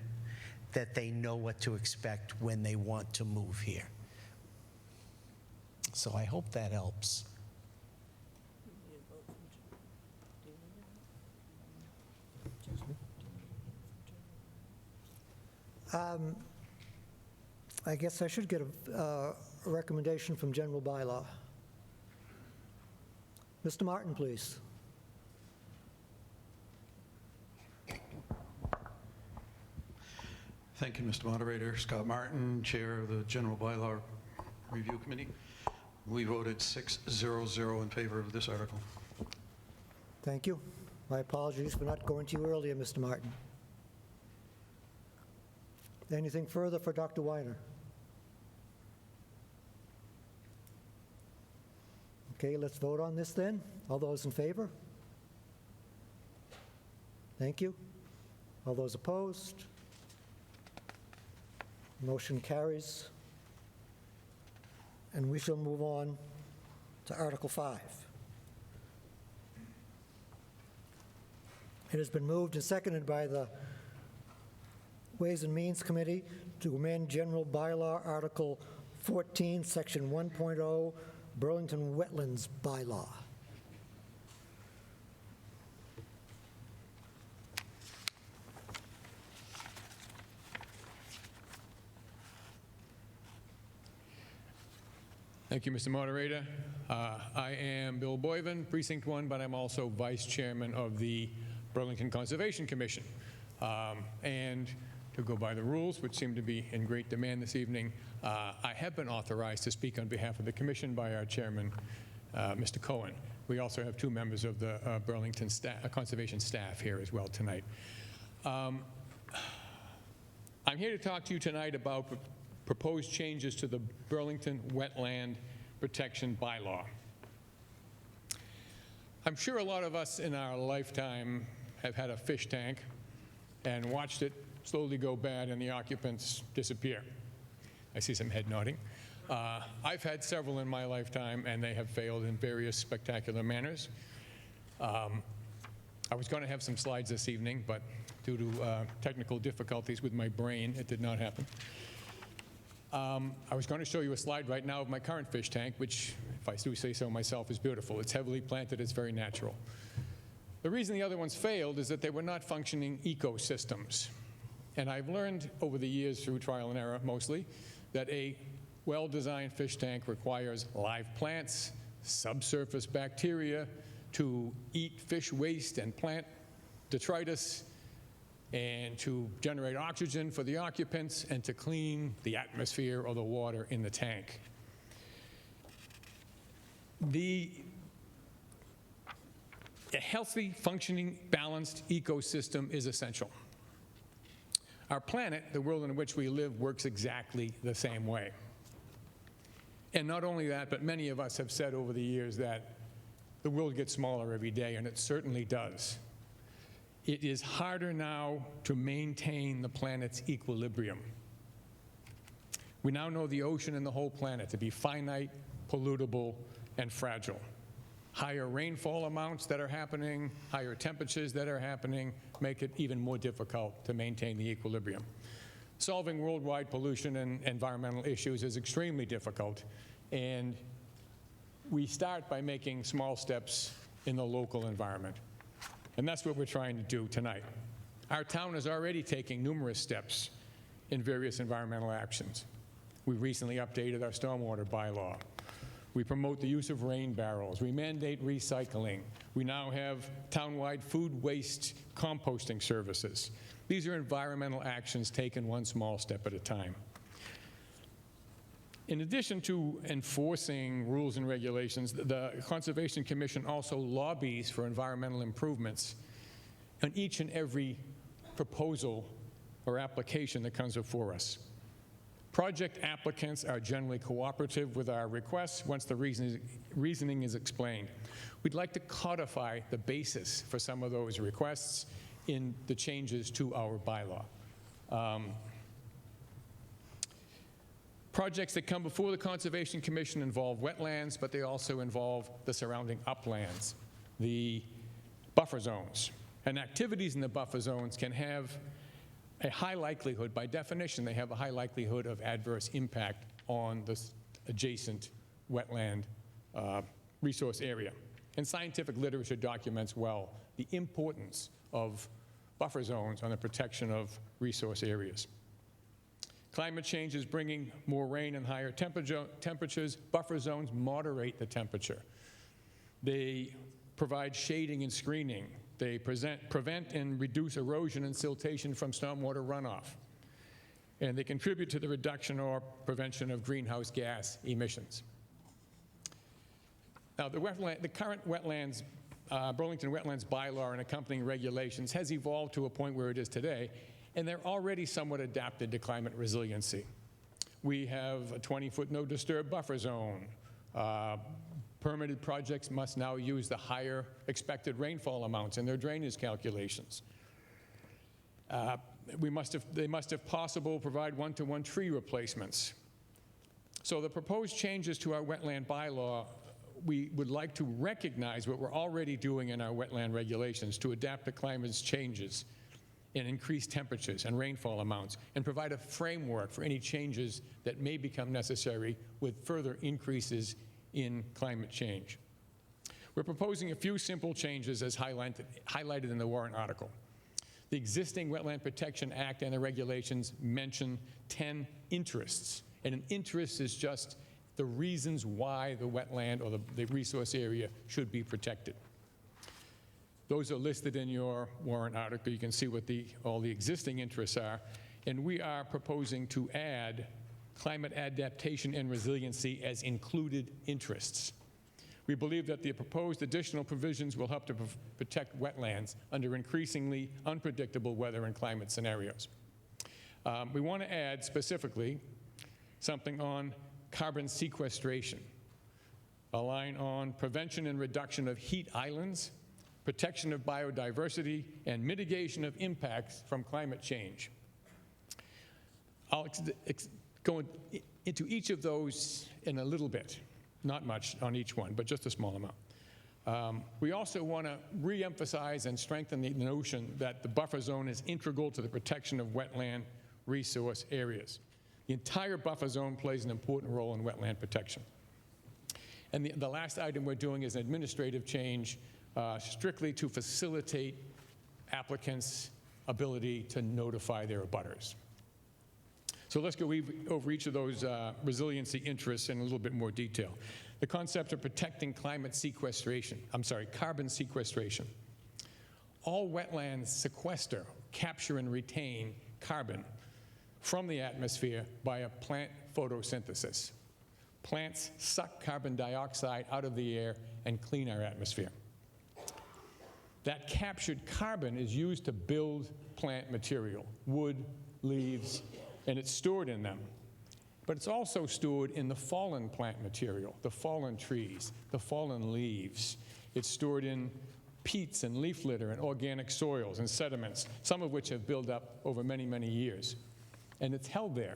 that they know what to expect when they want to move here. So I hope that helps. I guess I should get a recommendation from General Bylaw. Mr. Martin, please. Thank you, Mr. Moderator. Scott Martin, Chair of the General Bylaw Review Committee. We voted 6-0-0 in favor of this article. Thank you. My apologies for not going to you earlier, Mr. Martin. Anything further for Dr. Weiner? Okay, let's vote on this then. All those in favor? Thank you. All those opposed? Motion carries. And we shall move on to Article 5. It has been moved and seconded by the Ways and Means Committee to amend General Bylaw Article 14, Section 1.0, Burlington Wetlands Bylaw. Thank you, Mr. Moderator. I am Bill Boyven, Precinct 1, but I'm also Vice Chairman of the Burlington Conservation Commission. And to go by the rules, which seem to be in great demand this evening, I have been authorized to speak on behalf of the Commission by our Chairman, Mr. Cohen. We also have two members of the Burlington Conservation staff here as well tonight. I'm here to talk to you tonight about proposed changes to the Burlington Wetland Protection Bylaw. I'm sure a lot of us in our lifetime have had a fish tank and watched it slowly go bad and the occupants disappear. I see some head nodding. I've had several in my lifetime, and they have failed in various spectacular manners. I was going to have some slides this evening, but due to technical difficulties with my brain, it did not happen. I was going to show you a slide right now of my current fish tank, which, if I do say so myself, is beautiful. It's heavily planted. It's very natural. The reason the other ones failed is that they were not functioning ecosystems. And I've learned over the years, through trial and error mostly, that a well-designed fish tank requires live plants, subsurface bacteria to eat fish waste and plant detritus, and to generate oxygen for the occupants, and to clean the atmosphere or the water in the tank. A healthy, functioning, balanced ecosystem is essential. Our planet, the world in which we live, works exactly the same way. And not only that, but many of us have said over the years that the world gets smaller every day, and it certainly does. It is harder now to maintain the planet's equilibrium. We now know the ocean and the whole planet to be finite, pollutable, and fragile. Higher rainfall amounts that are happening, higher temperatures that are happening, make it even more difficult to maintain the equilibrium. Solving worldwide pollution and environmental issues is extremely difficult, and we start by making small steps in the local environment. And that's what we're trying to do tonight. Our town is already taking numerous steps in various environmental actions. We recently updated our stormwater bylaw. We promote the use of rain barrels. We mandate recycling. We now have townwide food waste composting services. These are environmental actions taken one small step at a time. In addition to enforcing rules and regulations, the Conservation Commission also lobbies for environmental improvements on each and every proposal or application that comes before us. Project applicants are generally cooperative with our requests once the reasoning is explained. We'd like to codify the basis for some of those requests in the changes to our bylaw. Projects that come before the Conservation Commission involve wetlands, but they also involve the surrounding uplands, the buffer zones. And activities in the buffer zones can have a high likelihood, by definition, they have a high likelihood of adverse impact on the adjacent wetland resource area. And scientific literature documents well the importance of buffer zones on the protection of resource areas. Climate change is bringing more rain and higher temperatures. Buffer zones moderate the temperature. They provide shading and screening. They prevent and reduce erosion and siltation from stormwater runoff. And they contribute to the reduction or prevention of greenhouse gas emissions. Now, the current wetlands, Burlington Wetlands bylaw and accompanying regulations has evolved to a point where it is today, and they're already somewhat adapted to climate resiliency. We have a 20-foot no disturb buffer zone. Permitted projects must now use the higher expected rainfall amounts in their drainage calculations. They must, if possible, provide one-to-one tree replacements. So the proposed changes to our wetland bylaw, we would like to recognize what we're already doing in our wetland regulations to adapt to climate changes in increased temperatures and rainfall amounts, and provide a framework for any changes that may become necessary with further increases in climate change. We're proposing a few simple changes as highlighted in the warrant article. The existing Wetland Protection Act and the regulations mention 10 interests, and an interest is just the reasons why the wetland or the resource area should be protected. Those are listed in your warrant article. You can see what all the existing interests are, and we are proposing to add climate adaptation and resiliency as included interests. We believe that the proposed additional provisions will help to protect wetlands under increasingly unpredictable weather and climate scenarios. We want to add specifically something on carbon sequestration, a line on prevention and reduction of heat islands, protection of biodiversity, and mitigation of impacts from climate change. I'll go into each of those in a little bit, not much on each one, but just a small amount. We also want to re-emphasize and strengthen the notion that the buffer zone is integral to the protection of wetland resource areas. The entire buffer zone plays an important role in wetland protection. And the last item we're doing is an administrative change strictly to facilitate applicants' ability to notify their abutters. So let's go over each of those resiliency interests in a little bit more detail. The concept of protecting carbon sequestration. All wetlands sequester, capture, and retain carbon from the atmosphere by a plant photosynthesis. Plants suck carbon dioxide out of the air and clean our atmosphere. That captured carbon is used to build plant material, wood, leaves, and it's stored in them. But it's also stored in the fallen plant material, the fallen trees, the fallen leaves. It's stored in peats and leaf litter and organic soils and sediments, some of which have built up over many, many years. And it's held there.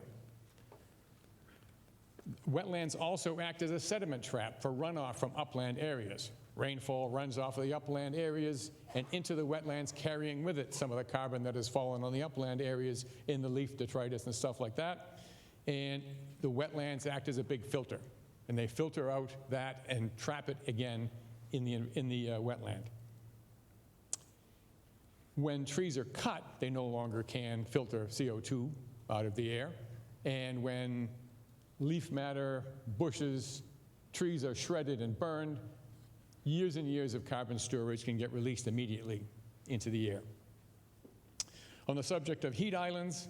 Wetlands also act as a sediment trap for runoff from upland areas. Rainfall runs off of the upland areas and into the wetlands, carrying with it some of the carbon that has fallen on the upland areas in the leaf detritus and stuff like that. And the wetlands act as a big filter, and they filter out that and trap it again in the wetland. When trees are cut, they no longer can filter CO2 out of the air. And when leaf matter, bushes, trees are shredded and burned, years and years of carbon storage can get released immediately into the air. On the subject of heat islands,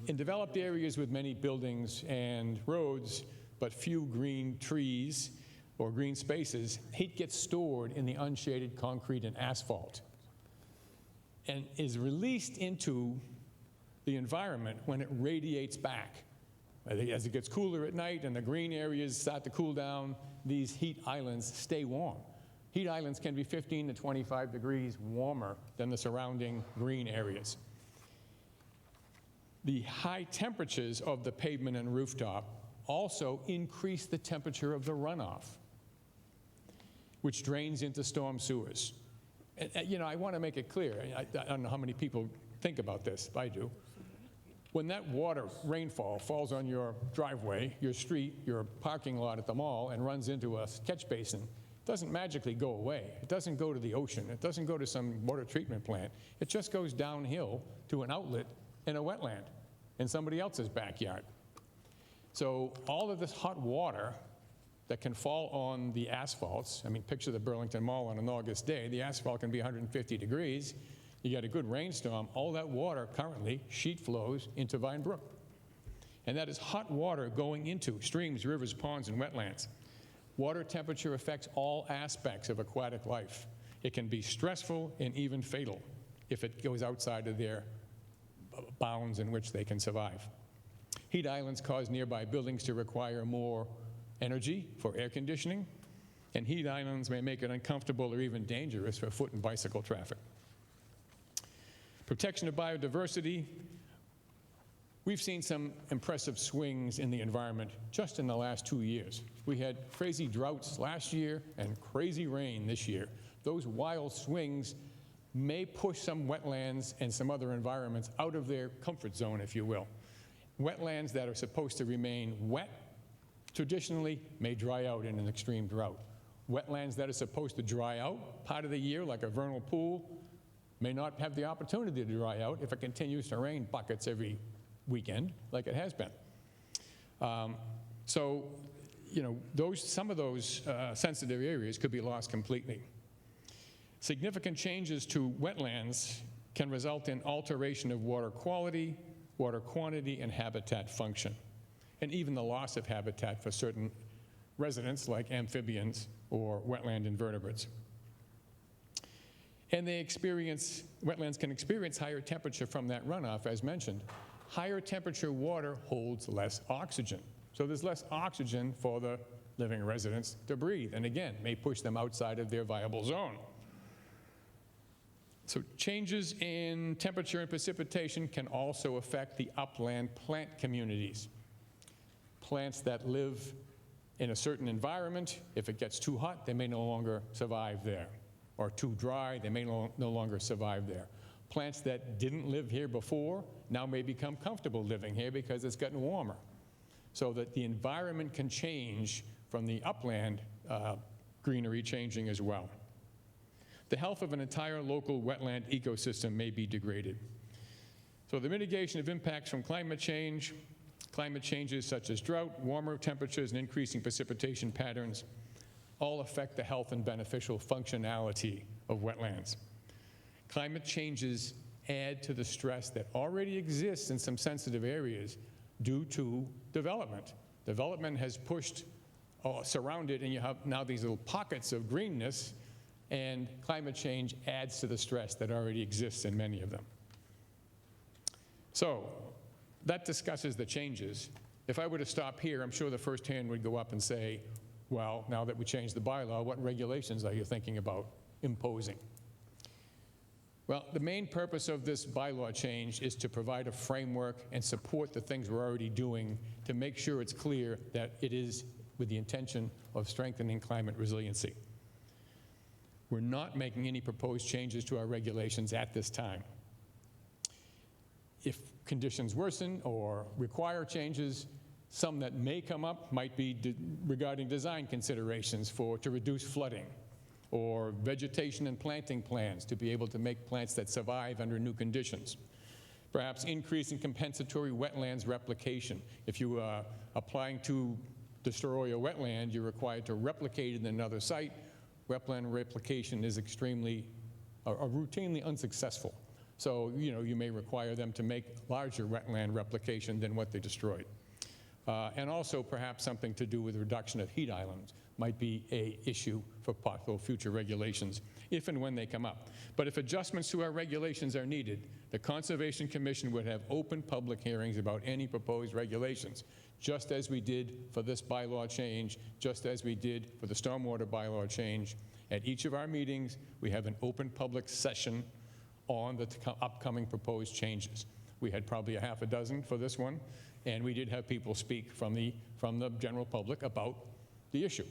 in developed areas with many buildings and roads, but few green trees or green spaces, heat gets stored in the unshaded concrete and asphalt and is released into the environment when it radiates back. As it gets cooler at night and the green areas start to cool down, these heat islands stay warm. Heat islands can be 15 to 25 degrees warmer than the surrounding green areas. The high temperatures of the pavement and rooftop also increase the temperature of the runoff, which drains into storm sewers. And, I want to make it clear, I don't know how many people think about this, I do. When that rainfall falls on your driveway, your street, your parking lot at the mall, and runs into a catch basin, it doesn't magically go away. It doesn't go to the ocean. It doesn't go to some water treatment plant. It just goes downhill to an outlet in a wetland in somebody else's backyard. So all of this hot water that can fall on the asphalts, picture the Burlington Mall on an August day, the asphalt can be 150 degrees. You get a good rainstorm, all that water currently sheet flows into Vine Brook. And that is hot water going into streams, rivers, ponds, and wetlands. Water temperature affects all aspects of aquatic life. It can be stressful and even fatal if it goes outside of their bounds in which they can survive. Heat islands cause nearby buildings to require more energy for air conditioning, and heat islands may make it uncomfortable or even dangerous for foot and bicycle traffic. Protection of biodiversity. We've seen some impressive swings in the environment just in the last 2 years. We had crazy droughts last year and crazy rain this year. Those wild swings may push some wetlands and some other environments out of their comfort zone, if you will. Wetlands that are supposed to remain wet traditionally may dry out in an extreme drought. Wetlands that are supposed to dry out part of the year, like a vernal pool, may not have the opportunity to dry out if it continues to rain buckets every weekend, like it has been. So, you know, some of those sensitive areas could be lost completely. Significant changes to wetlands can result in alteration of water quality, water quantity, and habitat function, and even the loss of habitat for certain residents like amphibians or wetland invertebrates. And wetlands can experience higher temperature from that runoff, as mentioned. Higher temperature water holds less oxygen. So there's less oxygen for the living residents to breathe, and again, may push them outside of their viable zone. So changes in temperature and precipitation can also affect the upland plant communities. Plants that live in a certain environment, if it gets too hot, they may no longer survive there. Or too dry, they may no longer survive there. Plants that didn't live here before now may become comfortable living here because it's gotten warmer. So that the environment can change from the upland greenery changing as well. The health of an entire local wetland ecosystem may be degraded. So the mitigation of impacts from climate changes such as drought, warmer temperatures, and increasing precipitation patterns all affect the health and beneficial functionality of wetlands. Climate changes add to the stress that already exists in some sensitive areas due to development. Development has pushed, surrounded, and you have now these little pockets of greenness, and climate change adds to the stress that already exists in many of them. So that discusses the changes. If I were to stop here, I'm sure the first hand would go up and say, well, now that we changed the bylaw, what regulations are you thinking about imposing? Well, the main purpose of this bylaw change is to provide a framework and support the things we're already doing to make sure it's clear that it is with the intention of strengthening climate resiliency. We're not making any proposed changes to our regulations at this time. If conditions worsen or require changes, some that may come up might be regarding design considerations to reduce flooding, or vegetation and planting plans to be able to make plants that survive under new conditions. Perhaps increasing compensatory wetlands replication. If you are applying to destroy a wetland, you're required to replicate it in another site. Wetland replication is routinely unsuccessful. So, you know, you may require them to make larger wetland replication than what they destroyed. And also perhaps something to do with reduction of heat islands might be an issue for possible future regulations, if and when they come up. But if adjustments to our regulations are needed, the Conservation Commission would have open public hearings about any proposed regulations, just as we did for this bylaw change, just as we did for the stormwater bylaw change. At each of our meetings, we have an open public session on the upcoming proposed changes. We had probably a half a dozen for this one, and we did have people speak from the general public about the issue.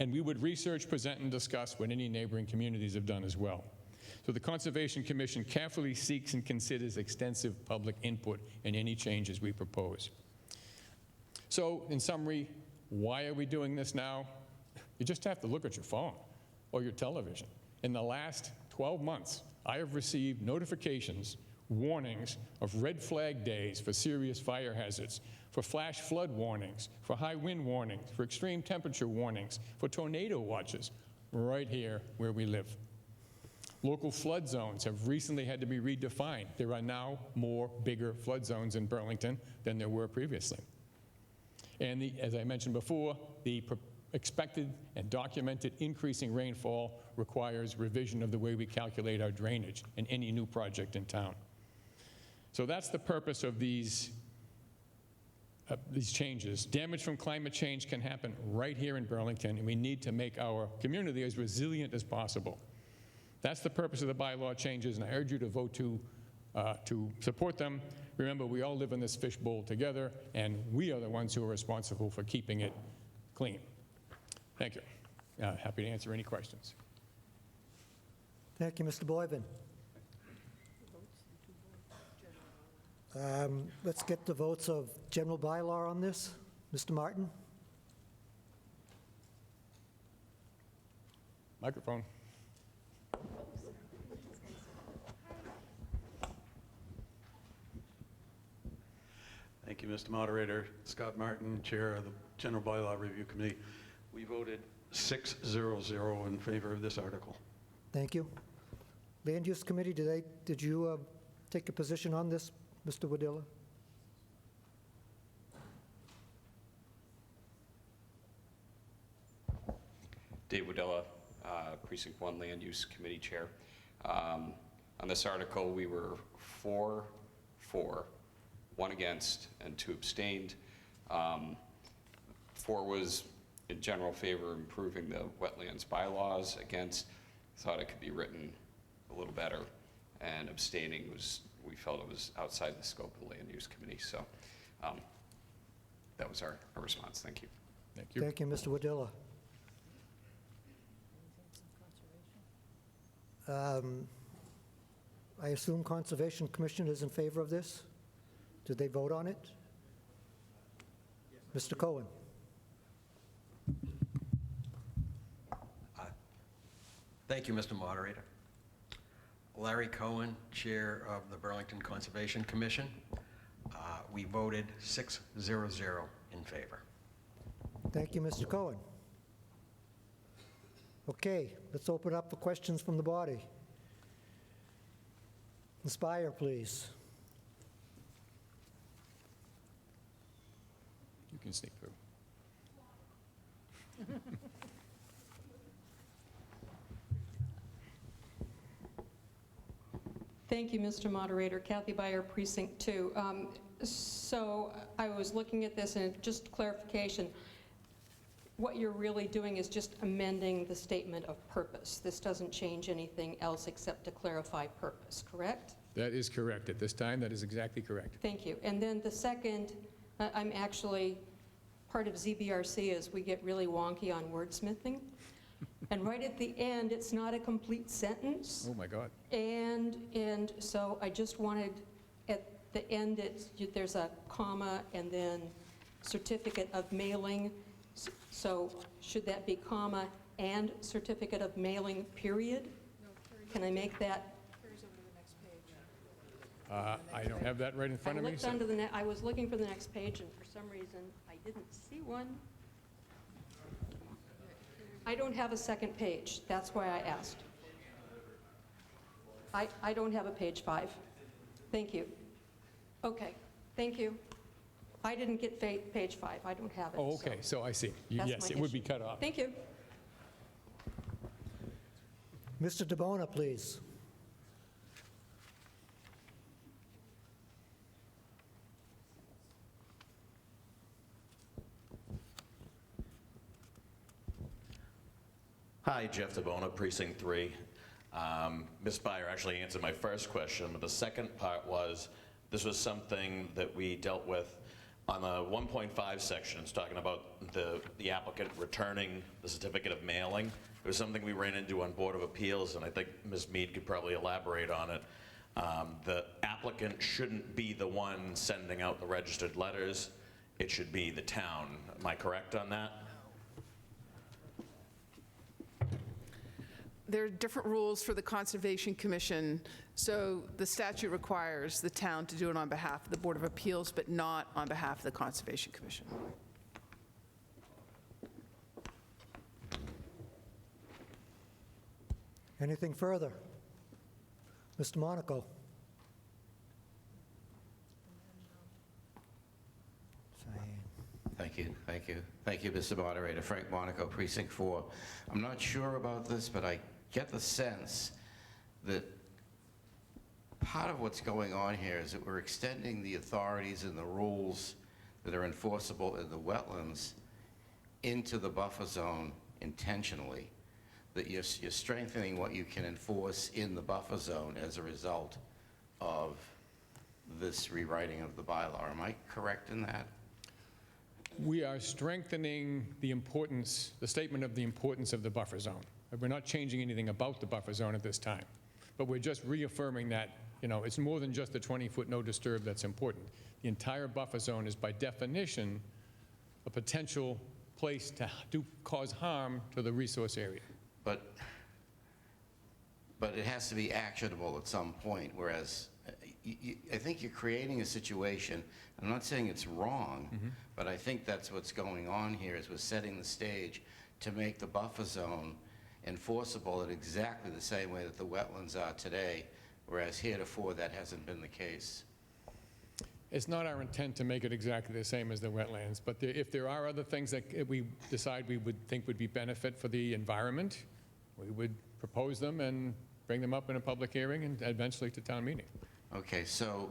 And we would research, present, and discuss what any neighboring communities have done as well. So the Conservation Commission carefully seeks and considers extensive public input in any changes we propose. So in summary, why are we doing this now? You just have to look at your phone or your television. In the last 12 months, I have received notifications, warnings of red flag days for serious fire hazards, for flash flood warnings, for high wind warnings, for extreme temperature warnings, for tornado watches, right here where we live. Local flood zones have recently had to be redefined. There are now more bigger flood zones in Burlington than there were previously. And as I mentioned before, the expected and documented increasing rainfall requires revision of the way we calculate our drainage in any new project in town. So that's the purpose of these changes. Damage from climate change can happen right here in Burlington, and we need to make our community as resilient as possible. That's the purpose of the bylaw changes, and I urge you to vote to support them. Remember, we all live in this fishbowl together, and we are the ones who are responsible for keeping it clean. Thank you. Happy to answer any questions. Thank you, Mr. Boyven. Let's get the votes of general bylaw on this. Mr. Martin? Microphone. Thank you, Mr. Moderator. Scott Martin, Chair of the General Bylaw Review Committee. We voted 6-0-0 in favor of this article. Thank you. Land Use Committee, did you take a position on this, Mr. Wadilla? Dave Wadilla, Precinct 1 Land Use Committee Chair. On this article, we were 4 for, 1 against, and 2 abstained. 4 was in general favor of improving the wetlands bylaws. Against, thought it could be written a little better. And abstaining was, we felt it was outside the scope of the Land Use Committee. So that was our response. Thank you. Thank you. Thank you, Mr. Wadilla. I assume Conservation Commission is in favor of this? Did they vote on it? Yes. Mr. Cohen? Thank you, Mr. Moderator. Larry Cohen, Chair of the Burlington Conservation Commission. We voted 6-0-0 in favor. Thank you, Mr. Cohen. Okay, let's open up for questions from the body. Inspire, please. You can sneak through. Thank you, Mr. Moderator. Kathy Byer, Precinct 2. So I was looking at this, and just clarification, what you're really doing is just amending the statement of purpose. This doesn't change anything else except to clarify purpose, correct? That is correct. At this time, that is exactly correct. Thank you. And then the second, I'm actually, part of ZBRC is we get really wonky on wordsmithing. And right at the end, it's not a complete sentence. Oh, my God. And so I just wanted, at the end, there's a comma and then certificate of mailing. So should that be comma and certificate of mailing, period? Can I make that? I don't have that right in front of me. I was looking for the next page, and for some reason, I didn't see one. I don't have a second page. That's why I asked. I don't have a page 5. Thank you. Okay, thank you. I didn't get page 5. I don't have it. Oh, okay, so I see. That's Yes, my it would be issue. cut off. Thank you. Mr. DeBona, please. Hi, Jeff DeBona, Precinct 3. Ms. Byer actually answered my first question, but the second part was, this was something that we dealt with on the 1.5 sections, talking about the applicant returning the certificate of mailing. It was something we ran into on Board of Appeals, and I think Ms. Mead could probably elaborate on it. The applicant shouldn't be the one sending out the registered letters. It should be the town. Am I correct on that? There are different rules for the Conservation Commission, so the statute requires the town to do it on behalf of the Board of Appeals, but not on behalf of the Conservation Commission. Anything further? Mr. Monaco? Thank you, thank you. Thank you, Mr. Moderator. Frank Monaco, Precinct 4. I'm not sure about this, but I get the sense that part of what's going on here is that we're extending the authorities and the rules that are enforceable in the wetlands into the buffer zone intentionally, that you're strengthening what you can enforce in the buffer zone as a result of this rewriting of the bylaw. Am I correct in that? We are strengthening the importance, the statement of the importance of the buffer zone. We're not changing anything about the buffer zone at this time, but we're just reaffirming that, it's more than just the 20-foot no disturb that's important. The entire buffer zone is by definition a potential place to cause harm to the resource area. But it has to be actionable at some point, whereas I think you're creating a situation, I'm not saying it's wrong, but I think that's what's going on here, is we're setting the stage to make the buffer zone enforceable in exactly the same way that the wetlands are today, whereas heretofore that hasn't been the case. It's not our intent to make it exactly the same as the wetlands, but if there are other things that we decide we would think would be benefit for the environment, we would propose them and bring them up in a public hearing and eventually to town meeting. Okay, so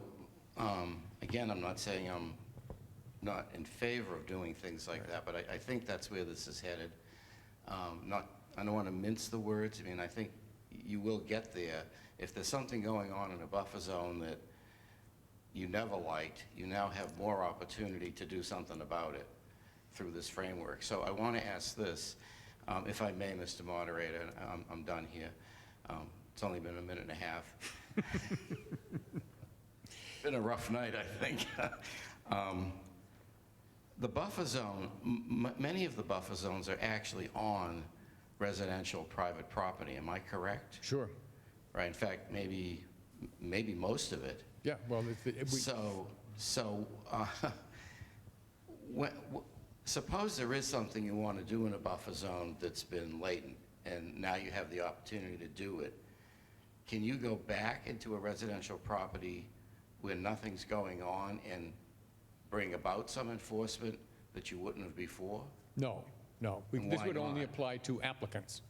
again, I'm not saying I'm not in favor of doing things like that, but I think that's where this is headed. I don't want to mince the words. I mean, I think you will get there. If there's something going on in a buffer zone that you never liked, you now have more opportunity to do something about it through this framework. So I want to ask this, if I may, Mr. Moderator, and I'm done here. It's only been a minute and a half. Been a rough night, I think. The buffer zone, many of the buffer zones are actually on residential private property. Am I correct? Sure. Right. In fact, maybe most of it. Yeah. Well, suppose there is something you want to do in a buffer zone that's been latent, and now you have the opportunity to do it. Can you go back into a residential property where nothing's going on and bring about some enforcement that you wouldn't have before? No. And This why would only not? apply to applicants.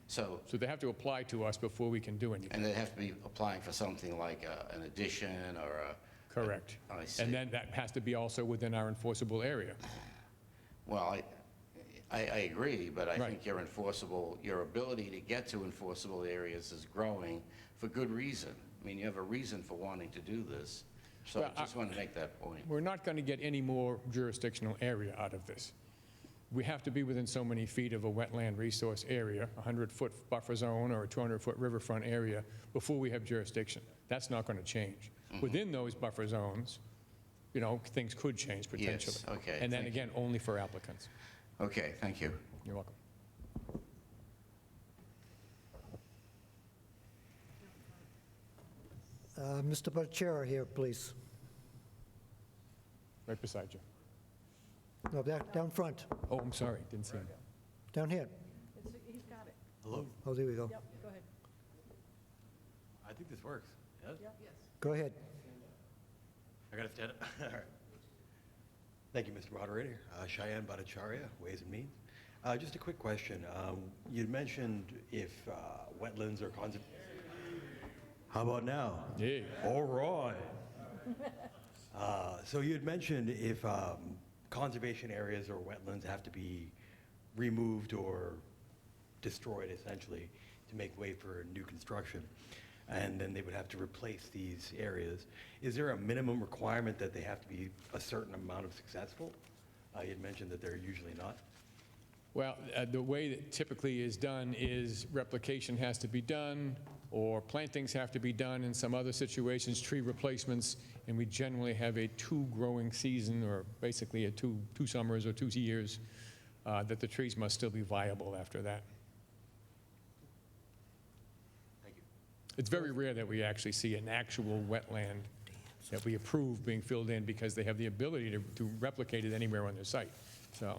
So they have to apply to us before we can do anything. And they have to be applying for something like an addition or a... Correct. I see. And then that has to be also within our enforceable area. Well, I agree, but I Right. think your ability to get to enforceable areas is growing for good reason. I mean, you have a reason for wanting to do this. So Well, I just want to make that point. We're not going to get any more jurisdictional area out of this. We have to be within so many feet of a wetland resource area, a 100-foot buffer zone or a 200-foot riverfront area, before we have jurisdiction. That's not going to change. Within those buffer zones, things could change potentially. Yes, okay, And then thank again, only for applicants. Okay, thank you. You're welcome. Mr. Bocciero here, please. Right beside you. No, down front, Oh, I'm sorry, didn't see him. down here. He's got it. Hello. Oh, there we go. Yep, go ahead. I think this works. Yes? Yes. Go ahead. I got to stand up. All right. Thank you, Mr. Moderator. Cheyenne Bhattacharya, Ways and Means. Just a quick question. You'd mentioned if wetlands are How about now? Yeah. All right. So you had mentioned if conservation areas or wetlands have to be removed or destroyed, essentially, to make way for new construction, and then they would have to replace these areas. Is there a minimum requirement that they have to be a certain amount of successful? You had mentioned that they're usually not. Well, the way that typically is done is replication has to be done, or plantings have to be done. In some other situations, tree replacements, and we generally have a 2 growing season, or basically a two summers or 2 years, that the trees must still be viable after that. Thank you. It's very rare that we actually see an actual wetland that we approve being filled in because they have the ability to replicate it anywhere on their site. So,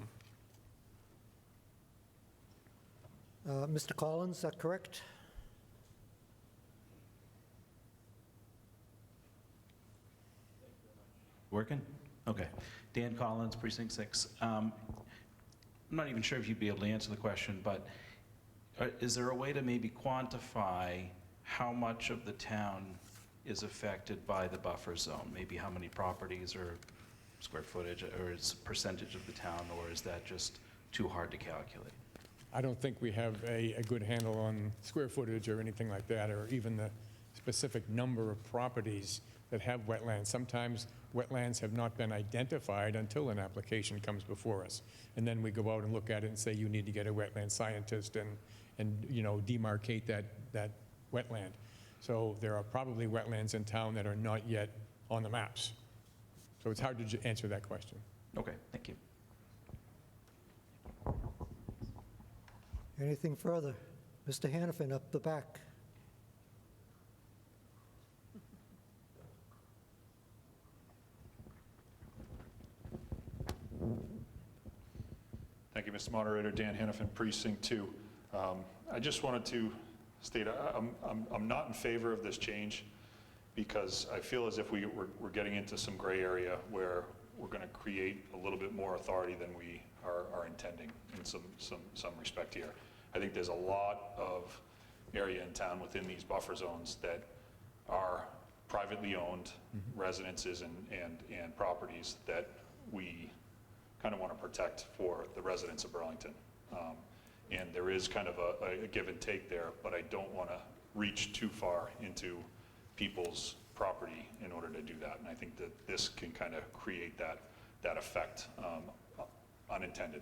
Mr. Collins, is that correct? Working? Okay. Dan Collins, Precinct 6. I'm not even sure if you'd be able to answer the question, but is there a way to maybe quantify how much of the town is affected by the buffer zone? Maybe how many properties or square footage, or is percentage of the town, or is that just too hard to calculate? I don't think we have a good handle on square footage or anything like that, or even the specific number of properties that have wetlands. Sometimes wetlands have not been identified until an application comes before us. And then we go out and look at it and say, you need to get a wetland scientist and demarcate that wetland. So there are probably wetlands in town that are not yet on the maps. So it's hard to answer that question. Okay, thank you. Anything further? Mr. Hannafin, up the back. Thank you, Mr. Moderator. Dan Hannafin, Precinct 2. I just wanted to state I'm not in favor of this change because I feel as if we're getting into some gray area where we're going to create a little bit more authority than we are intending in some respect here. I think there's a lot of area in town within these buffer zones that are privately owned residences and properties that we kind of want to protect for the residents of Burlington. And there is kind of a give and take there, but I don't want to reach too far into people's property in order to do that. And I think that this can kind of create that effect unintended.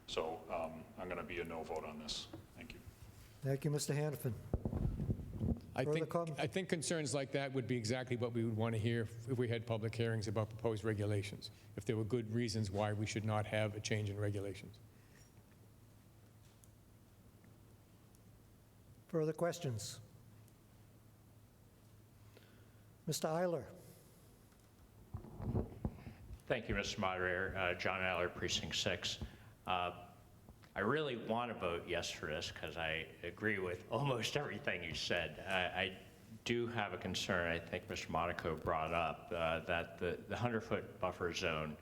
So I'm going to be a no vote on this. Thank you. Thank you, Mr. Hannafin. I think concerns like that would be exactly what we would want to hear if we had public hearings about proposed regulations, if there were good reasons why we should not have a change in regulations. Further questions? Mr. Eiler. Thank you, Mr. Moderator. John Eiler, Precinct 6. I really want to vote yes for this because I agree with almost everything you said. I do have a concern, I think Mr. Monaco brought up, that the 100-foot buffer zone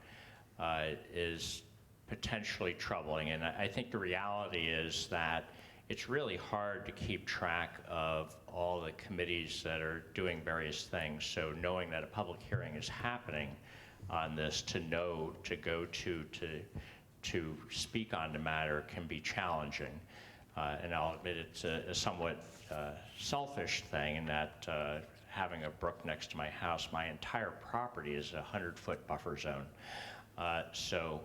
is potentially troubling. And I think the reality is that it's really hard to keep track of all the committees that are doing various things. So knowing that a public hearing is happening on this, to know to go to speak on the matter can be challenging. And I'll admit it's a somewhat selfish thing in that having a brook next to my house, my entire property is a 100-foot buffer zone. So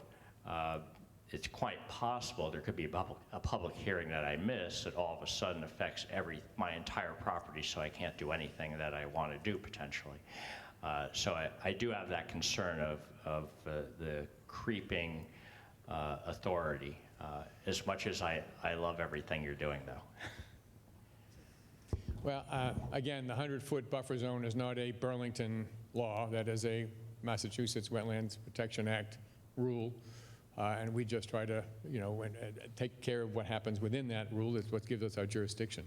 it's quite possible there could be a public hearing that I miss that all of a sudden affects my entire property, so I can't do anything that I want to do potentially. So I do have that concern of the creeping authority, as much as I love everything you're doing, though. Well, again, the 100-foot buffer zone is not a Burlington law. That is a Massachusetts Wetlands Protection Act rule. And we just try to, take care of what happens within that rule. It's what gives us our jurisdiction.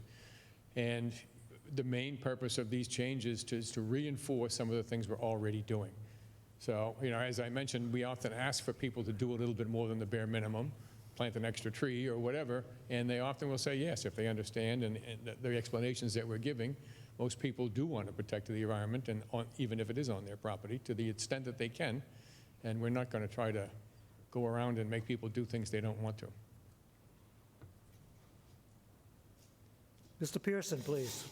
And the main purpose of these changes is to reinforce some of the things we're already doing. So, as I mentioned, we often ask for people to do a little bit more than the bare minimum, plant an extra tree or whatever, and they often will say yes if they understand, and the explanations that we're giving, most people do want to protect the environment, and even if it is on their property, to the extent that they can, and we're not going to try to go around and make people do things they don't want to. Mr. Pearson, please.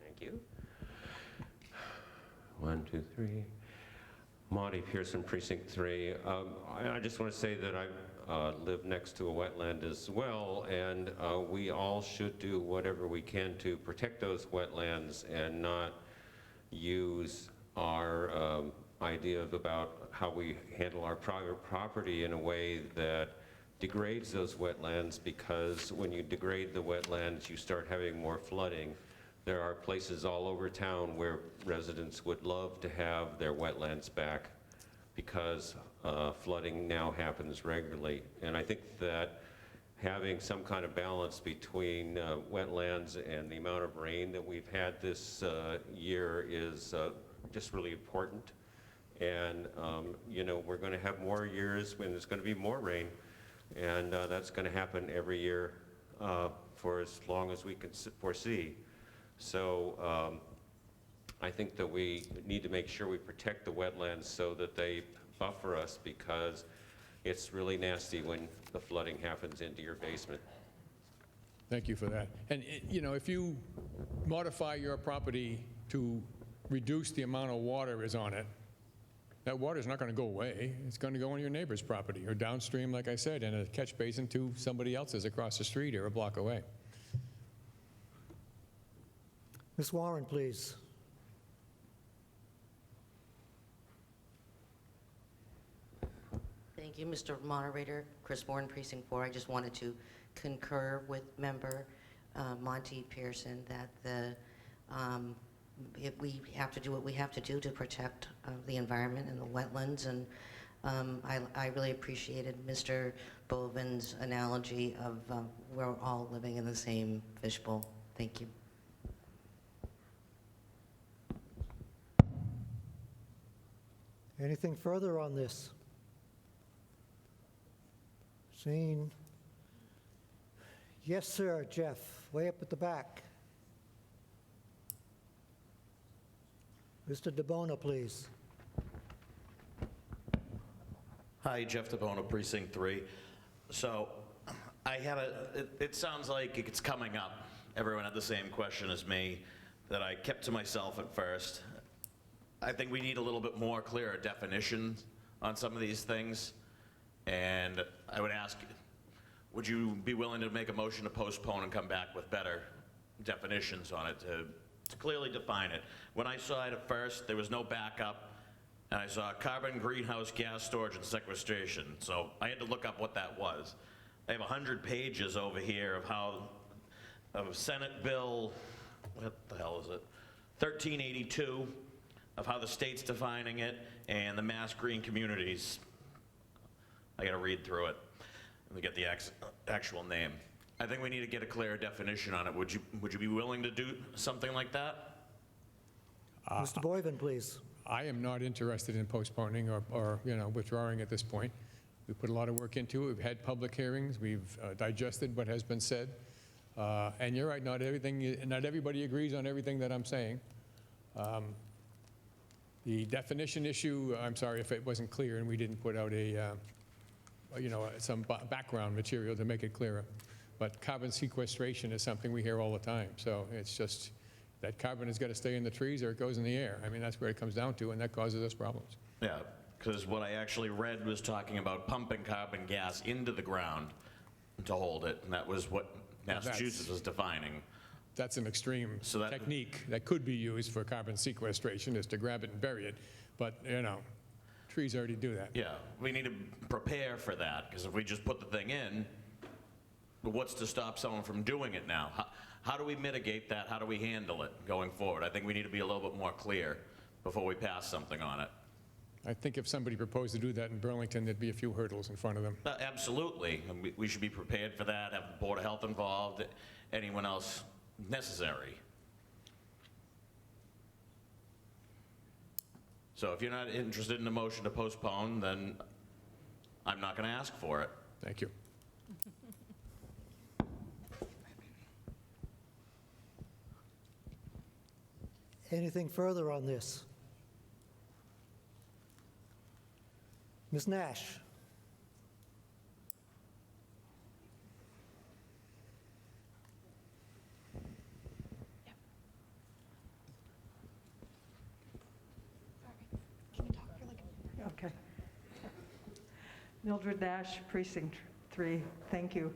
Thank you. 1, 2, 3. Monty Pearson, Precinct 3. I just want to say that I live next to a wetland as well, and we all should do whatever we can to protect those wetlands and not use our idea about how we handle our private property in a way that degrades those wetlands, because when you degrade the wetlands, you start having more flooding. There are places all over town where residents would love to have their wetlands back because flooding now happens regularly. And I think that having some kind of balance between wetlands and the amount of rain that we've had this year is just really important. And, you know, we're going to have more years when there's going to be more rain, and that's going to happen every year for as long as we can foresee. So I think that we need to make sure we protect the wetlands so that they buffer us, because it's really nasty when the flooding happens into your basement. Thank you for that. And, you know, if you modify your property to reduce the amount of water is on it, that water is not going to go away. It's going to go on your neighbor's property or downstream, like I said, in a catch basin to somebody else's across the street or a block away. Ms. Warren, please. Thank you, Mr. Moderator. Chris Warren, Precinct 4. I just wanted to concur with Member Monty Pearson that we have to do what we have to do to protect the environment and the wetlands. And I really appreciated Mr. Boven's analogy of we're all living in the same fishbowl. Thank you. Anything further on this? Seeing. Yes, sir, Jeff, way up at the back. Mr. DeBona, please. Hi, Jeff DeBona, Precinct 3. So I had it sounds like it's coming up. Everyone had the same question as me that I kept to myself at first. I think we need a little bit more clearer definitions on some of these things. And I would ask, would you be willing to make a motion to postpone and come back with better definitions on it to clearly define it? When I saw it at first, there was no backup, and I saw carbon, greenhouse gas storage, and sequestration. So I had to look up what that was. I have 100 pages over here of Senate Bill, what the hell is it? 1382, of how the state's defining it, and the Mass Green Communities. I got to read through it. Let me get the actual name. I think we need to get a clearer definition on it. Would you be willing to do something like that? Mr. Boyven, please. I am not interested in postponing or you know, withdrawing at this point. We put a lot of work into it. We've had public hearings. We've digested what has been said. And you're right, not everybody agrees on everything that I'm saying. The definition issue, I'm sorry if it wasn't clear and we didn't put out some background material to make it clearer. But carbon sequestration is something we hear all the time. So it's just that carbon has got to stay in the trees or it goes in the air. I mean, that's where it comes down to, and that causes us problems. Yeah, because what I actually read was talking about pumping carbon gas into the ground to hold it, and that was what Massachusetts was defining. That's an extreme technique that could be used for carbon sequestration, is to grab it and bury it. But, you know, trees already do that. Yeah, we need to prepare for that, because if we just put the thing in, what's to stop someone from doing it now? How do we mitigate that? How do we handle it going forward? I think we need to be a little bit more clear before we pass something on it. I think if somebody proposed to do that in Burlington, there'd be a few hurdles in front of them. Absolutely. And we should be prepared for that, have the Board of Health involved, anyone else necessary. So if you're not interested in a motion to postpone, then I'm not going to ask for it. Thank you. Anything further on this? Ms. Nash. Okay. Mildred Nash, Precinct 3. Thank you.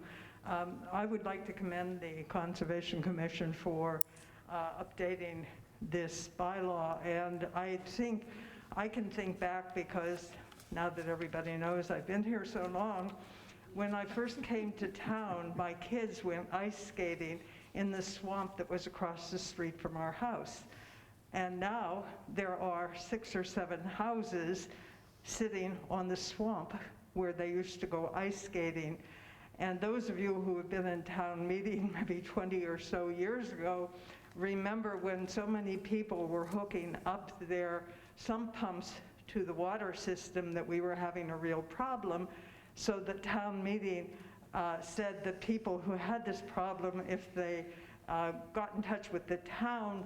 I would like to commend the Conservation Commission for updating this bylaw, and I think I can think back, because now that everybody knows I've been here so long, when I first came to town, my kids went ice skating in the swamp that was across the street from our house. And now there are 6 or 7 houses sitting on the swamp where they used to go ice skating. And those of you who have been in town meeting maybe 20 or so years ago remember when so many people were hooking up their sump pumps to the water system that we were having a real problem. So the town meeting said that people who had this problem, if they got in touch with the town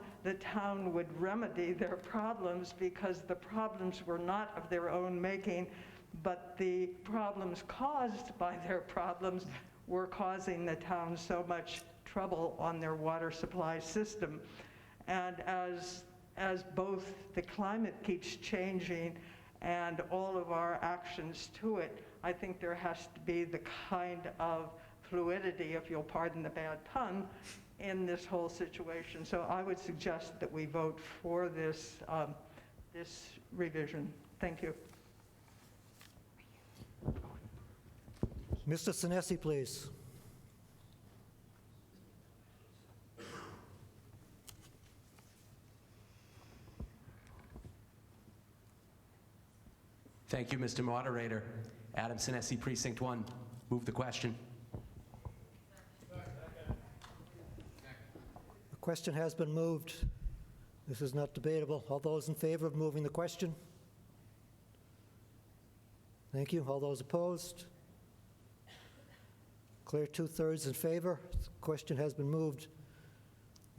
would remedy their problems, because the problems were not of their own making, but the problems caused by their problems were causing the town so much trouble on their water supply system. And as both the climate keeps changing and all of our actions to it, I think there has to be the kind of fluidity, if you'll pardon the bad pun, in this whole situation. So I would suggest that we vote for this, this revision. Thank you. Mr. Sinesi, please. Thank you, Mr. Moderator. Adam Sinesi, Precinct 1. Move the question. The question has been moved. This is not debatable. All those in favor of moving the question? Thank you. All those opposed? Clear 2/3 in favor. The question has been moved.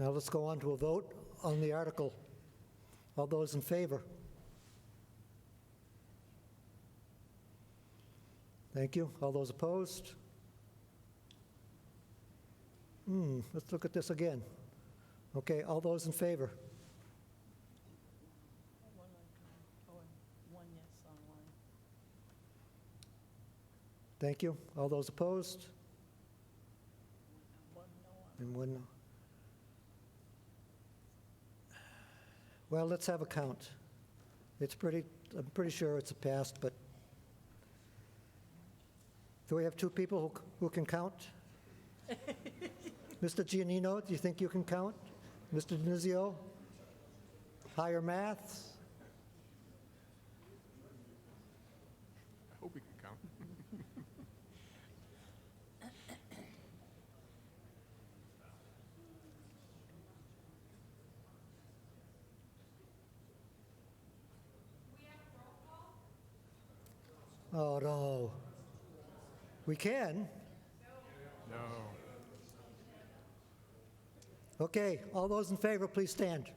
Now let's go on to a vote on the article. All those in favor? Thank you. All those opposed? Let's look at this again. Okay, all those in favor? Thank you. All those opposed? And one no. Well, let's have a count. I'm pretty sure it's a passed, but do we have two people who can count? Mr. Giannino, do you think you can count? Mr. Denizio? Higher maths? I hope we can count. Oh, no. We can? No. Okay, all those in favor, please stand.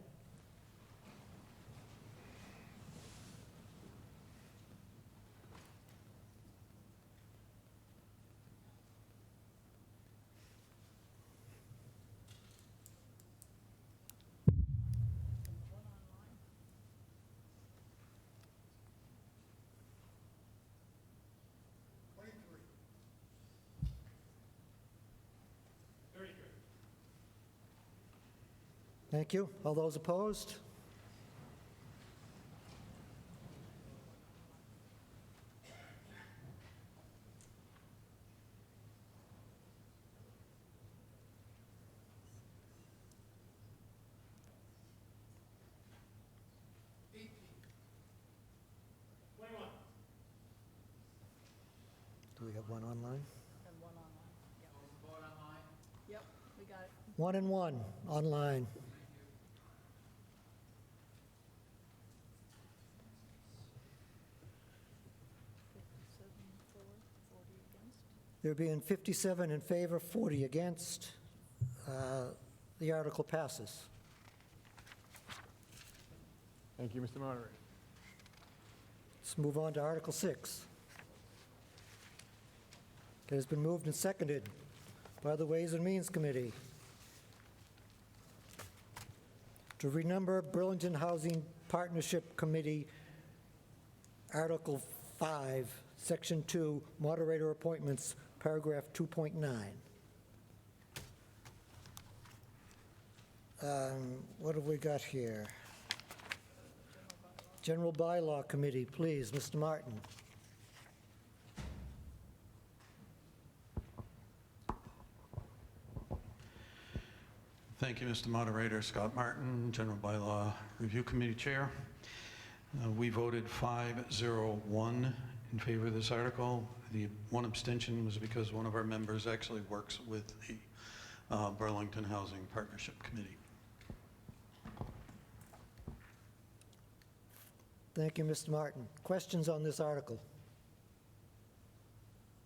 Thank you. All those opposed? Do we have one online? And one online. Yep, we got it. 1 and 1 online. There being 57 in favor, 40 against, the article passes. Thank you, Mr. Moderator. Let's move on to Article 6. It has been moved and seconded by the Ways and Means Committee to renumber Burlington Housing Partnership Committee, Article 5, Section 2, Moderator Appointments, Paragraph 2.9. What have we got here? General Bylaw Committee, please, Mr. Martin. Thank you, Mr. Moderator. Scott Martin, General Bylaw Review Committee Chair. We voted 5-0-1 in favor of this article. The one abstention was because one of our members actually works with the Burlington Housing Partnership Committee. Thank you, Mr. Martin. Questions on this article?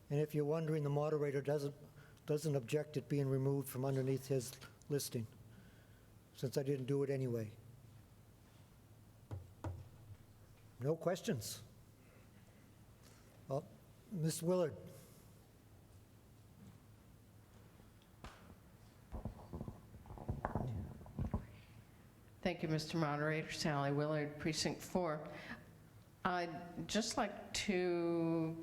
And if you're wondering, the moderator doesn't object it being removed from underneath his listing, since I didn't do it anyway. No questions? Well, Ms. Willard. Thank you, Mr. Moderator. Sally Willard, Precinct 4. I'd just like to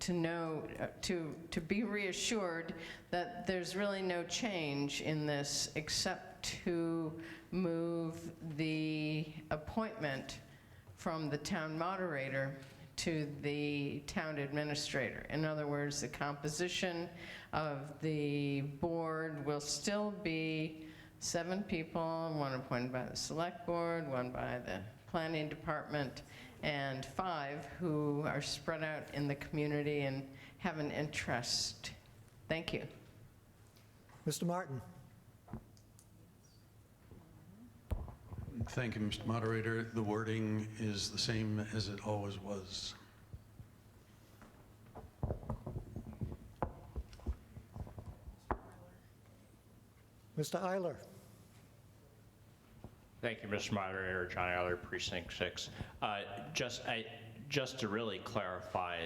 know, to be reassured that there's really no change in this except to move the appointment from the town moderator to the town administrator. In other words, the composition of the board will still be 7 people, 1 appointed by the select board, 1 by the planning department, and 5 who are spread out in the community and have an interest. Thank you. Mr. Martin. Thank you, Mr. Moderator. The wording is the same as it always was. Mr. Eiler. Thank you, Mr. Moderator. John Eiler, Precinct 6. Just to really clarify,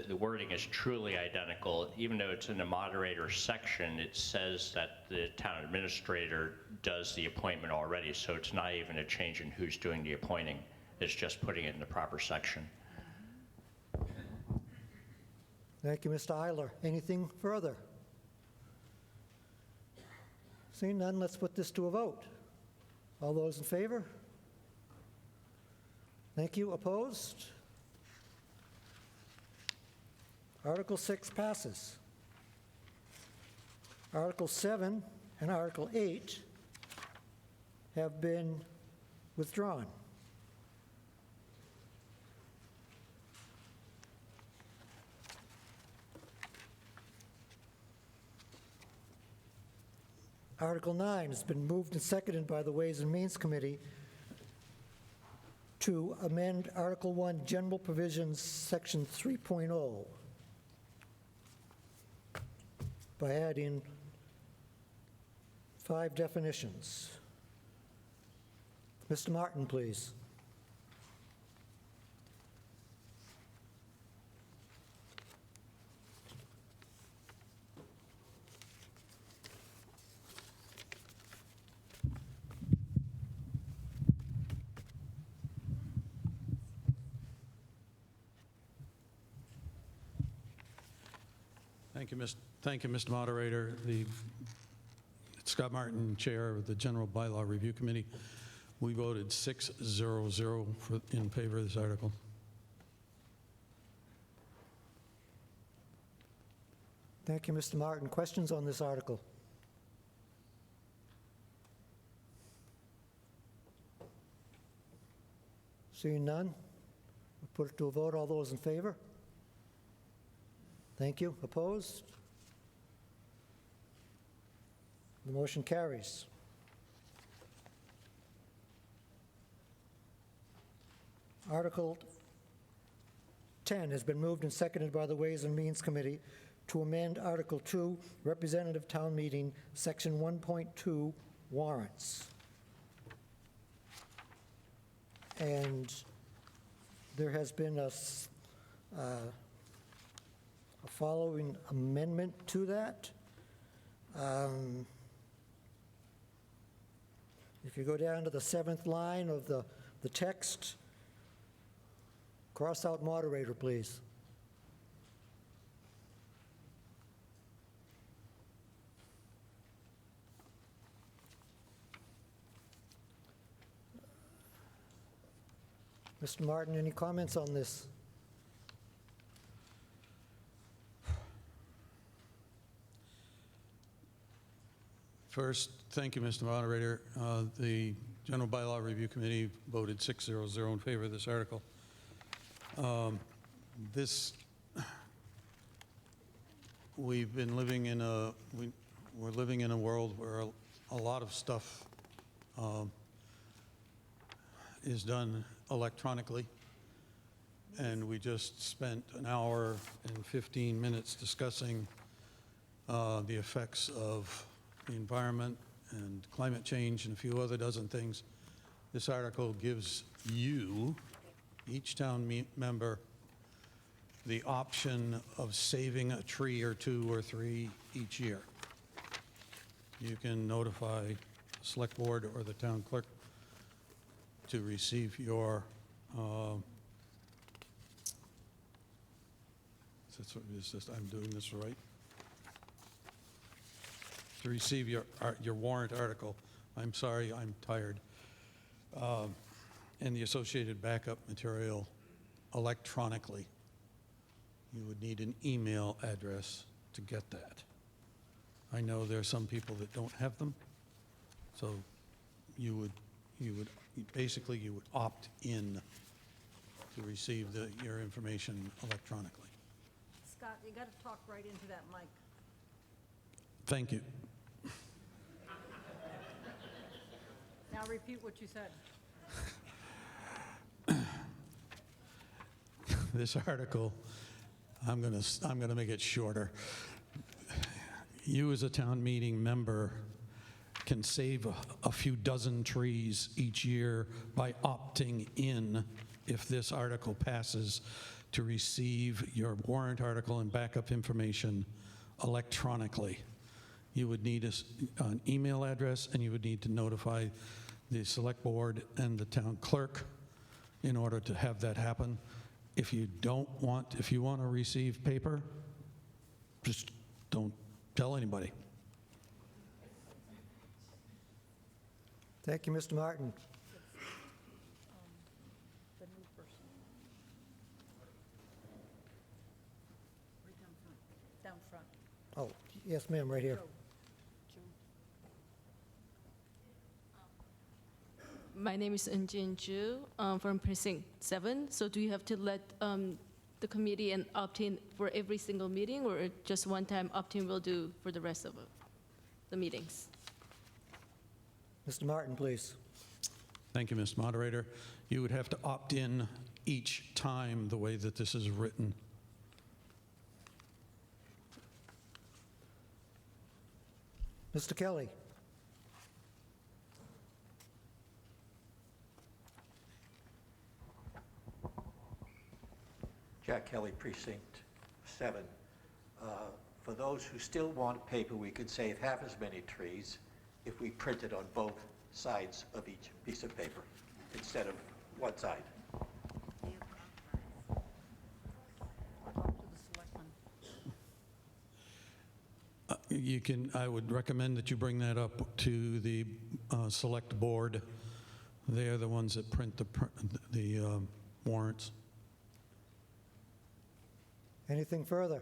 the wording is truly identical. Even though it's in the moderator section, it says that the town administrator does the appointment already, so it's not even a change in who's doing the appointing. It's just putting it in the proper section. Thank you, Mr. Eiler. Anything further? Seeing none, let's put this to a vote. All those in favor? Thank you. Opposed? Article 6 passes. Article 7 and Article 8 have been withdrawn. Article 9 has been moved and seconded by the Ways and Means Committee to amend Article 1, General Provisions, Section 3.0, by adding 5 definitions. Mr. Martin, please. Thank you, Mr. Moderator. Scott Martin, Chair of the General Bylaw Review Committee. We voted 6-0-0 in favor of this article. Thank you, Mr. Martin. Questions on this article? Seeing none, we'll put it to a vote. All those in favor? Thank you. Opposed? The motion carries. Article 10 has been moved and seconded by the Ways and Means Committee to amend Article 2, Representative Town Meeting, Section 1.2, warrants. And there has been a following amendment to that. If you go down to the 7th line of the text, cross out moderator, please. Mr. Martin, any comments on this? First, thank you, Mr. Moderator. The General Bylaw Review Committee voted 6-0-0 in favor of this article. We've been living in we're living in a world where a lot of stuff is done electronically, and we just spent an hour and 15 minutes discussing the effects of the environment and climate change and a few other dozen things. This article gives you, each town member, the option of saving a tree or 2 or 3 each year. You can notify the select board or the town clerk to receive your, I'm doing this right? To receive your warrant article. I'm sorry, I'm tired. And the associated backup material electronically. You would need an email address to get that. I know there are some people that don't have them, so you would basically opt in to receive your information electronically. Scott, you got to talk right into that mic. Thank you. Now repeat what you said. This article, I'm going to make it shorter. You as a town meeting member can save a few dozen trees each year by opting in, if this article passes, to receive your warrant article and backup information electronically. You would need an email address, and you would need to notify the select board and the town clerk in order to have that happen. If you want to receive paper, just don't tell anybody. Thank you, Mr. Martin. The new person. Right down front. Oh, yes, ma'am, right here. My name is Eunjin Ju from Precinct 7. So do you have to let the committee and opt-in for every single meeting, or just one-time opt-in will do for the rest of the meetings? Mr. Martin, please. Thank you, Mr. Moderator. You would have to opt in each time the way that this is written. Mr. Kelly. Jack Kelly, Precinct 7. For those who still want paper, we could save half as many trees if we printed on both sides of each piece of paper instead of one side. I would recommend that you bring that up to the select board. They are the ones that print the warrants. Anything further?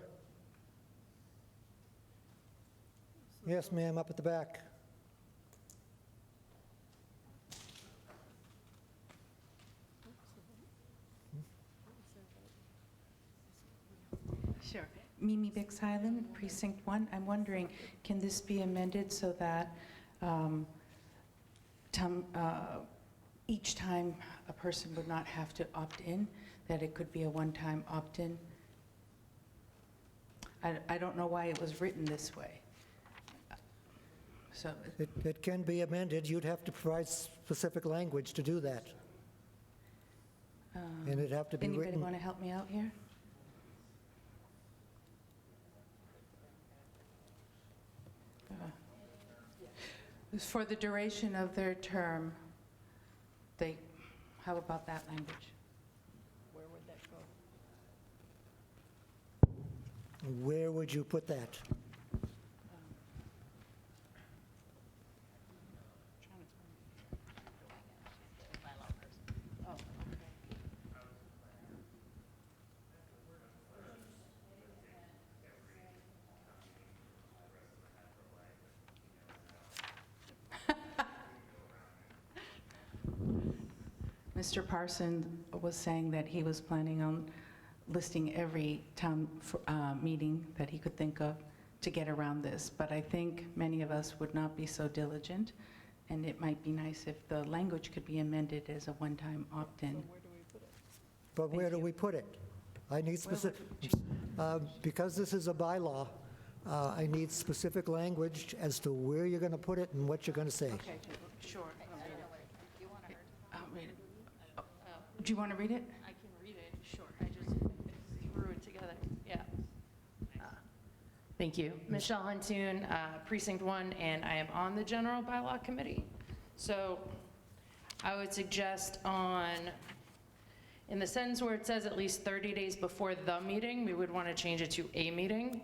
Yes, ma'am, up at the back. Sure. Mimi Bix Highland, Precinct 1. I'm wondering, can this be amended so that each time a person would not have to opt in, that it could be a one-time opt-in? I don't know why it was written this way. So It can be amended. You'd have to provide specific language to do that. And it'd have to be anybody written. want to help me out here? For the duration of their term, how about that language? Where would that go? Where would you put that? Mr. Parson was saying that he was planning on listing every town meeting that he could think of to get around this, but I think many of us would not be so diligent and it might be nice if the language could be amended as a one-time opt-in. But where do we put it? I need specific, because this is a bylaw, I need specific language as to where you're going to put it and what you're going to say. Okay, sure. I'll read it. Oh, do you want to read it? I can read it, sure. I just threw it together. Yeah. Thank you. Michelle Huntoon, Precinct 1, and I am on the General Bylaw Committee. So I would suggest in the sentence where it says at least 30 days before the meeting, we would want to change it to a meeting.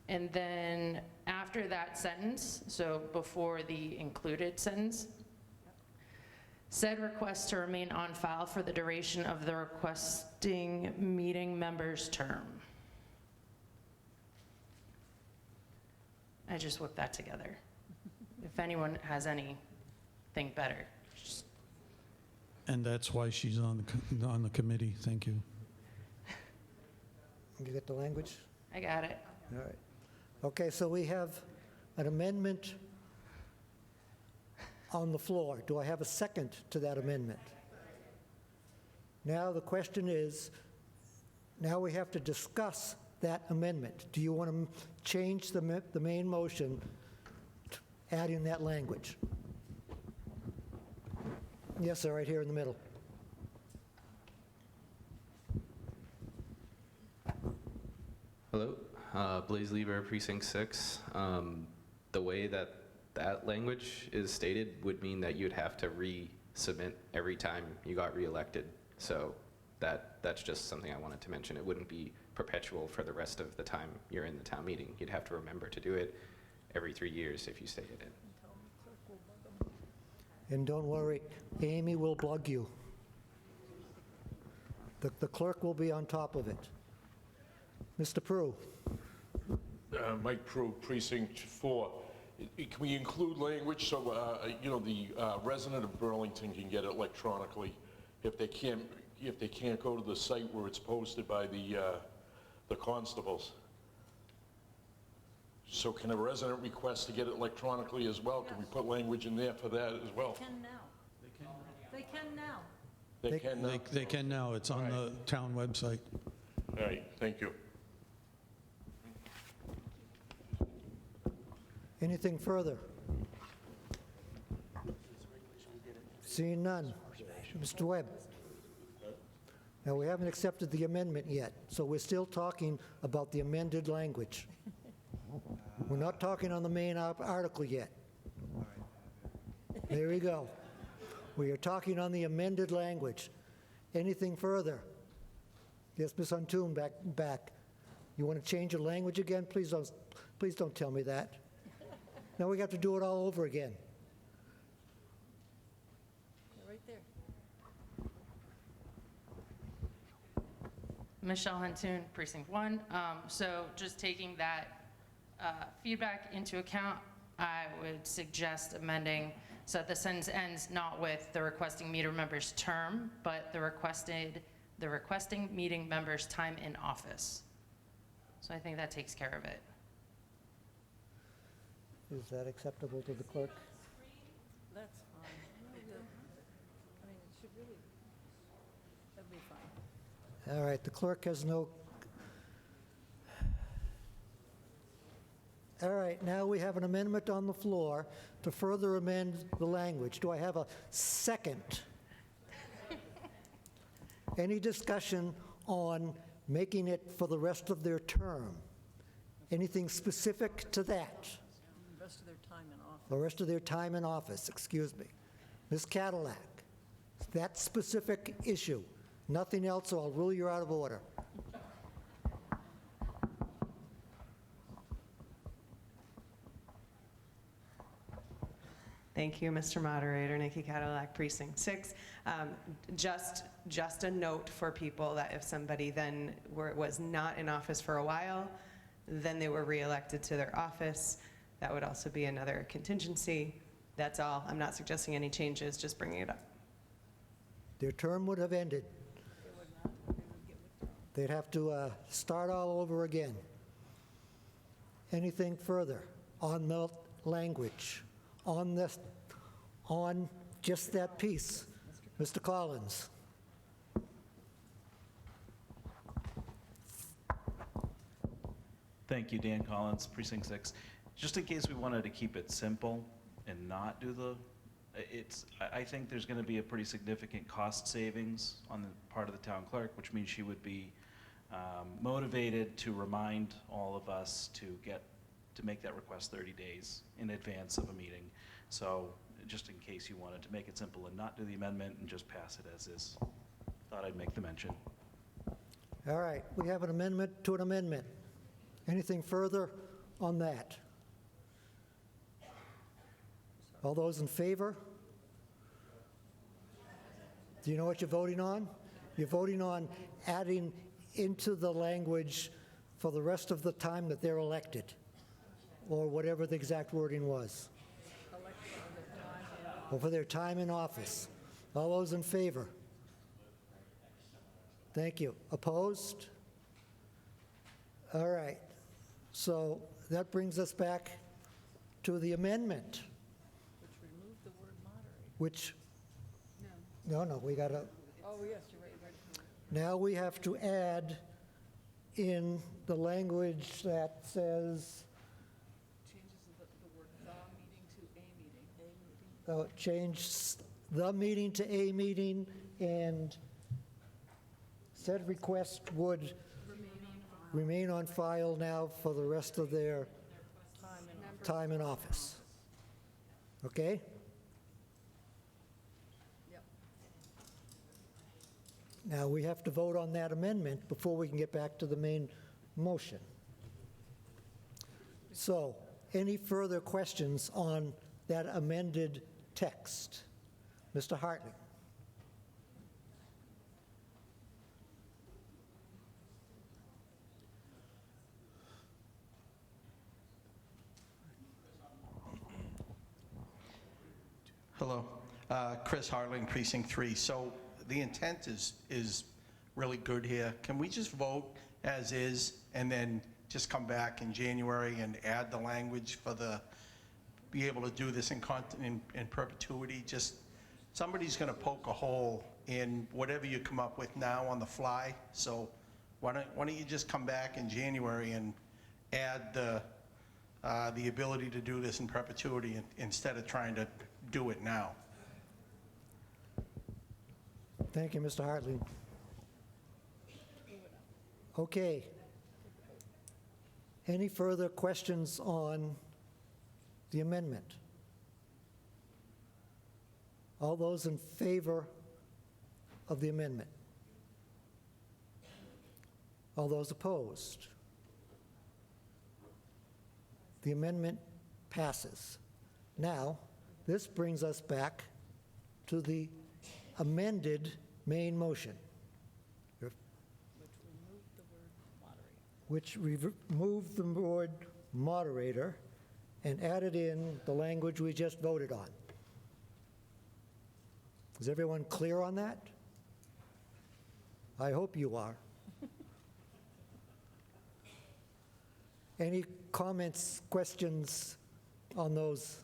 And then after that sentence, so before the included sentence, said request to remain on file for the duration of the requesting meeting member's term. I just whipped that together. If anyone has anything better. And that's why she's on the committee. Thank you. You get the language? I got it. All right. Okay, so we have an amendment on the floor. Do I have a second to that amendment? Now the question is, now we have to discuss that amendment. Do you want to change the main motion, adding that language? Yes, sir, right here in the middle. Hello, Blaze Lieber, Precinct 6. The way that language is stated would mean that you'd have to resubmit every time you got reelected. So that's just something I wanted to mention. It wouldn't be perpetual for the rest of the time you're in the town meeting. You'd have to remember to do it every 3 years if you stated it. And don't worry, Amy will bug you. The clerk will be on top of it. Mr. Prue. Mike Prue, Precinct 4. Can we include language so, the resident of Burlington can get it electronically if they can't go to the site where it's posted by the constables? So can a resident request to get it electronically as well? Can we put language in there for that as well? They can now. They can now. They can now? They can now. It's on the town website. All right, thank you. Anything further? Seeing none. Mr. Webb. Now, we haven't accepted the amendment yet, so we're still talking about the amended language. We're not talking on the main article yet. There we go. We are talking on the amended language. Anything further? Yes, Ms. Huntoon, back. You want to change the language again? Please don't tell me that. Now we have to do it all over again. Right there. Michelle Huntoon, Precinct 1. So just taking that feedback into account, I would suggest amending so that the sentence ends not with the requesting meeting member's term, but the requesting meeting member's time in office. So I think that takes care of it. Is that acceptable to the clerk? That's fine. I mean, it should really, that'd be fine. All right, the clerk has no... All right, now we have an amendment on the floor to further amend the language. Do I have a second? Any discussion on making it for the rest of their term? Anything specific to that? The rest of their time in office. The rest of their time in office, excuse me. Ms. Cadillac, that specific issue. Nothing else, or I'll rule you out of order. Thank you, Mr. Moderator. Nikki Cadillac, Precinct 6. Just a note for people that if somebody then was not in office for a while, then they were reelected to their office, that would also be another contingency. That's all. I'm not suggesting any changes, just bringing it up. Their term would have ended. They'd have to start all over again. Anything further on the language, on this on just that piece. Mr. Collins. Thank you, Dan Collins, Precinct 6. Just in case we wanted to keep it simple and not do the, I think there's going to be a pretty significant cost savings on the part of the town clerk, which means she would be motivated to remind all of us to make that request 30 days in advance of a meeting. So just in case you wanted to make it simple and not do the amendment and just pass it as is, thought I'd make the mention. All right, we have an amendment to an amendment. Anything further on that? All those in favor? Do you know what you're voting on? You're voting on adding into the language for the rest of the time that they're elected, or whatever the exact wording was. Or for their time in office. All those in favor? Thank you. Opposed? All right. So that brings us back to the amendment. Which removed the word moderate. Which, no, we got to, Oh, yes, you're right. now we have to add in the language that says, Changes the word the meeting to a meeting. change the meeting to a meeting, and said request would remain on file now for the rest of their time in office. Okay? Yep. Now, we have to vote on that amendment before we can get back to the main motion. So, any further questions on that amended text? Mr. Hartley? Hello, Chris Harling, Precinct 3. So the intent is really good here. Can we just vote as is and then just come back in January and add the language for be able to do this in perpetuity? Just, somebody's going to poke a hole in whatever you come up with now on the fly. So why don't you just come back in January and add the ability to do this in perpetuity instead of trying to do it now. Thank you, Mr. Hartley. Okay. Any further questions on the amendment? All those in favor of the amendment? All those opposed? The amendment passes. Now, this brings us back to the amended main motion, which removed the word moderator and added in the language we just voted on. Is everyone clear on that? I hope you are. Any comments, questions on those?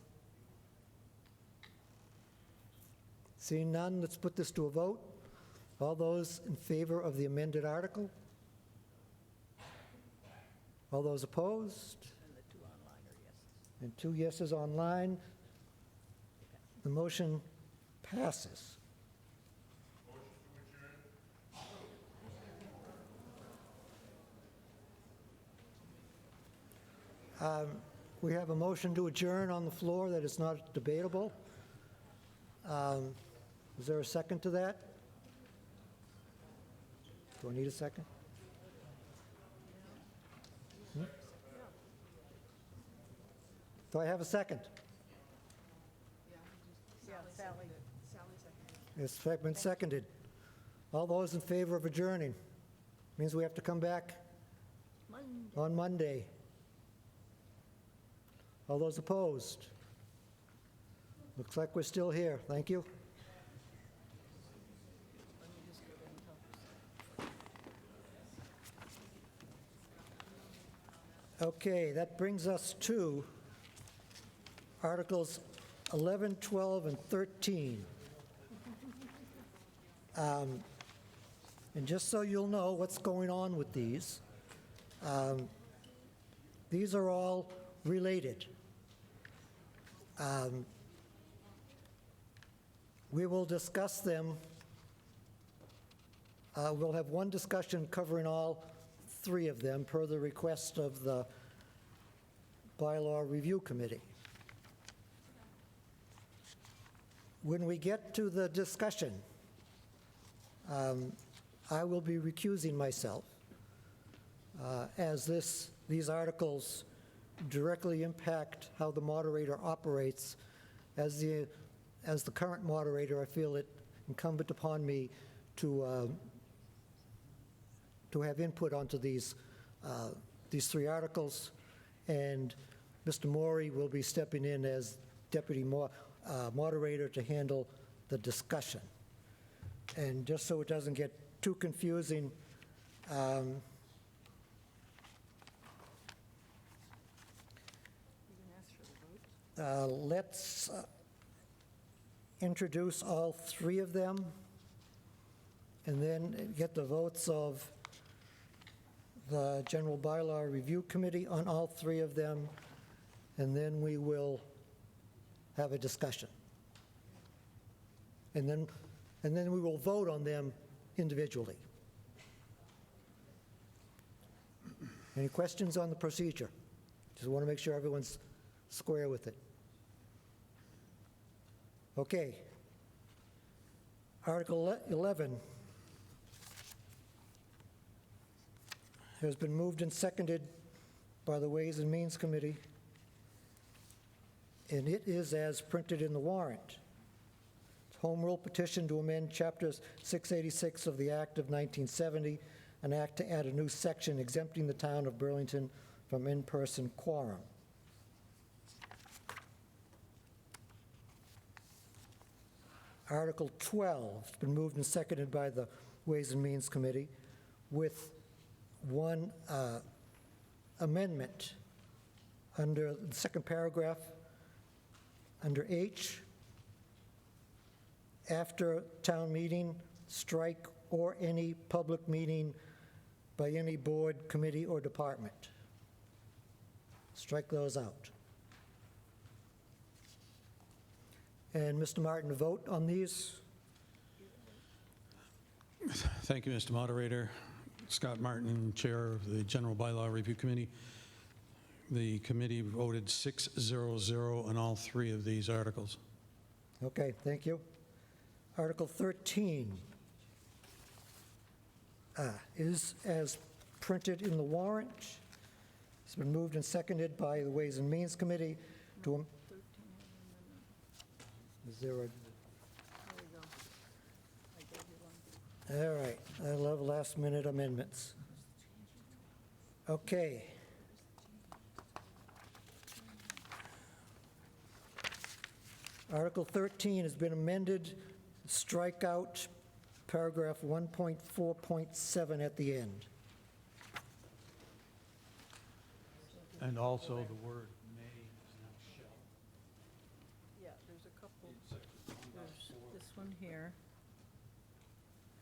Seeing none, let's put this to a vote. All those in favor of the amended article? All those opposed? And the 2 online are yeses. And 2 yeses online. The motion passes. We have a motion to adjourn on the floor that is not debatable. Is there a second to that? Do I need a second? Do I have a second? Yeah, Sally. It's been seconded. All those in favor of adjourning? Means we have to come back on Monday. All those opposed? Looks like we're still here. Thank you. Okay, that brings us to Articles 11, 12, and 13. And just so you'll know what's going on with these are all related. We will discuss them. We'll have one discussion covering all three of them per the request of the Bylaw Review Committee. When we get to the discussion, I will be recusing myself as these articles directly impact how the moderator operates. As the current moderator, I feel it incumbent upon me to have input onto these three articles, and Mr. Maury will be stepping in as deputy moderator to handle the discussion. And just so it doesn't get too confusing, let's introduce all three of them and then get the votes of the General Bylaw Review Committee on all three of them, and then we will have a discussion. And then we will vote on them individually. Any questions on the procedure? Just want to make sure everyone's square with it. Okay. Article 11 has been moved and seconded by the Ways and Means Committee, and it is as printed in the warrant. Home Rule petition to amend Chapter 686 of the Act of 1970, an act to add a new section exempting the town of Burlington from in-person quorum. Article 12 has been moved and seconded by the Ways and Means Committee with one amendment under the second paragraph, under H, after town meeting, strike or any public meeting by any board, committee, or department. Strike those out. And Mr. Martin, to vote on these? Thank you, Mr. Moderator. Scott Martin, Chair of the General Bylaw Review Committee. The committee voted 6-0-0 on all three of these articles. Okay, thank you. Article 13 is as printed in the warrant. It's been moved and seconded by the Ways and Means Committee to... Is there a... All right, I love last-minute amendments. Okay. Article 13 has been amended. Strike out paragraph 1.4.7 at the end. And also the word may is now shall. Yeah, there's a couple. There's this one here,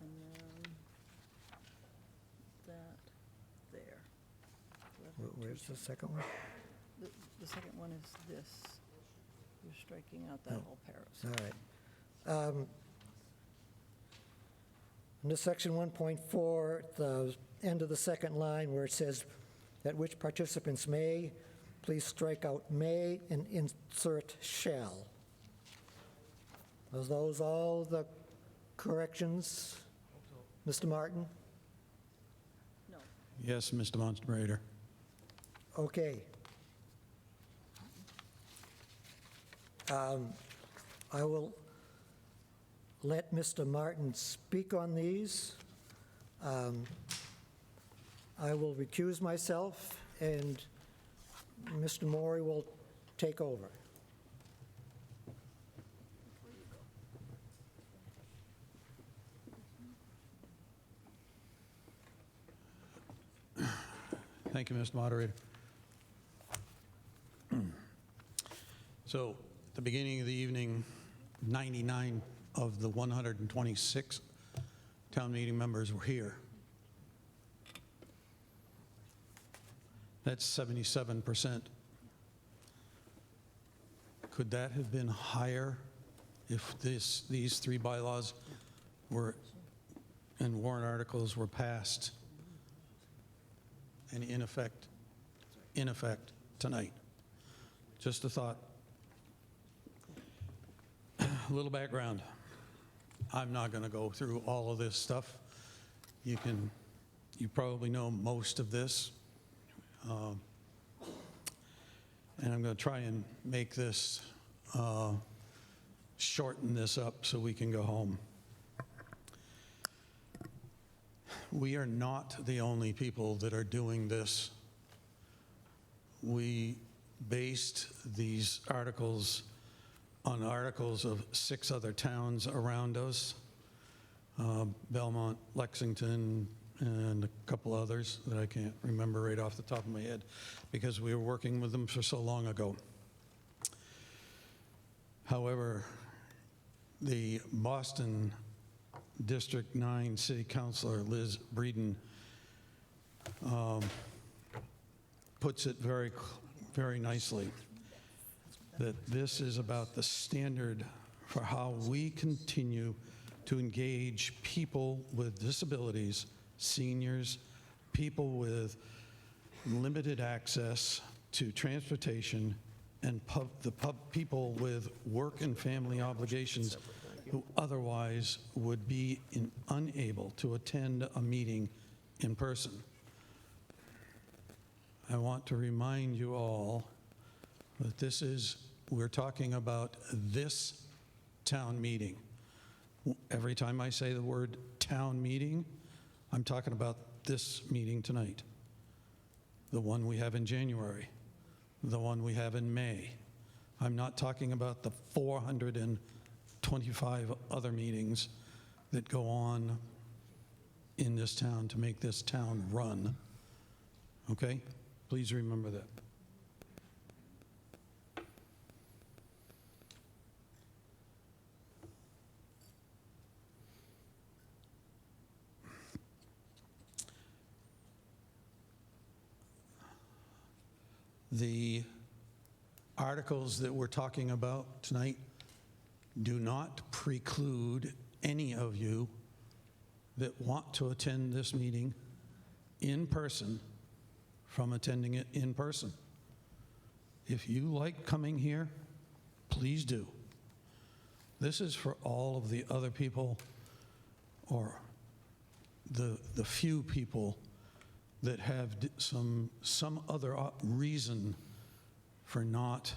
and then that there. Where's the second one? The second one is this. You're striking out that whole All paragraph. right. Under section 1.4, the end of the second line where it says at which participants may, please strike out may and insert shall. Are those all the corrections, Mr. Martin? No. Yes, Mr. Moderator. Okay. I will let Mr. Martin speak on these. I will recuse myself, and Mr. Maury will take over. Thank you, Mr. Moderator. So the beginning of the evening, 99 of the 126 town meeting members were here. That's 77%. Could that have been higher if these three bylaws were, and warrant articles were passed and in effect tonight? Just a thought. A little background. I'm not going to go through all of this stuff. You probably know most of this. And I'm going to try and make this, shorten this up so we can go home. We are not the only people that are doing this. We based these articles on articles of 6 other towns around us, Belmont, Lexington, and a couple others that I can't remember right off the top of my head because we were working with them for so long ago. However, the Boston District 9 City Councilor, Liz Breeden, puts it very, very nicely, that this is about the standard for how we continue to engage people with disabilities, seniors, people with limited access to transportation, and people with work and family obligations who otherwise would be unable to attend a meeting in person. I want to remind you all that we're talking about this town meeting. Every time I say the word town meeting, I'm talking about this meeting tonight. The one we have in January, the one we have in May. I'm not talking about the 425 other meetings that go on in this town to make this town run. Okay? Please remember that. The articles that we're talking about tonight do not preclude any of you that want to attend this meeting in person from attending it in person. If you like coming here, please do. This is for all of the other people, or the few people that have some other reason for not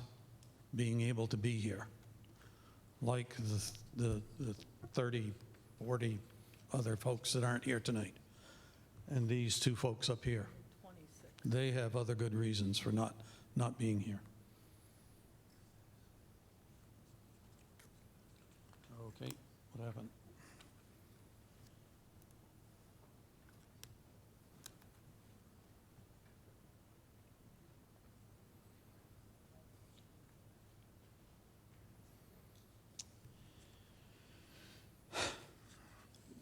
being able to be here, like the 30, 40 other folks that aren't here tonight, and these 2 folks up here. 26. They have other good reasons for not being here. Okay, what happened?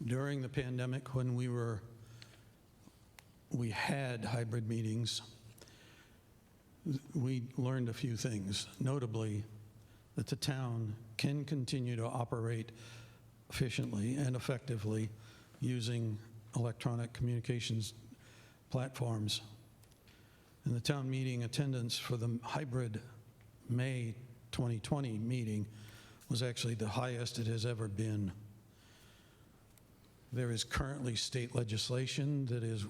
During the pandemic, when we had hybrid meetings, we learned a few things, notably that the town can continue to operate efficiently and effectively using electronic communications platforms. And the town meeting attendance for the hybrid May 2020 meeting was actually the highest it has ever been. There is currently state legislation that is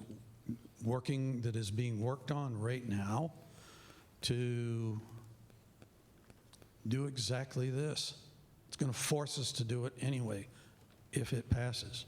being worked on right now to do exactly this. It's going to force us to do it anyway if it passes.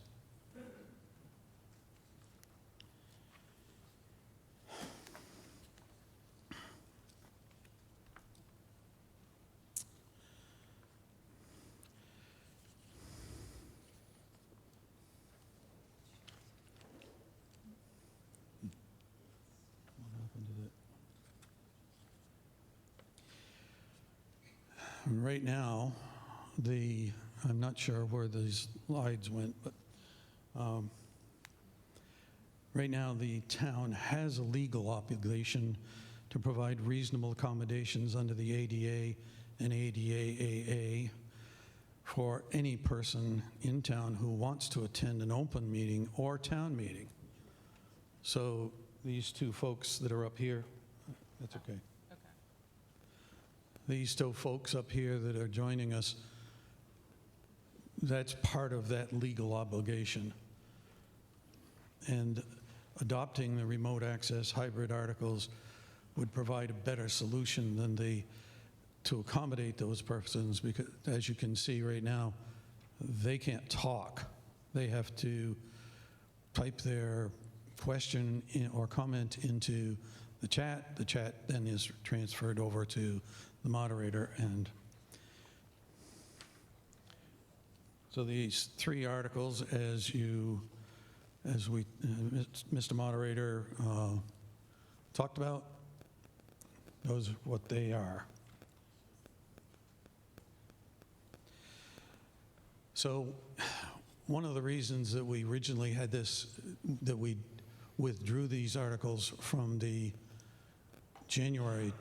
Right now, I'm not sure where these slides went, but right now the town has a legal obligation to provide reasonable accommodations under the ADA and ADA-AA for any person in town who wants to attend an open meeting or town meeting. So these two folks that are up here, that's okay. These two folks up here that are joining us, that's part of that legal obligation. And adopting the remote access hybrid articles would provide a better solution than to accommodate those persons, because as you can see right now, they can't talk. They have to type their question or comment into the chat. The chat then is transferred over to the moderator. And so these three articles, as Mr. Moderator talked about, those are what they are. So one of the reasons that we originally had this, that we withdrew these articles from the January,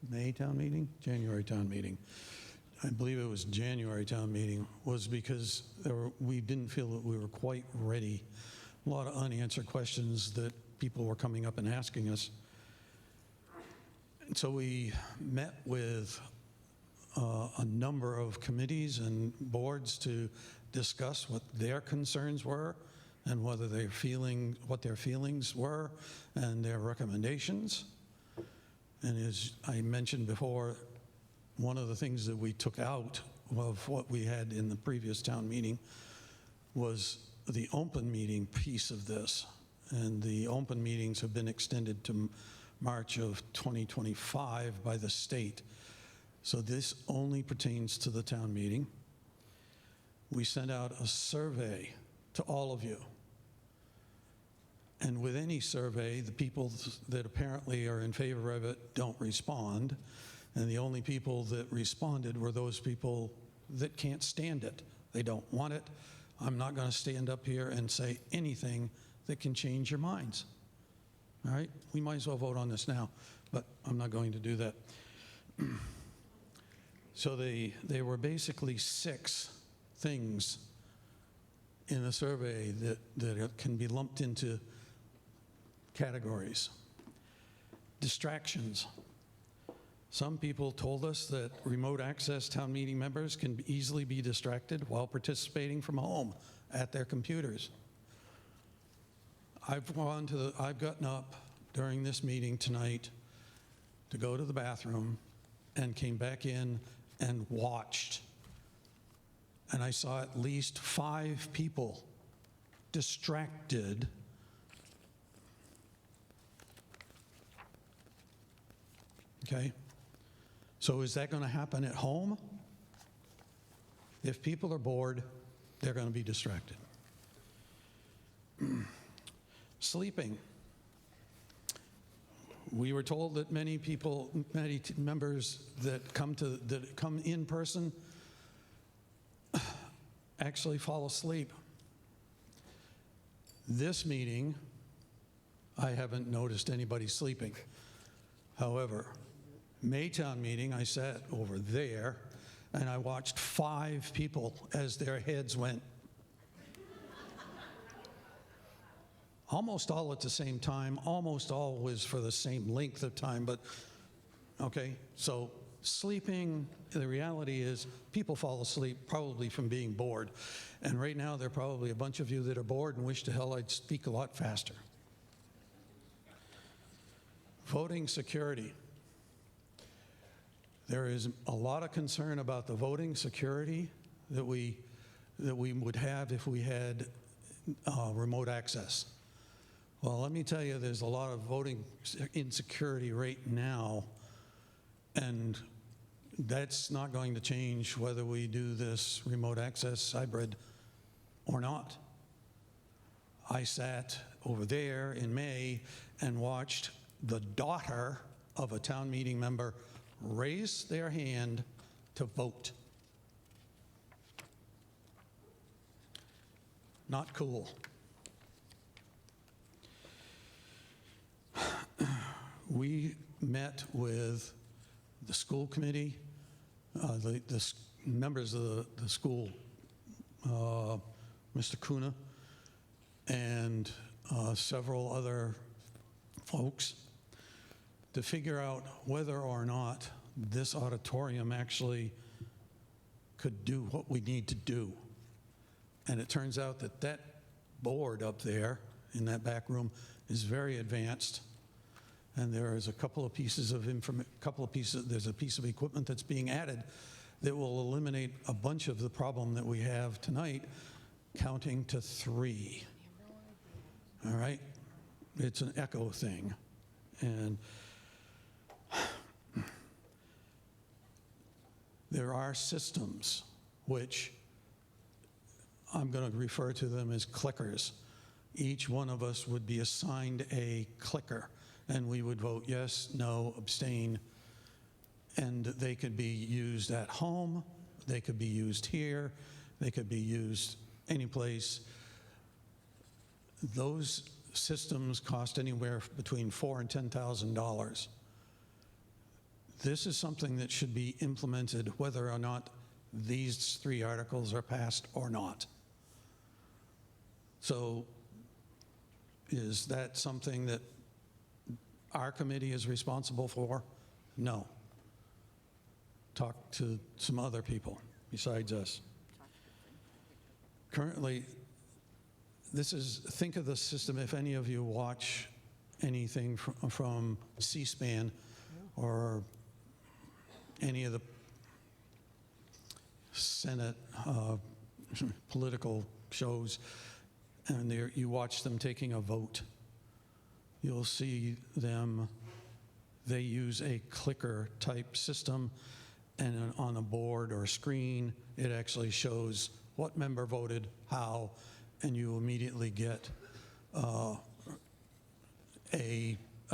May town meeting? January town meeting. I believe it was January town meeting, was because we didn't feel that we were quite ready. A lot of unanswered questions that people were coming up and asking us. And so we met with a number of committees and boards to discuss what their concerns were and what their feelings were and their recommendations. And as I mentioned before, one of the things that we took out of what we had in the previous town meeting was the open meeting piece of this. And the open meetings have been extended to March of 2025 by the state. So this only pertains to the town meeting. We sent out a survey to all of you. And with any survey, the people that apparently are in favor of it don't respond. And the only people that responded were those people that can't stand it. They don't want it. I'm not going to stand up here and say anything that can change your minds. All right? We might as well vote on this now, but I'm not going to do that. So there were basically 6 things in the survey that can be lumped into categories. Distractions. Some people told us that remote access town meeting members can easily be distracted while participating from home at their computers. I've gotten up during this meeting tonight to go to the bathroom and came back in and watched. And I saw at least 5 people distracted okay? So is that going to happen at home? If people are bored, they're going to be distracted. Sleeping. We were told that many members that come in person actually fall asleep. This meeting, I haven't noticed anybody sleeping. However, Maytown meeting, I sat over there and I watched 5 people as their heads went. Almost all at the same time, almost all was for the same length of time, but okay, so sleeping, the reality is people fall asleep probably from being bored. And right now there are probably a bunch of you that are bored and wish to hell I'd speak a lot faster. Voting security. There is a lot of concern about the voting security that we would have if we had remote access. Well, let me tell you, there's a lot of voting insecurity right now, and that's not going to change whether we do this remote access hybrid or not. I sat over there in May and watched the daughter of a town meeting member raise their hand to vote. Not cool. We met with the school committee, the members of the school, Mr. Kuna, and several other folks to figure out whether or not this auditorium actually could do what we need to do. And it turns out that that board up there in that back room is very advanced. And there is a couple of pieces of there's a piece of equipment that's being added that will eliminate a bunch of the problem that we have tonight, counting to 3. All right? It's an echo thing. And there are systems which I'm going to refer to them as clickers. Each one of us would be assigned a clicker, and we would vote yes, no, abstain, and they could be used at home, they could be used here, they could be used any place. Those systems cost anywhere between $4,000 and $10,000. This is something that should be implemented whether or not these 3 articles are passed or not. So is that something that our committee is responsible for? No. Talk to some other people besides us. Currently, think of the system, if any of you watch anything from C-SPAN or any of the Senate political shows, and you watch them taking a vote, you'll see they use a clicker type system, and on a board or screen, it actually shows what member voted, how, and you immediately get a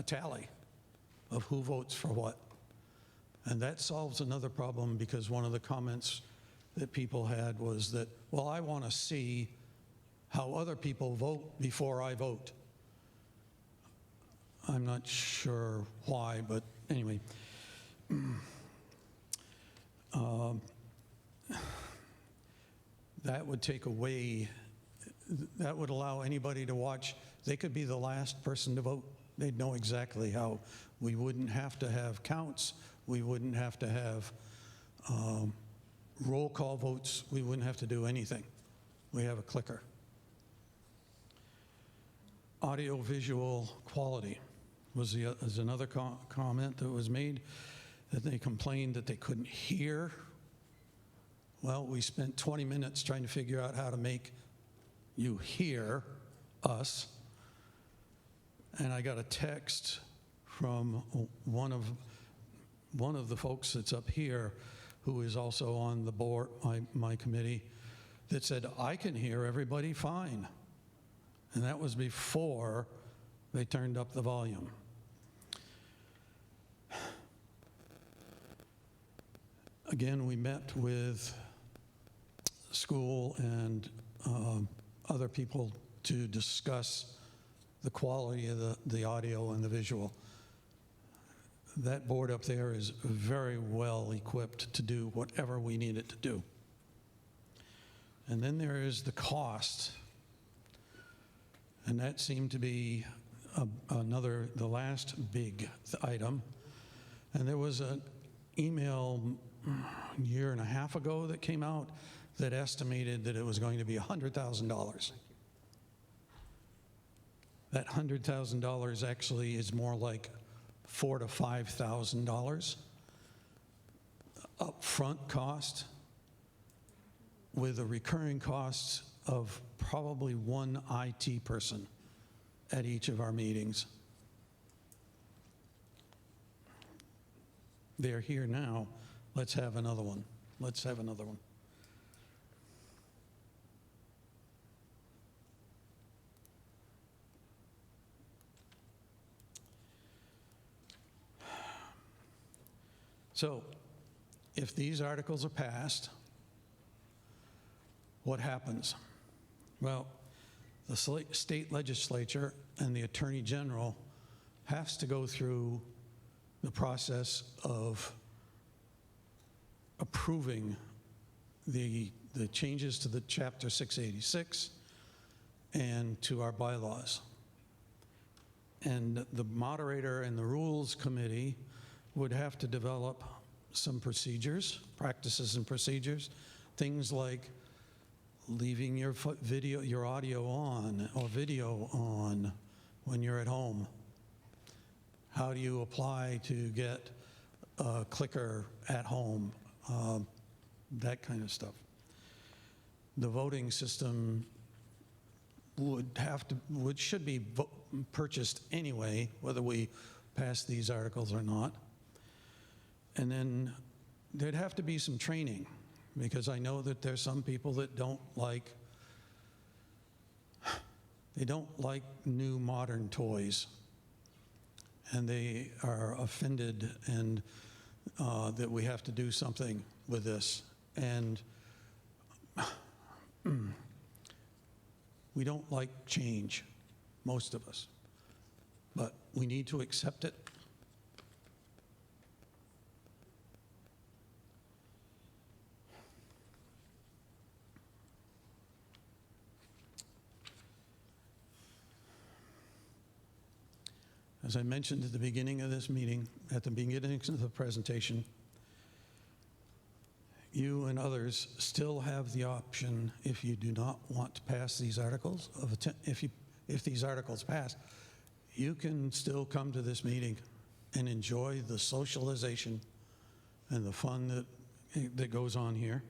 tally of who votes for what. And that solves another problem, because one of the comments that people had was that, well, I want to see how other people vote before I vote. I'm not sure why, but anyway. That would take away, that would allow anybody to watch. They could be the last person to vote. They'd know exactly how. We wouldn't have to have counts. We wouldn't have to have roll call votes. We wouldn't have to do anything. We have a clicker. Audio-visual quality was another comment that was made, that they complained that they couldn't hear. Well, we spent 20 minutes trying to figure out how to make you hear us. And I got a text from one of the folks that's up here, who is also on the board, my committee, that said, I can hear everybody fine. And that was before they turned up the volume. Again, we met with school and other people to discuss the quality of the audio and the visual. That board up there is very well equipped to do whatever we need it to do. And then there is the cost. And that seemed to be the last big item. And there was an email a year and a half ago that came out that estimated that it was going to be $100,000. That $100,000 actually is more like $4,000 to $5,000 upfront cost, with a recurring cost of probably one IT person at each of our meetings. They're here now. Let's have another one. Let's have another one. So if these articles are passed, what happens? Well, the state legislature and the Attorney General has to go through the process of approving the changes to the Chapter 686 and to our bylaws. And the moderator and the Rules Committee would have to develop some procedures, practices and procedures, things like leaving your your audio on or video on when you're at home. How do you apply to get a clicker at home? That kind of stuff. The voting system should be purchased anyway, whether we pass these articles or not. And then there'd have to be some training, because I know that there's some people that don't like new modern toys, and they are offended and that we have to do something with this. And we don't like change, most of us, but we need to accept it. As I mentioned at the beginning of this meeting, at the beginning of the presentation, you and others still have the option, if you do not want to pass these articles, if these articles pass, you can still come to this meeting and enjoy the socialization and the fun that goes on here.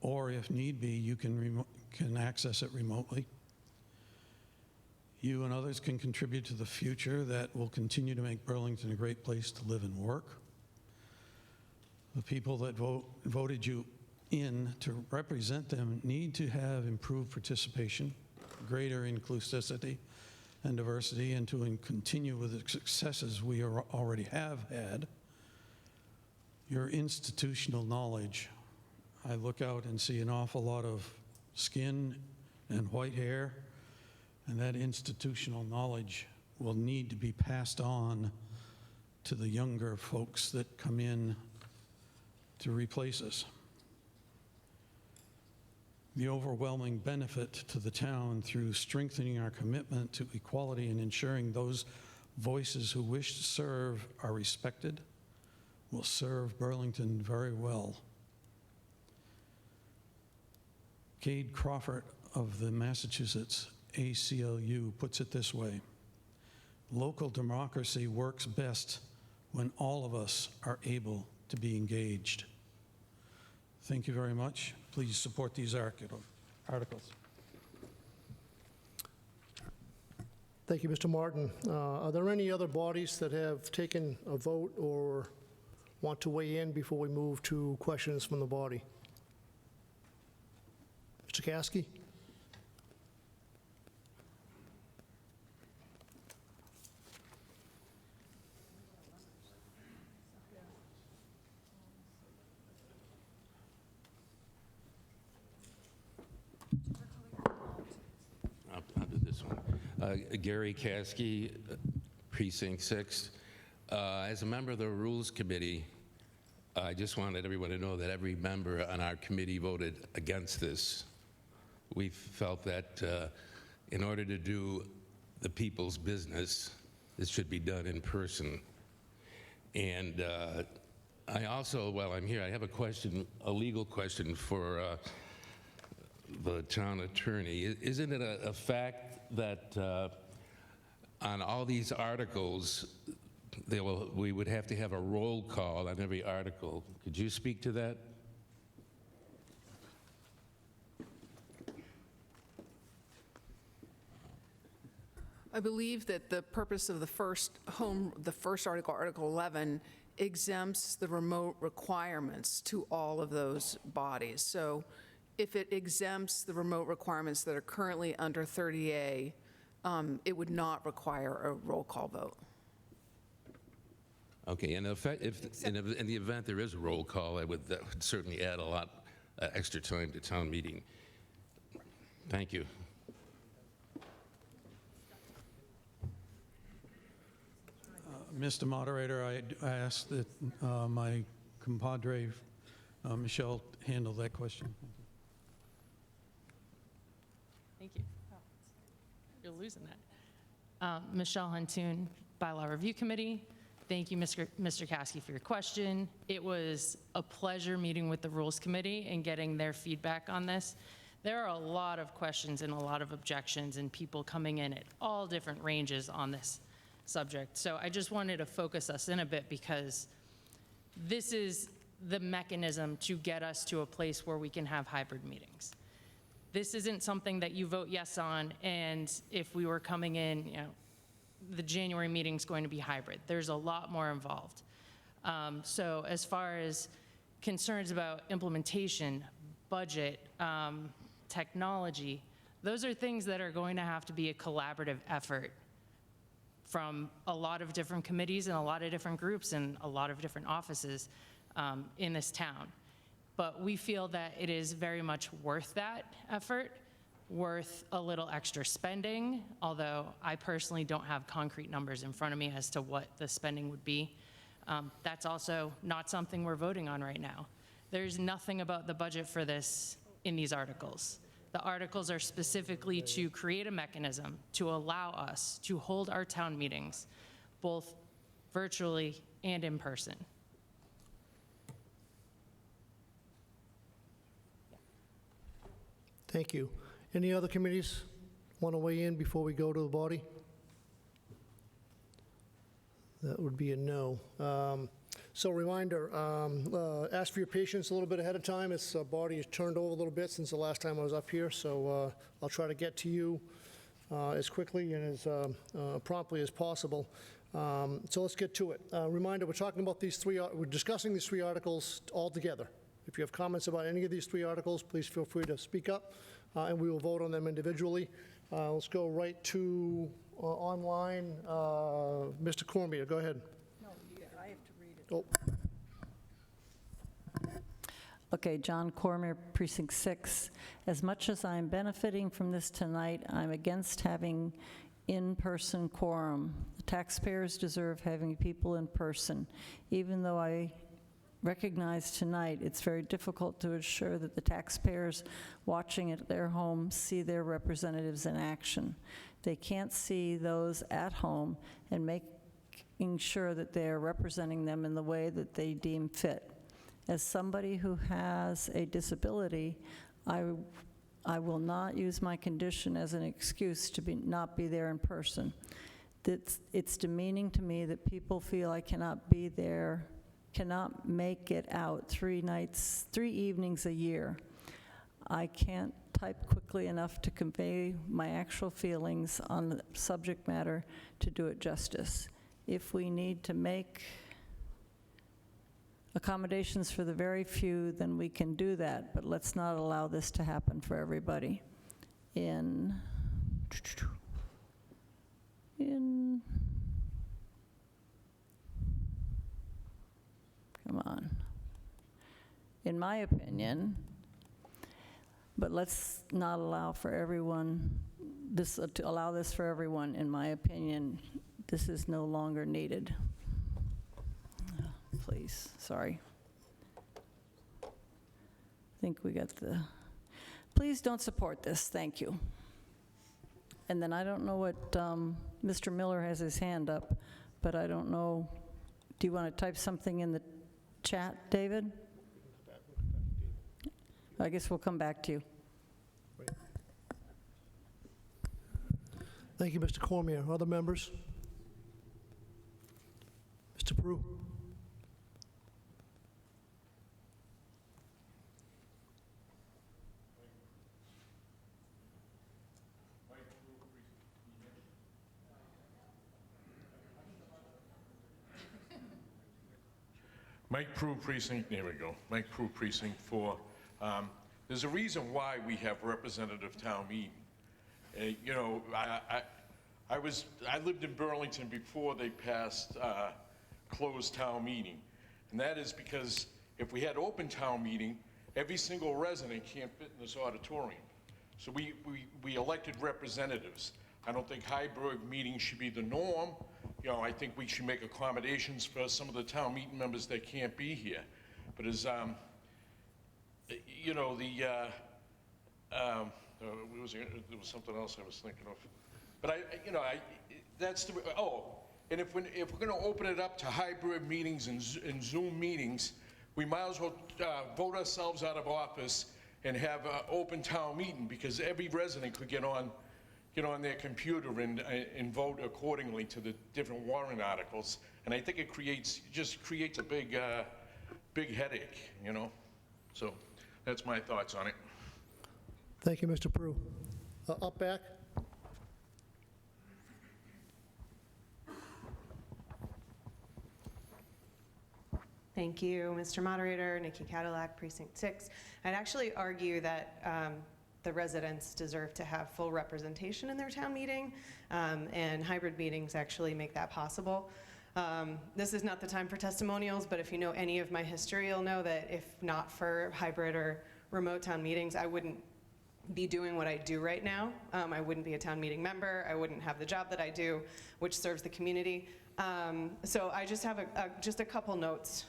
Or if need be, you can access it remotely. You and others can contribute to the future that will continue to make Burlington a great place to live and work. The people that voted you in to represent them need to have improved participation, greater inclusivity and diversity, and to continue with the successes we already have had. Your institutional knowledge. I look out and see an awful lot of skin and white hair, and that institutional knowledge will need to be passed on to the younger folks that come in to replace us. The overwhelming benefit to the town through strengthening our commitment to equality and ensuring those voices who wish to serve are respected will serve Burlington very well. Cade Crawford of the Massachusetts ACLU puts it this way: local democracy works best when all of us are able to be engaged. Thank you very much. Please support these articles. Thank you, Mr. Martin. Are there any other bodies that have taken a vote or want to weigh in before we move to questions from the body? Mr. Caskey? I'll do this one. Gary Caskey, Precinct 6. As a member of the Rules Committee, I just wanted everyone to know that every member on our committee voted against this. We felt that in order to do the people's business, this should be done in person. And I also, while I'm here, I have a question, a legal question for the town attorney. Isn't it a fact that on all these articles, we would have to have a roll call on every article? Could you speak to that? I believe that the purpose of the first article, Article 11, exempts the remote requirements to all of those bodies. So if it exempts the remote requirements that are currently under 30A, it would not require a roll call vote. Okay, and if in the event there is a roll call, that would certainly add a lot extra time to town meeting. Thank you. Mr. Moderator, I ask that my compadre, Michelle, handle that question. Thank you. Oh, you're losing that. Michelle Huntoon, Bylaw Review Committee. Thank you, Mr. Caskey, for your question. It was a pleasure meeting with the Rules Committee and getting their feedback on this. There are a lot of questions and a lot of objections and people coming in at all different ranges on this subject. So I just wanted to focus us in a bit because this is the mechanism to get us to a place where we can have hybrid meetings. This isn't something that you vote yes on, and if we were coming in, you know, the January meeting's going to be hybrid. There's a lot more involved. So as far as concerns about implementation, budget, technology, those are things that are going to have to be a collaborative effort from a lot of different committees and a lot of different groups and a lot of different offices in this town. But we feel that it is very much worth that effort, worth a little extra spending, although I personally don't have concrete numbers in front of me as to what the spending would be. That's also not something we're voting on right now. There's nothing about the budget for this in these articles. The articles are specifically to create a mechanism to allow us to hold our town meetings, both virtually and in person. Thank you. Any other committees want to weigh in before we go to the body? That would be a no. So reminder, ask for your patience a little bit ahead of time. This body has turned over a little bit since the last time I was up here, so I'll try to get to you as quickly and as promptly as possible. So let's get to it. Reminder, we're discussing these three articles all together. If you have comments about any of these three articles, please feel free to speak up, and we will vote on them individually. Let's go right to online. Mr. Cormier, go ahead. No, I have to read it. Oh. Okay, John Cormier, Precinct 6. As much as I'm benefiting from this tonight, I'm against having in-person quorum. The taxpayers deserve having people in person. Even though I recognize tonight it's very difficult to ensure that the taxpayers watching at their home see their representatives in action. They can't see those at home and making sure that they're representing them in the way that they deem fit. As somebody who has a disability, I will not use my condition as an excuse to not be there in person. It's demeaning to me that people feel I cannot be there, cannot make it out 3 evenings a year. I can't type quickly enough to convey my actual feelings on the subject matter to do it justice. If we need to make accommodations for the very few, then we can do that, but let's not allow this to happen for everybody. Come on. In my opinion, but let's not allow for everyone, to allow this for everyone, in my opinion, this is no longer needed. Please, sorry. I think we got the, please don't support this, thank you. And then I don't know what, Mr. Miller has his hand up, but I don't know, do you want to type something in the chat, David? I guess we'll come back to you. Thank you, Mr. Cormier. Other members? Mr. Peru? Mike Prue, Precinct, there we go. Mike Prue, Precinct 4. There's a reason why we have representative town meeting. You know, I lived in Burlington before they passed closed town meeting. And that is because if we had open town meeting, every single resident can't fit in this auditorium. So we elected representatives. I don't think hybrid meetings should be the norm. You know, I think we should make accommodations for some of the town meeting members that can't be here. But as, you know, there was something else I was thinking of. But that's the, and if we're gonna open it up to hybrid meetings and Zoom meetings, we might as well vote ourselves out of office and have an open town meeting, because every resident could get on their computer and vote accordingly to the different warrant articles. And I think it just creates a big headache, you know? So that's my thoughts on it. Thank you, Mr. Prue. Up back. Thank you, Mr. Moderator. Nikki Cadillac, Precinct 6. I'd actually argue that the residents deserve to have full representation in their town meeting, and hybrid meetings actually make that possible. This is not the time for testimonials, but if you know any of my history, you'll know that if not for hybrid or remote town meetings, I wouldn't be doing what I do right now. I wouldn't be a town meeting member. I wouldn't have the job that I do, which serves the community. So I just have just a couple notes.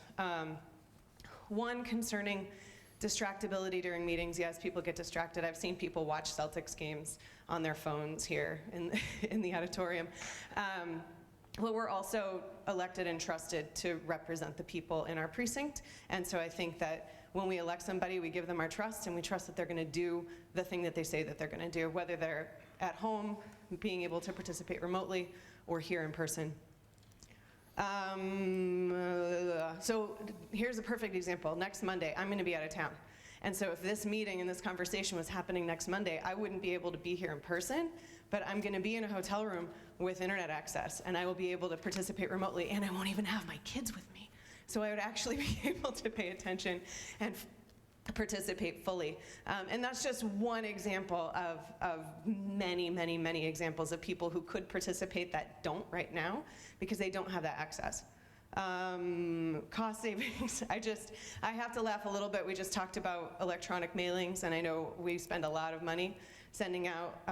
One concerning distractibility during meetings. Yes, people get distracted. I've seen people watch Celtics games on their phones here in the auditorium. But we're also elected and trusted to represent the people in our precinct. And so I think that when we elect somebody, we give them our trust, and we trust that they're going to do the thing that they say that they're going to do, whether they're at home, being able to participate remotely, or here in person. So here's a perfect example. Next Monday, I'm going to be out of town. And so if this meeting and this conversation was happening next Monday, I wouldn't be able to be here in person, but I'm going to be in a hotel room with internet access, and I will be able to participate remotely, and I won't even have my kids with me. So I would actually be able to pay attention and participate fully. And that's just one example of many, many, many examples of people who could participate that don't right now because they don't have that access. Cost savings, I have to laugh a little bit. We just talked about electronic mailings, and I know we spend a lot of money sending out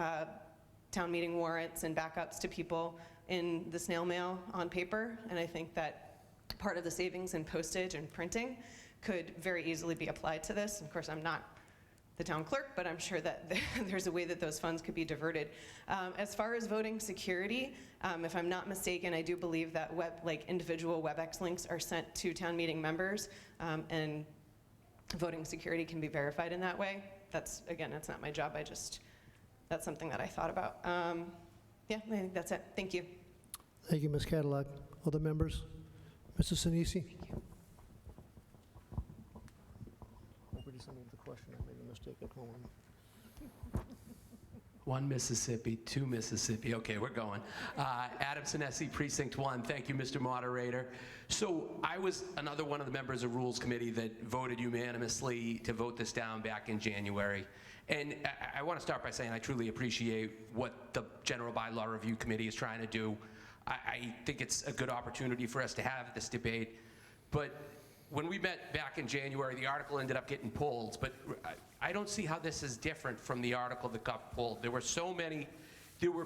town meeting warrants and backups to people in the snail mail on paper, and I think that part of the savings in postage and printing could very easily be applied to this. Of course, I'm not the town clerk, but I'm sure that there's a way that those funds could be diverted. As far as voting security, if I'm not mistaken, I do believe that individual WebEx links are sent to town meeting members, and voting security can be verified in that way. That's not my job. That's something that I thought about. Yeah, I think that's it. Thank you. Thank you, Ms. Cadillac. Other members? Mr. Sinisi? Thank you. Nobody sent me the question. I made a mistake at home. One Mississippi, two Mississippi. Okay, we're going. Adam Sinessi, Precinct 1. Thank you, Mr. Moderator. So I was another one of the members of Rules Committee that voted unanimously to vote this down back in January. And I want to start by saying I truly appreciate what the General Bylaw Review Committee is trying to do. I think it's a good opportunity for us to have this debate. But when we met back in January, the article ended up getting pulled. But I don't see how this is different from the article that got pulled. There were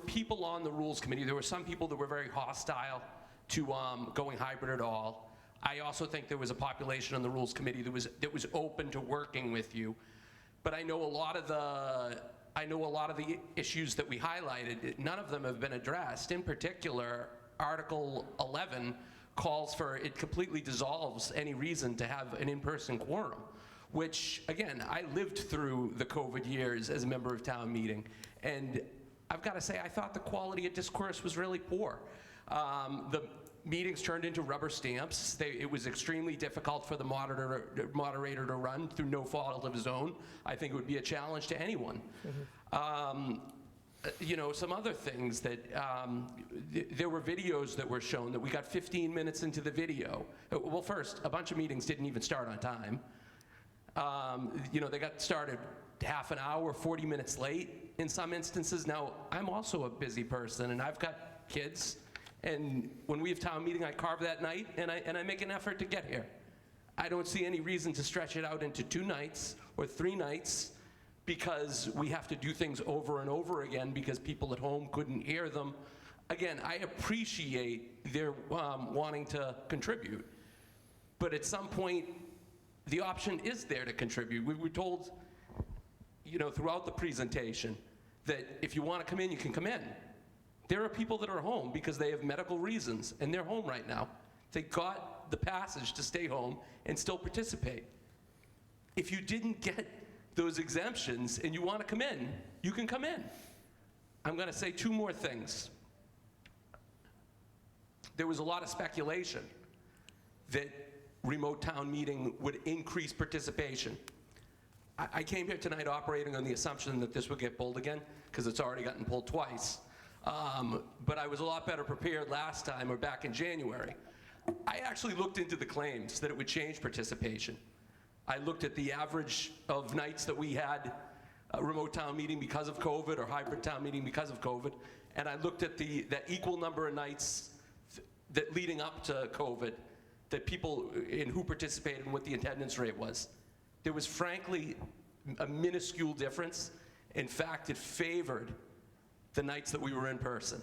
people on the Rules Committee. There were some people that were very hostile to going hybrid at all. I also think there was a population on the Rules Committee that was open to working with you. But I know a lot of the issues that we highlighted, none of them have been addressed. In particular, Article 11 calls for, it completely dissolves any reason to have an in-person quorum, which, again, I lived through the COVID years as a member of town meeting, and I've got to say, I thought the quality of discourse was really poor. The meetings turned into rubber stamps. It was extremely difficult for the moderator to run through no fault of his own. I think it would be a challenge to anyone. Some other things that, there were videos that were shown that we got 15 minutes into the video. Well, first, a bunch of meetings didn't even start on time. They got started half an hour, 40 minutes late in some instances. Now, I'm also a busy person, and I've got kids, And when we have town meeting, I carve that night, and I make an effort to get here. I don't see any reason to stretch it out into 2 nights or 3 nights because we have to do things over and over again because people at home couldn't hear them. Again, I appreciate their wanting to contribute, but at some point, the option is there to contribute. We were told, throughout the presentation that if you want to come in, you can come in. There are people that are home because they have medical reasons, and they're home right now. They got the passage to stay home and still participate. If you didn't get those exemptions and you want to come in, you can come in. I'm going to say 2 more things. There was a lot of speculation that remote town meeting would increase participation. I came here tonight operating on the assumption that this would get pulled again, because it's already gotten pulled twice. But I was a lot better prepared last time, or back in January. I actually looked into the claims that it would change participation. I looked at the average of nights that we had a remote town meeting because of COVID, or hybrid town meeting because of COVID, and I looked at that equal number of nights that leading up to COVID, that people in who participated and what the attendance rate was. There was frankly a minuscule difference. In fact, it favored the nights that we were in person.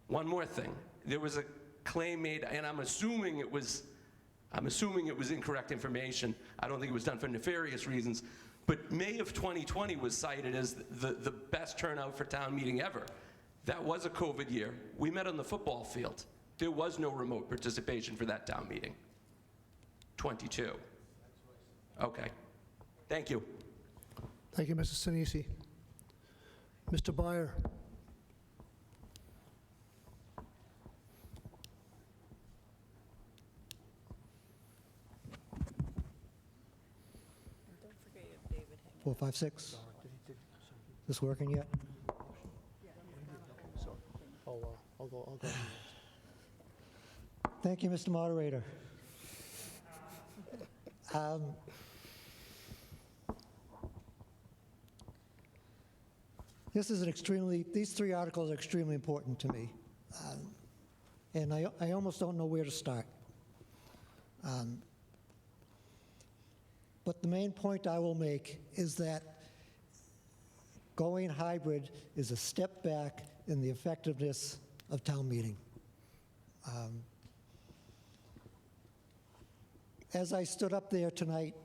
One more thing, there was a claim made, and I'm assuming it was incorrect information. I don't think it was done for nefarious reasons, but May of 2020 was cited as the best turnout for town meeting ever. That was a COVID year. We met on the football field. There was no remote participation for that town meeting. 22. Okay. Thank you. Thank you, Mrs. Sinisi. Mr. Byer. Four, five, six. This working yet? I'll go. Thank you, Mr. Moderator. These 3 articles are extremely important to me. And I almost don't know where to start. But the main point I will make is that going hybrid is a step back in the effectiveness of town meeting. As I stood up there tonight,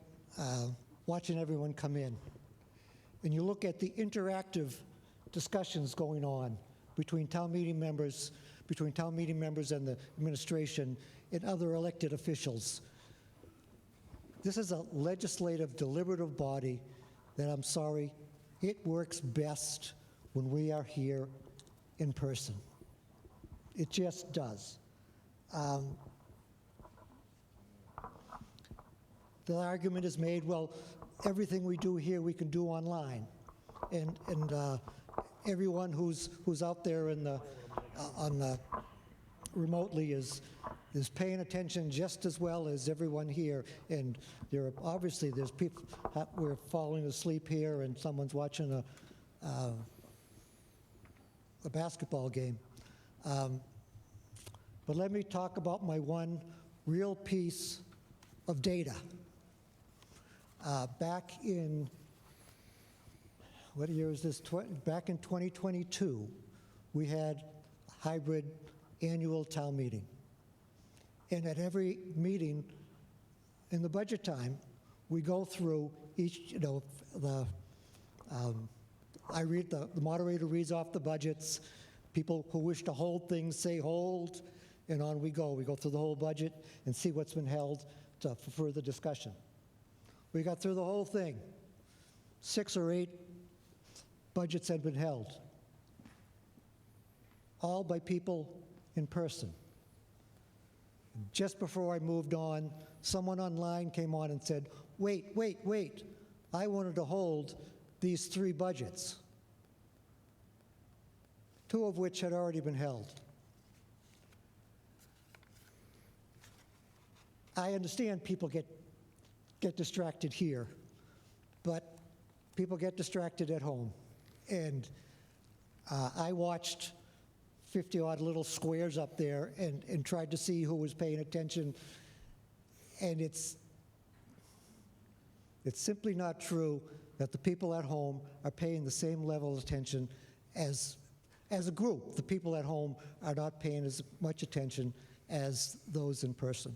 watching everyone come in, and you look at the interactive discussions going on between town meeting members and the administration and other elected officials, this is a legislative deliberative body that, I'm sorry, it works best when we are here in person. It just does. The argument is made, well, everything we do here we can do online, and everyone who's out there remotely is paying attention just as well as everyone here. And there's people, we're falling asleep here, and someone's watching a basketball game. But let me talk about my one real piece of data. Back in, what year is this? Back in 2022, we had hybrid annual town meeting. And at every meeting in the budget time, we go through each, the moderator reads off the budgets. People who wish to hold things say hold, and on we go. We go through the whole budget and see what's been held for further discussion. We got through the whole thing. 6 or 8 budgets had been held, all by people in person. Just before I moved on, someone online came on and said, wait, I wanted to hold these 3 budgets, 2 of which had already been held. I understand people get distracted here, but people get distracted at home. And I watched 50-odd little squares up there and tried to see who was paying attention. And it's simply not true that the people at home are paying the same level of attention as a group. The people at home are not paying as much attention as those in person.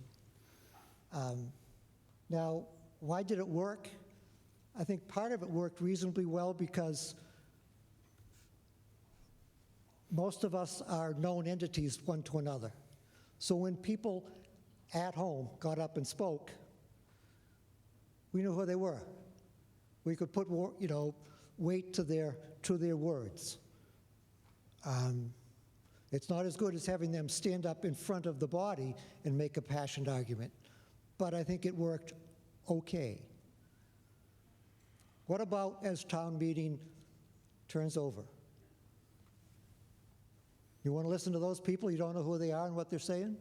Now, why did it work? I think part of it worked reasonably well because most of us are known entities one to another. So when people at home got up and spoke, we knew who they were. We could put weight to their words. It's not as good as having them stand up in front of the body and make a passionate argument, but I think it worked okay. What about as town meeting turns over? You want to listen to those people? You don't know who they are and what they're saying?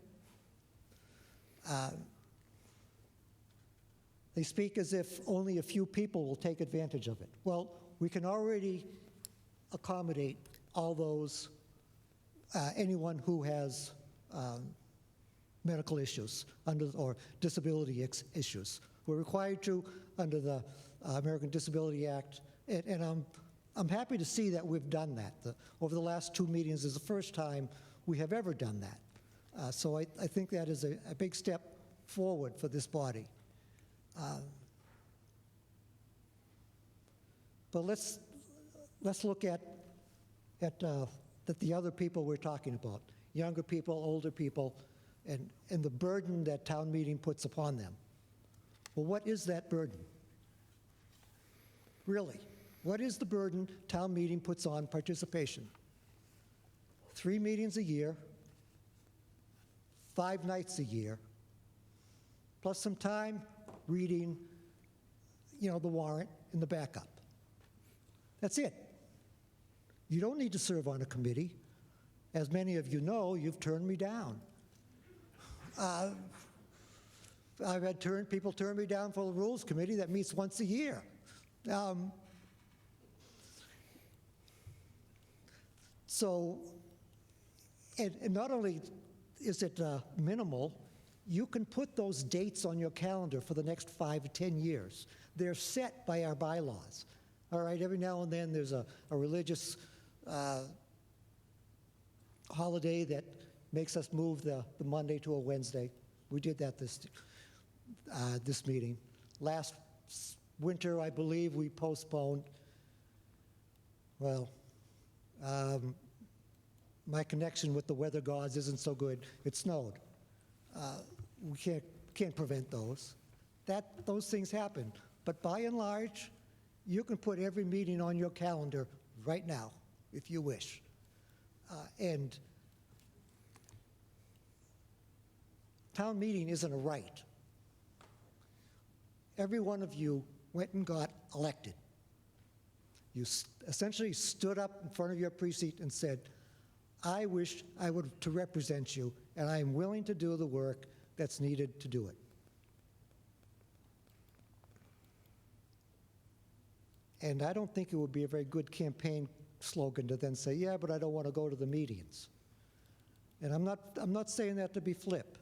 They speak as if only a few people will take advantage of it. Well, we can already accommodate all those, anyone who has medical issues or disability issues. We're required to under the American Disability Act, and I'm happy to see that we've done that. Over the last 2 meetings is the first time we have ever done that. So I think that is a big step forward for this body. But let's look at the other people we're talking about, younger people, older people, and the burden that town meeting puts upon them. Well, what is that burden? Really, what is the burden town meeting puts on participation? 3 meetings a year, 5 nights a year, plus some time reading, the warrant and the backup. That's it. You don't need to serve on a committee. As many of you know, you've turned me down. I've had people turn me down for the Rules Committee that meets once a year. So, and not only is it minimal, you can put those dates on your calendar for the next 5 to 10 years. They're set by our bylaws. All right, every now and then there's a religious holiday that makes us move the Monday to a Wednesday. We did that this meeting. Last winter, I believe, we postponed. Well, my connection with the weather gods isn't so good. It snowed. We can't prevent those. Those things happen. But by and large, you can put every meeting on your calendar right now, if you wish. And town meeting isn't a right. Every one of you went and got elected. You essentially stood up in front of your precinct and said, I wish I were to represent you, and I am willing to do the work that's needed to do it. And I don't think it would be a very good campaign slogan to then say, yeah, but I don't want to go to the meetings. And I'm not saying that to be flip.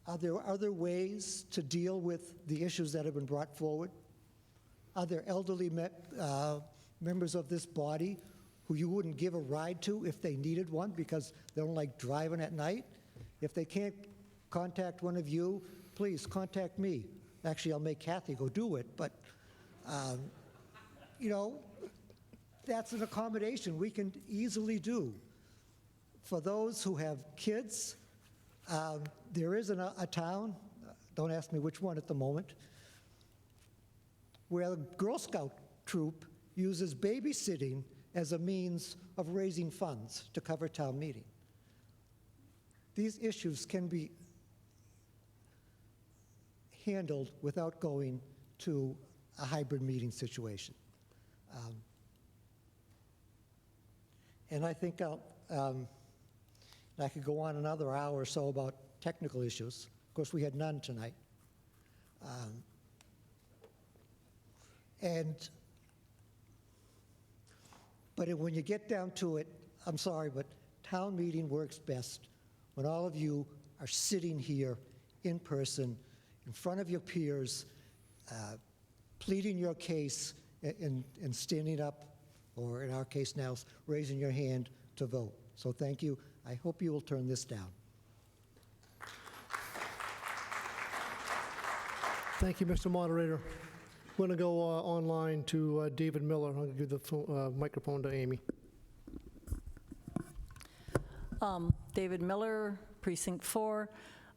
Are there other ways to deal with the issues that have been brought forward? Are there elderly members of this body who you wouldn't give a ride to if they needed one because they don't like driving at night? If they can't contact one of you, please contact me. Actually, I'll make Kathy go do it, but, that's an accommodation we can easily do. For those who have kids, there is a town, don't ask me which one at the moment, where the Girl Scout troop uses babysitting as a means of raising funds to cover town meeting. These issues can be handled without going to a hybrid meeting situation. And I think I could go on another hour or so about technical issues. Of course, we had none tonight. But when you get down to it, I'm sorry, but town meeting works best when all of you are sitting here in person, in front of your peers, pleading your case and standing up, or in our case now, raising your hand to vote. So thank you. I hope you will turn this down. Thank you, Mr. Moderator. We're going to go online to David Miller. I'm going to give the microphone to Amy. David Miller, Precinct 4.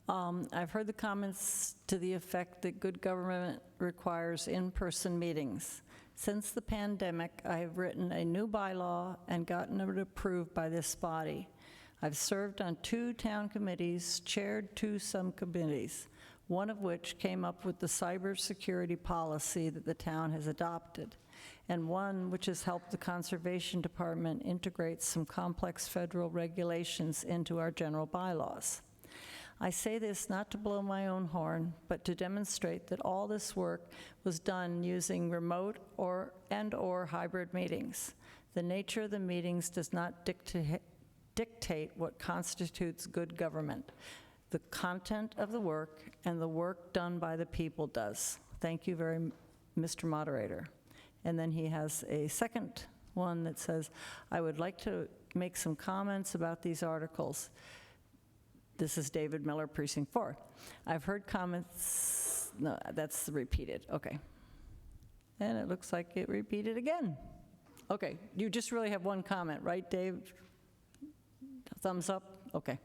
I've heard the comments to the effect that good government requires in-person meetings. Since the pandemic, I have written a new bylaw and gotten it approved by this body. I've served on 2 town committees, chaired 2 subcommittees, one of which came up with the cybersecurity policy that the town has adopted, and one which has helped the Conservation Department integrate some complex federal regulations into our general bylaws. I say this not to blow my own horn, but to demonstrate that all this work was done using remote or hybrid meetings. The nature of the meetings does not dictate what constitutes good government. The content of the work and the work done by the people does. Thank you very much, Mr. Moderator. And then he has a second one that says, I would like to make some comments about these articles. This is David Miller, Precinct 4. I've heard comments, no, that's repeated, okay. And it looks like it repeated again. Okay, you just really have one comment, right, Dave? Thumbs up? Okay.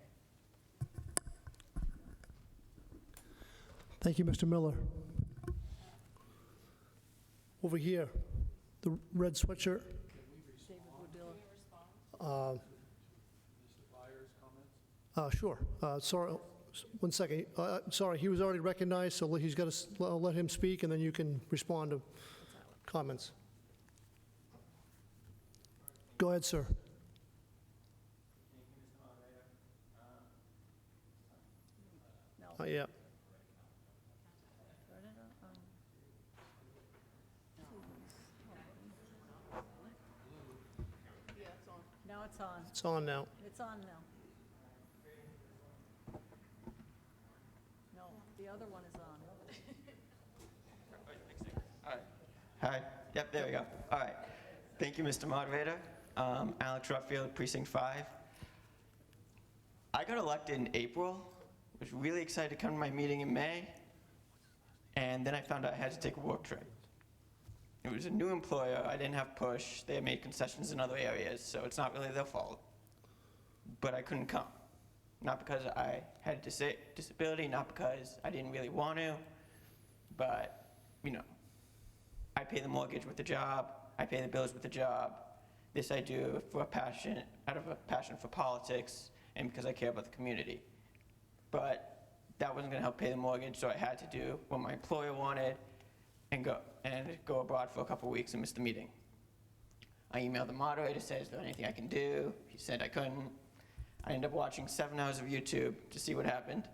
Thank you, Mr. Miller. Over here, the red sweatshirt. Sure. Sorry, one second. Sorry, he was already recognized, so he's got to let him speak, and then you can respond to comments. Go ahead, sir. Yeah. Now it's on. It's on now. It's on now. No, the other one is on. All right. Hi. Yep, there we go. All right. Thank you, Mr. Moderator. Alex Rutfield, Precinct 5. I got elected in April. Was really excited to come to my meeting in May. And then I found out I had to take a work trip. It was a new employer. I didn't have push. They had made concessions in other areas, so it's not really their fault. But I couldn't come. Not because I had a disability, not because I didn't really want to, but, you know, I pay the mortgage with the job. I pay the bills with the job. This I do for a passion, out of a passion for politics and because I care about the community. But that wasn't going to help pay the mortgage, so I had to do what my employer wanted and go abroad for a couple weeks and miss the meeting. I emailed the moderator, said, is there anything I can do? He said I couldn't. I ended up watching 7 hours of YouTube to see what happened.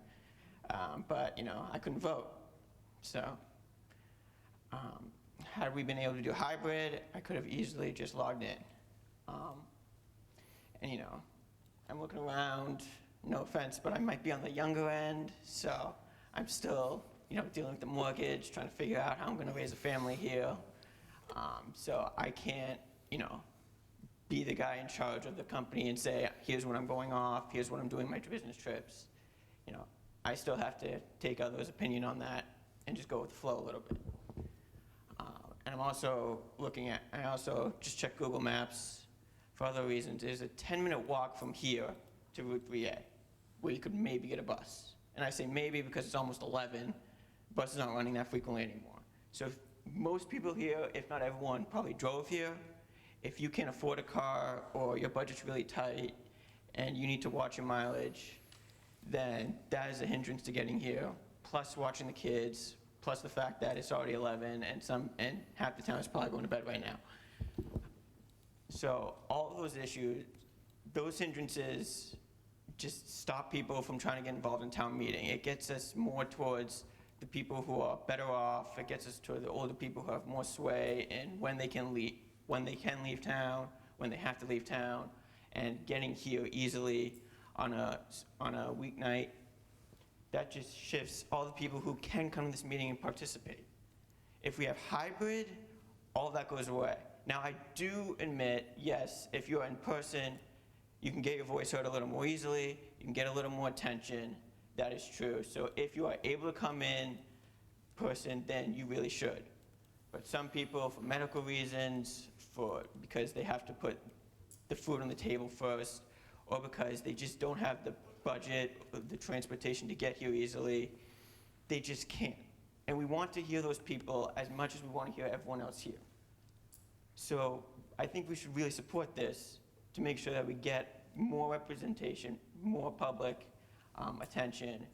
But, you know, I couldn't vote. So had we been able to do hybrid, I could have easily just logged in. And, you know, I'm looking around, no offense, but I might be on the younger end, so I'm still, you know, dealing with the mortgage, trying to figure out how I'm going to raise a family here. So I can't, you know, be the guy in charge of the company and say, here's when I'm going off, here's when I'm doing my business trips. You know, I still have to take others' opinion on that and just go with the flow a little bit. And I'm also looking at, I also just checked Google Maps for other reasons. There's a 10-minute walk from here to Route 3A where you could maybe get a bus. And I say maybe because it's almost 11. Buses aren't running that frequently anymore. So if most people here, if not everyone, probably drove here. If you can't afford a car or your budget's really tight and you need to watch your mileage, then that is a hindrance to getting here, plus watching the kids, plus the fact that it's already 11 and half the town is probably going to bed right now. So all of those issues, those hindrances just stop people from trying to get involved in town meeting. It gets us more towards the people who are better off. It gets us to the older people who have more sway in when they can leave town, when they have to leave town, and getting here easily on a weeknight, that just shifts all the people who can come to this meeting and participate. If we have hybrid, all of that goes away. Now, I do admit, yes, if you're in person, you can get your voice heard a little more easily, you can get a little more attention. That is true. So if you are able to come in person, then you really should. But some people, for medical reasons, because they have to put the food on the table first, or because they just don't have the budget or the transportation to get here easily, they just can't. And we want to hear those people as much as we want to hear everyone else here. So I think we should really support this to make sure that we get more representation, more public attention,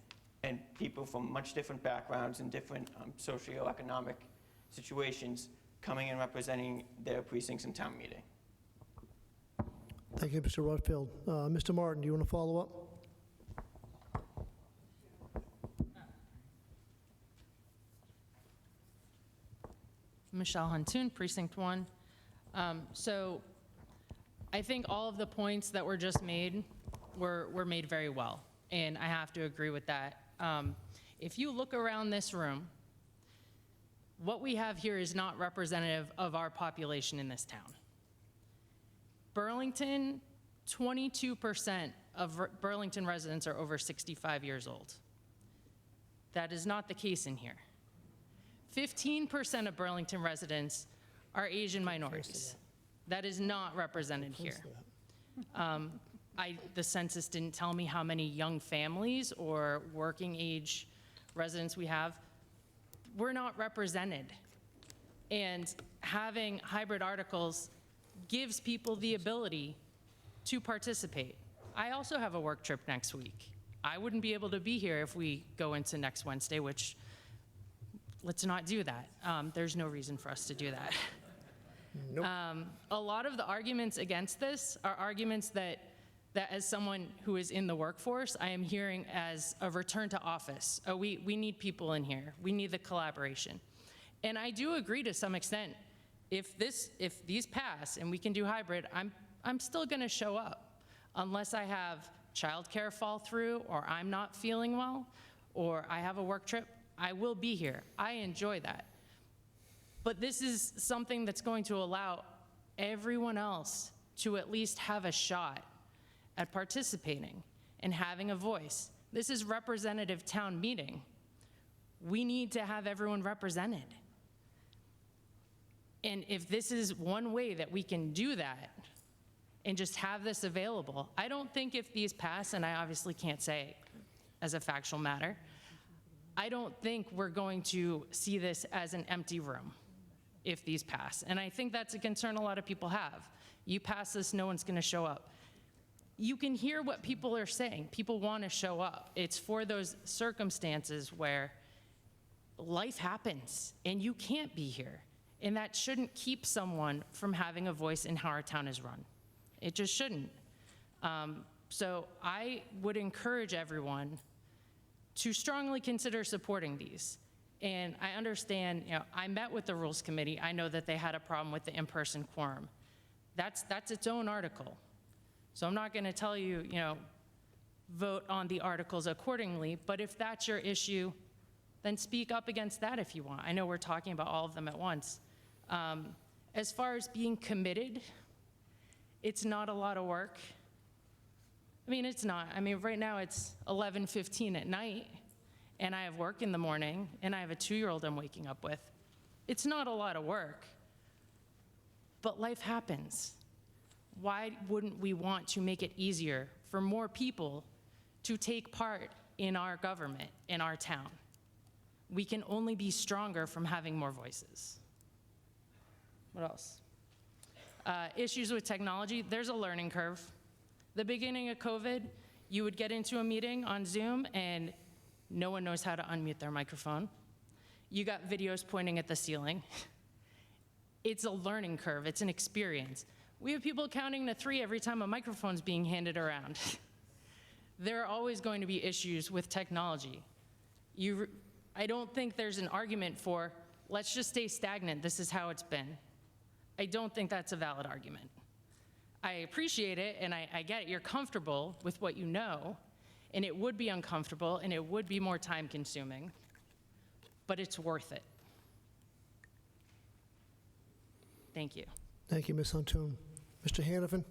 and people from much different backgrounds and different socioeconomic situations coming and representing their precincts in town meeting. Thank you, Mr. Rutfield. Mr. Martin, do you want to follow up? Michelle Huntoon, Precinct 1. So I think all of the points that were just made were made very well, and I have to agree with that. If you look around this room, what we have here is not representative of our population in this town. Burlington, 22% of Burlington residents are over 65 years old. That is not the case in here. 15% of Burlington residents are Asian minorities. That is not represented here. The census didn't tell me how many young families or working age residents we have. We're not represented. And having hybrid articles gives people the ability to participate. I also have a work trip next week. I wouldn't be able to be here if we go into next Wednesday, which, let's not do that. There's no reason for us to do that. Nope. A lot of the arguments against this are arguments that as someone who is in the workforce, I am hearing as a return to office. Oh, we need people in here. We need the collaboration. And I do agree to some extent. If these pass and we can do hybrid, I'm still gonna show up unless I have childcare fall through, or I'm not feeling well, or I have a work trip. I will be here. I enjoy that. But this is something that's going to allow everyone else to at least have a shot at participating and having a voice. This is representative town meeting. We need to have everyone represented. And if this is one way that we can do that and just have this available, I don't think if these pass, and I obviously can't say as a factual matter, I don't think we're going to see this as an empty room if these pass. And I think that's a concern a lot of people have. You pass this, no one's gonna show up. You can hear what people are saying. People wanna show up. It's for those circumstances where life happens and you can't be here. And that shouldn't keep someone from having a voice in how our town is run. It just shouldn't. So I would encourage everyone to strongly consider supporting these. And I understand, I met with the Rules Committee. I know that they had a problem with the in-person quorum. That's its own article. So I'm not gonna tell you, vote on the articles accordingly, but if that's your issue, then speak up against that if you want. I know we're talking about all of them at once. As far as being committed, it's not a lot of work. I mean, it's not. I mean, right now it's 11:15 at night, and I have work in the morning, and I have a 2-year-old I'm waking up with. It's not a lot of work, but life happens. Why wouldn't we want to make it easier for more people to take part in our government, in our town? We can only be stronger from having more voices. What else? Issues with technology, there's a learning curve. The beginning of COVID, you would get into a meeting on Zoom and no one knows how to unmute their microphone. You got videos pointing at the ceiling. It's a learning curve, it's an experience. We have people counting to 3 every time a microphone's being handed around. There are always going to be issues with technology. I don't think there's an argument for, let's just stay stagnant, this is how it's been. I don't think that's a valid argument. I appreciate it, and I get it. You're comfortable with what you know, and it would be uncomfortable, and it would be more time-consuming, but it's worth it. Thank you. Thank you, Ms. Huntoon. Mr. Hannafin?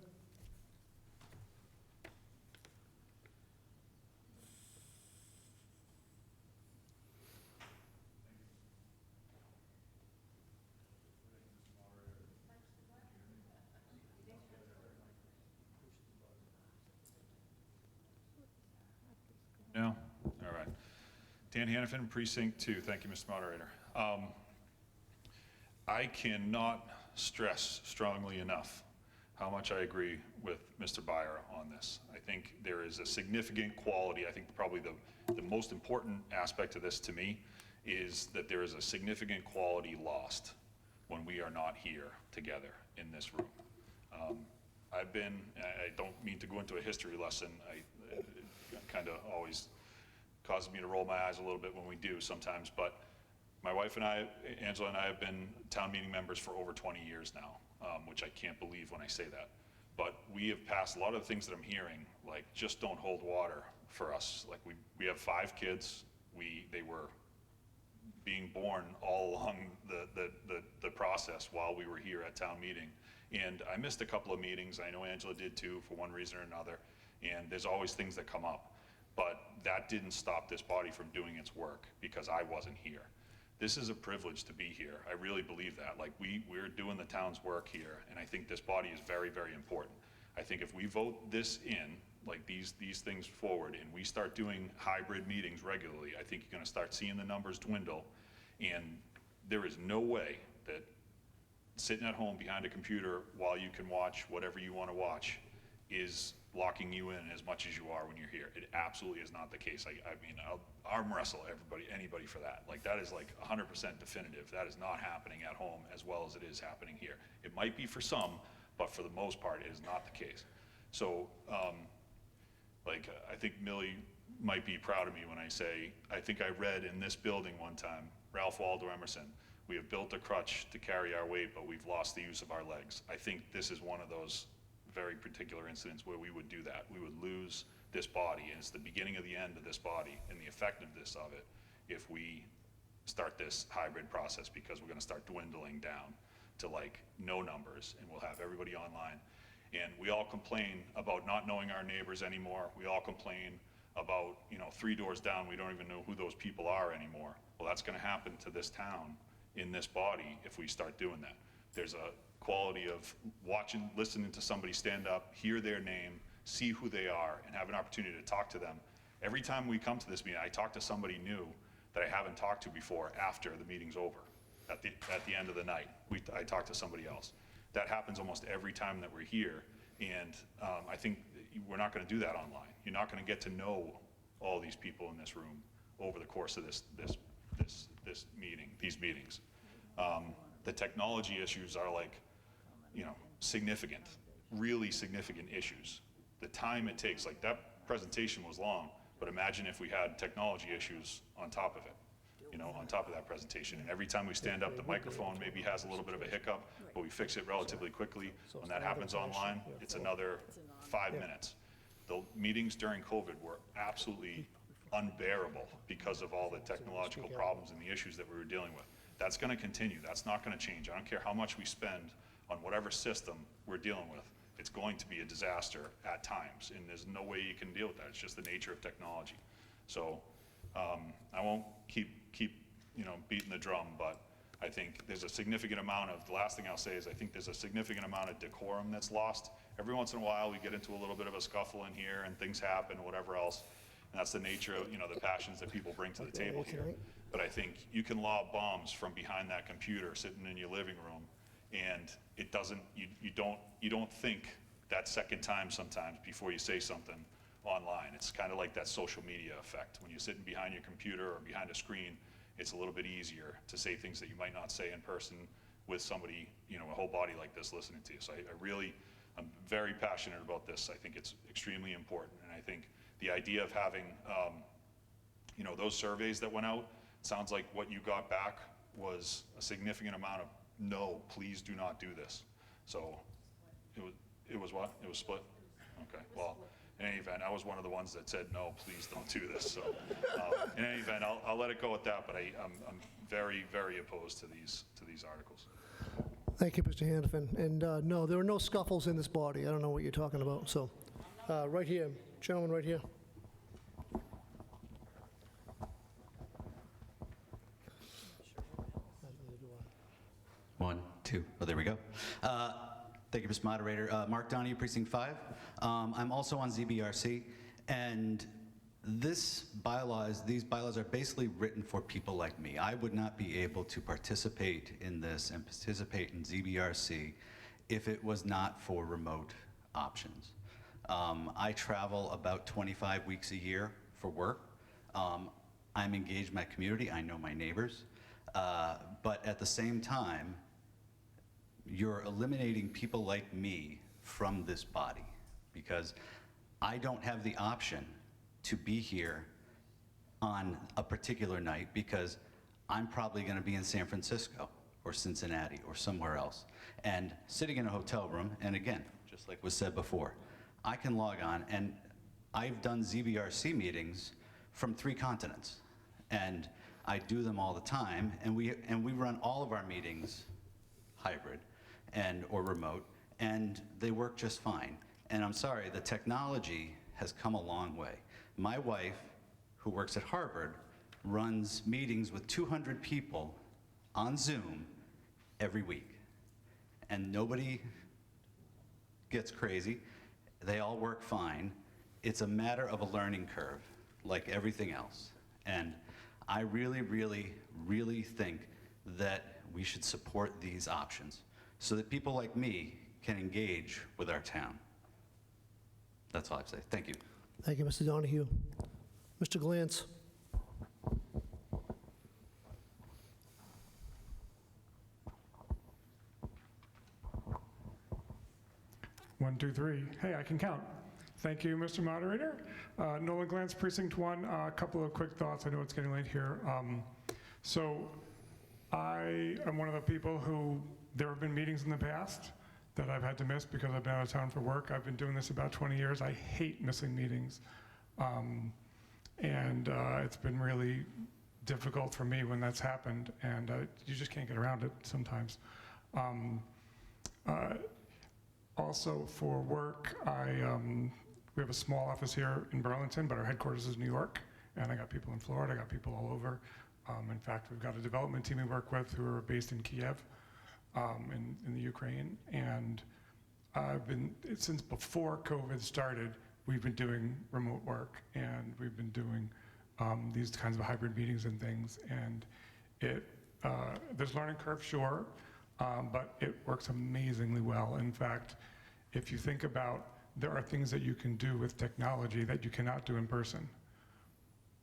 No? All right. Dan Hannafin, Precinct 2. Thank you, Mr. Moderator. I cannot stress strongly enough how much I agree with Mr. Byer on this. I think there is a significant quality. I think probably the most important aspect of this to me is that there is a significant quality lost when we are not here together in this room. I don't mean to go into a history lesson. It kind of always causes me to roll my eyes a little bit when we do sometimes, but my wife and I, Angela and I, have been town meeting members for over 20 years now, which I can't believe when I say that. But we have passed a lot of the things that I'm hearing, like, just don't hold water for us. Like, we have 5 kids. They were being born all along the process while we were here at town meeting. And I missed a couple of meetings. I know Angela did too, for one reason or another. And there's always things that come up. But that didn't stop this body from doing its work because I wasn't here. This is a privilege to be here. I really believe that. Like, we're doing the town's work here, and I think this body is very, very important. I think if we vote this in, like these things forward, and we start doing hybrid meetings regularly, I think you're gonna start seeing the numbers dwindle, and there is no way that sitting at home behind a computer while you can watch whatever you wanna watch is locking you in as much as you are when you're here. It absolutely is not the case. I mean, I'll arm wrestle anybody for that. Like, that is like 100% definitive. That is not happening at home as well as it is happening here. It might be for some, but for the most part, it is not the case. So, I think Millie might be proud of me when I say, I think I read in this building one time, Ralph Waldo Emerson, we have built a crutch to carry our weight, but we've lost the use of our legs. I think this is one of those very particular incidents where we would do that. We would lose this body, and it's the beginning of the end of this body and the effectiveness of it if we start this hybrid process, because we're gonna start dwindling down to like no numbers, and we'll have everybody online. And we all complain about not knowing our neighbors anymore. We all complain about, 3 doors down, we don't even know who those people are anymore. Well, that's gonna happen to this town in this body if we start doing that. There's a quality of watching, listening to somebody stand up, hear their name, see who they are, and have an opportunity to talk to them. Every time we come to this meeting, I talk to somebody new that I haven't talked to before after the meeting's over. At the end of the night, I talk to somebody else. That happens almost every time that we're here, and I think we're not gonna do that online. You're not gonna get to know all these people in this room over the course of these meetings. The technology issues are like, significant, really significant issues. The time it takes, like, that presentation was long, but imagine if we had technology issues on top of it, on top of that presentation. And every time we stand up, the microphone maybe has a little bit of a hiccup, but we fix it relatively quickly. When that happens online, it's another 5 minutes. The meetings during COVID were absolutely unbearable because of all the technological problems and the issues that we were dealing with. That's gonna continue. That's not gonna change. I don't care how much we spend on whatever system we're dealing with. It's going to be a disaster at times, and there's no way you can deal with that. It's just the nature of technology. So I won't keep beating the drum, but I think there's a significant amount of, the last thing I'll say is I think there's a significant amount of decorum that's lost. Every once in a while, we get into a little bit of a scuffle in here, and things happen, whatever else. And that's the nature of, the passions that people bring to the table here. But I think you can lob bombs from behind that computer sitting in your living room, and it doesn't, you don't think that second time sometimes before you say something online. It's kind of like that social media effect. When you're sitting behind your computer or behind a screen, it's a little bit easier to say things that you might not say in person with somebody, a whole body like this listening to you. So I'm very passionate about this. I think it's extremely important, and I think the idea of having, those surveys that went out, sounds like what you got back was a significant amount of, no, please do not do this. So It was what? It was split? Okay, well, in any event, I was one of the ones that said, no, please don't do this. So in any event, I'll let it go at that, but I'm very, very opposed to these articles. Thank you, Mr. Hannafin. And no, there are no scuffles in this body. I don't know what you're talking about. So, right here, gentleman right here. One, two. Oh, there we go. Thank you, Mr. Moderator. Mark Donahue, Precinct 5. I'm also on ZBRC, and these bylaws are basically written for people like me. I would not be able to participate in this and participate in ZBRC if it was not for remote options. I travel about 25 weeks a year for work. I'm engaged in my community. I know my neighbors. But at the same time, you're eliminating people like me from this body because I don't have the option to be here on a particular night because I'm probably going to be in San Francisco or Cincinnati or somewhere else and sitting in a hotel room. And again, just like was said before, I can log on, and I've done ZBRC meetings from 3 continents, and I do them all the time, and we run all of our meetings hybrid or remote, and they work just fine. And I'm sorry, the technology has come a long way. My wife, who works at Harvard, runs meetings with 200 people on Zoom every week, and nobody gets crazy. They all work fine. It's a matter of a learning curve, like everything else. And I really, really, really think that we should support these options so that people like me can engage with our town. That's all I have to say. Thank you. Thank you, Mr. Donahue. Mr. Glantz. One, two, three. Hey, I can count. Thank you, Mr. Moderator. Nolan Glantz, Precinct 1. A couple of quick thoughts. I know it's getting late here. So I am one of the people who, there have been meetings in the past that I've had to miss because I've been out of town for work. I've been doing this about 20 years. I hate missing meetings. It's been really difficult for me when that's happened, and you just can't get around it sometimes. Also for work, we have a small office here in Burlington, but our headquarters is New York, and I got people in Florida, I got people all over. In fact, we've got a development team we work with who are based in Kiev, in the Ukraine, and since before COVID started, we've been doing remote work, and we've been doing these kinds of hybrid meetings and things, and there's learning curve, sure, but it works amazingly well. In fact, if you think about, there are things that you can do with technology that you cannot do in person.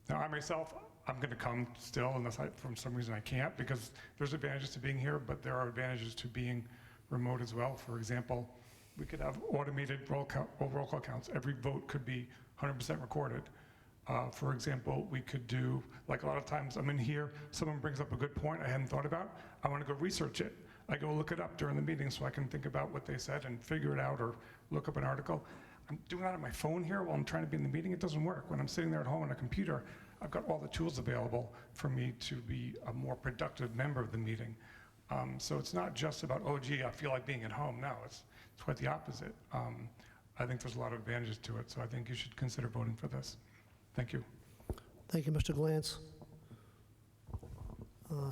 Now, I myself, I'm going to come still, unless for some reason I can't, because there's advantages to being here, but there are advantages to being remote as well. For example, we could have automated roll call counts. Every vote could be 100% recorded. For example, we could do, like a lot of times I'm in here, someone brings up a good point I hadn't thought about, I want to go research it. I go look it up during the meeting so I can think about what they said and figure it out or look up an article. I'm doing that on my phone here while I'm trying to be in the meeting. It doesn't work. When I'm sitting there at home on a computer, I've got all the tools available for me to be a more productive member of the meeting. So it's not just about, oh, gee, I feel like being at home. No, it's quite the opposite. I think there's a lot of advantages to it, so I think you should consider voting for this. Thank you. Thank you, Mr. Glantz.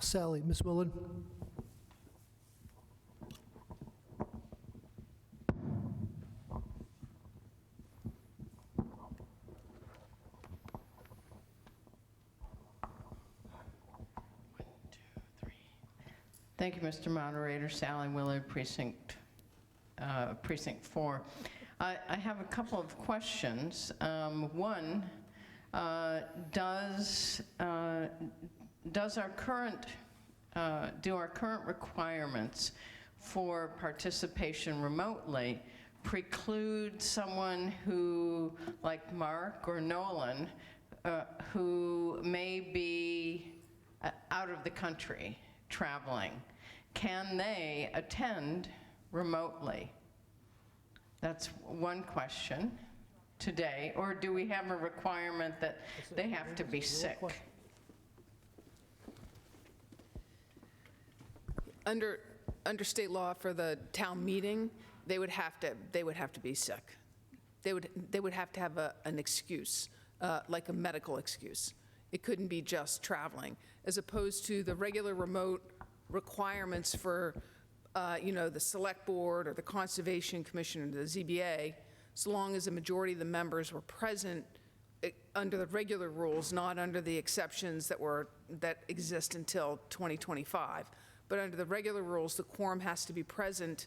Sally, Ms. Willard. Thank you, Mr. Moderator. Sally Willard, Precinct 4. I have a couple of questions. One, do our current requirements for participation remotely preclude someone who, like Mark or Nolan, who may be out of the country traveling? Can they attend remotely? That's one question today. Or do we have a requirement that they have to be sick? Under state law for the town meeting, they would have to be sick. They would have to have an excuse, like a medical excuse. It couldn't be just traveling, as opposed to the regular remote requirements for, the select board or the Conservation Commission or the ZBA, so long as a majority of the members were present under the regular rules, not under the exceptions that exist until 2025. But under the regular rules, the quorum has to be present,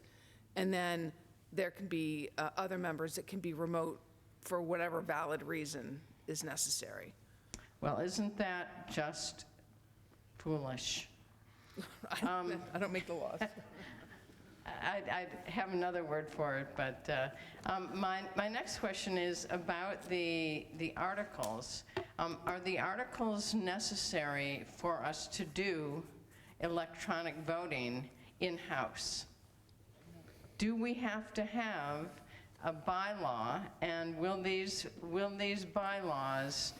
and then there can be other members that can be remote for whatever valid reason is necessary. Well, isn't that just foolish? I don't make the laws. I have another word for it, but my next question is about the articles. Are the articles necessary for us to do electronic voting in-house? Do we have to have a bylaw, and will these bylaws,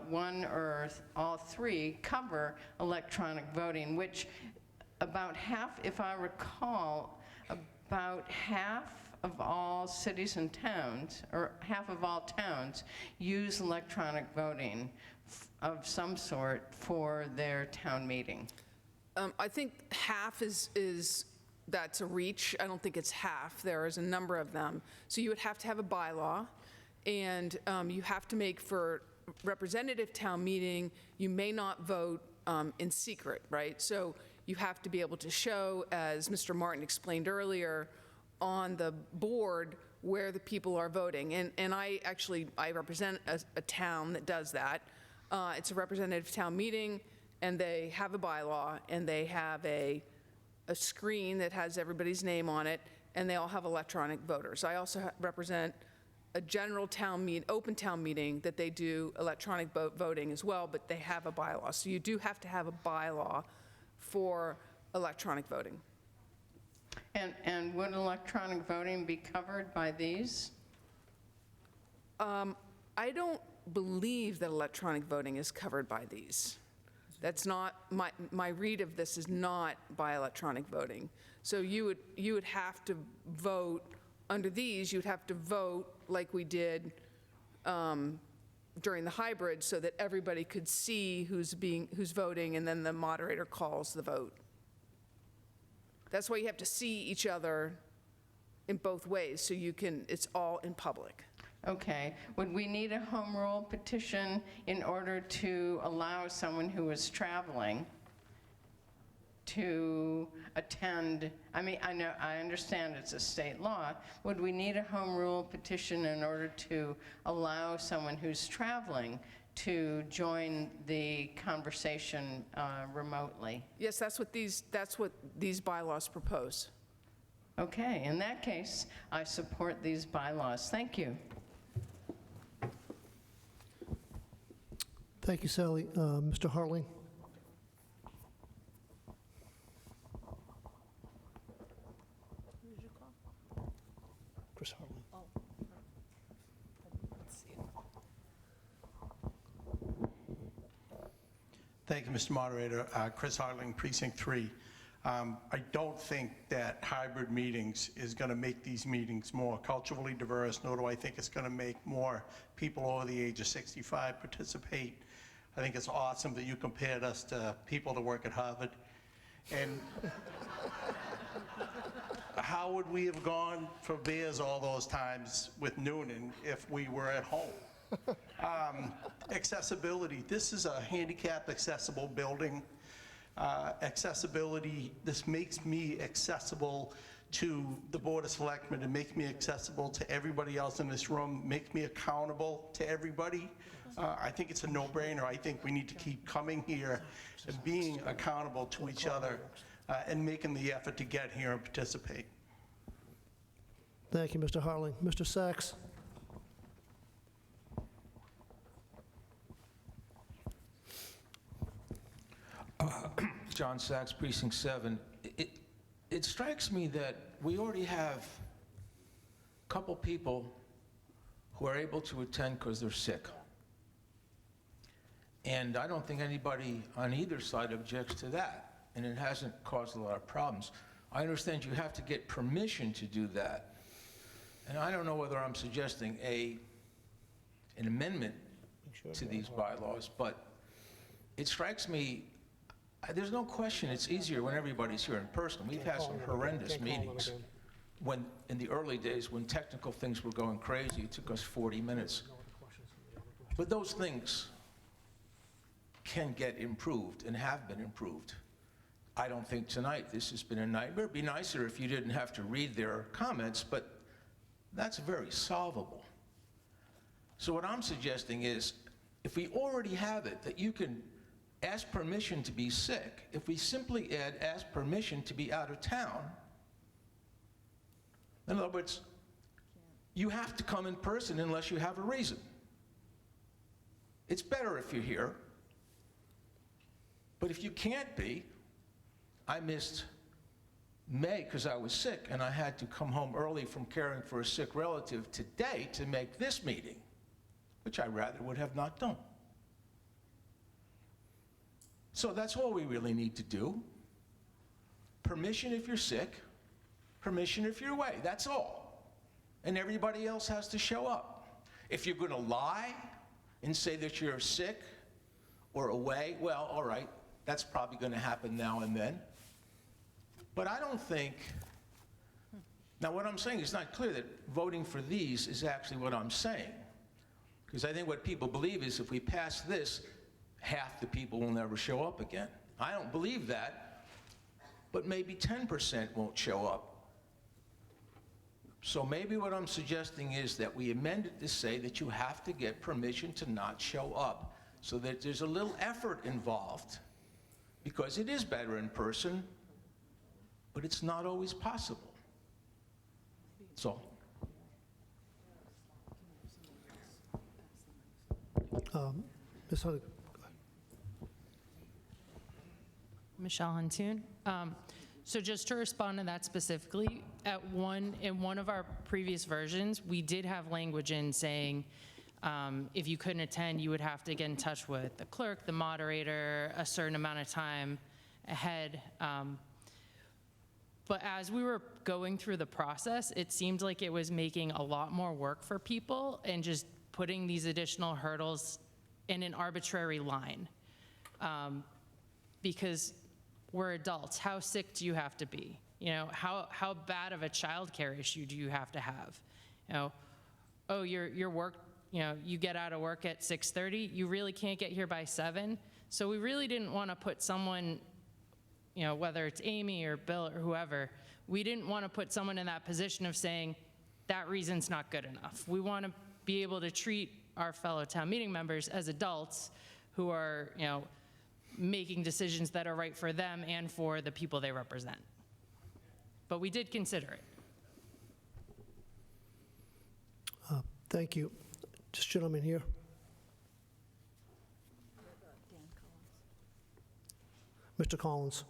one or all three, cover electronic voting, which about half, if I recall, about half of all cities and towns, or half of all towns, use electronic voting of some sort for their town meeting? I think half that's a reach. I don't think it's half. There is a number of them. So you would have to have a bylaw, and you have to make for representative town meeting, you may not vote in secret, right? So you have to be able to show, as Mr. Martin explained earlier, on the board where the people are voting. And I represent a town that does that. It's a representative town meeting, and they have a bylaw, and they have a screen that has everybody's name on it, and they all have electronic voters. I also represent a general open town meeting that they do electronic voting as well, but they have a bylaw. So you do have to have a bylaw for electronic voting. And would electronic voting be covered by these? I don't believe that electronic voting is covered by these. That's not, my read of this is not by electronic voting. So you would have to vote, under these, you'd have to vote like we did during the hybrid, so that everybody could see who's voting, and then the moderator calls the vote. That's why you have to see each other in both ways, so it's all in public. Okay. Would we need a home rule petition in order to allow someone who is traveling to attend? I mean, I understand it's a state law. Would we need a home rule petition in order to allow someone who's traveling to join the conversation remotely? Yes, that's what these bylaws propose. Okay. In that case, I support these bylaws. Thank you. Thank you, Sally. Mr. Hartling? Chris Hartling. Thank you, Mr. Moderator. Chris Hartling, Precinct 3. I don't think that hybrid meetings is going to make these meetings more culturally diverse, nor do I think it's going to make more people over the age of 65 participate. I think it's awesome that you compared us to people that work at Harvard. And how would we have gone for beers all those times with Noonan if we were at home? Accessibility. This is a handicap accessible building. Accessibility, this makes me accessible to the Board of Selectmen, and make me accessible to everybody else in this room, make me accountable to everybody. I think it's a no-brainer. I think we need to keep coming here and being accountable to each other and making the effort to get here and participate. Thank you, Mr. Hartling. Mr. Sachs? John Sachs, Precinct 7. It strikes me that we already have couple people who are able to attend because they're sick. And I don't think anybody on either side objects to that, and it hasn't caused a lot of problems. I understand you have to get permission to do that. And I don't know whether I'm suggesting an amendment to these bylaws, but it strikes me, there's no question it's easier when everybody's here in person. We've had some horrendous meetings when, in the early days, when technical things were going crazy, it took us 40 minutes. But those things can get improved and have been improved. I don't think tonight this has been a nightmare. It'd be nicer if you didn't have to read their comments, but that's very solvable. So what I'm suggesting is, if we already have it, that you can ask permission to be sick, if we simply add ask permission to be out of town, in other words, you have to come in person unless you have a reason. It's better if you're here, but if you can't be, I missed May because I was sick and I had to come home early from caring for a sick relative today to make this meeting, which I rather would have not done. So that's all we really need to do. Permission if you're sick, permission if you're away, that's all. And everybody else has to show up. If you're gonna lie and say that you're sick or away, well, all right, that's probably gonna happen now and then. But I don't think, now what I'm saying is not clear that voting for these is actually what I'm saying. Because I think what people believe is if we pass this, half the people will never show up again. I don't believe that, but maybe 10% won't show up. So maybe what I'm suggesting is that we amend it to say that you have to get permission to not show up, so that there's a little effort involved, because it is better in person, but it's not always possible. That's all. Ms. Hunter, Michelle Huntoon. So just to respond to that specifically, in one of our previous versions, we did have language in saying if you couldn't attend, you would have to get in touch with the clerk, the moderator, a certain amount of time ahead. But as we were going through the process, it seemed like it was making a lot more work for people and just putting these additional hurdles in an arbitrary line. Because we're adults, how sick do you have to be? You know, how bad of a childcare issue do you have to have? You know, oh, your work, you know, you get out of work at 6:30, you really can't get here by 7. So we really didn't want to put someone, you know, whether it's Amy or Bill or whoever, we didn't want to put someone in that position of saying, that reason's not good enough. We want to be able to treat our fellow town meeting members as adults who are, you know, making decisions that are right for them and for the people they represent. But we did consider it. thank you. This gentleman here. Mr. Collins.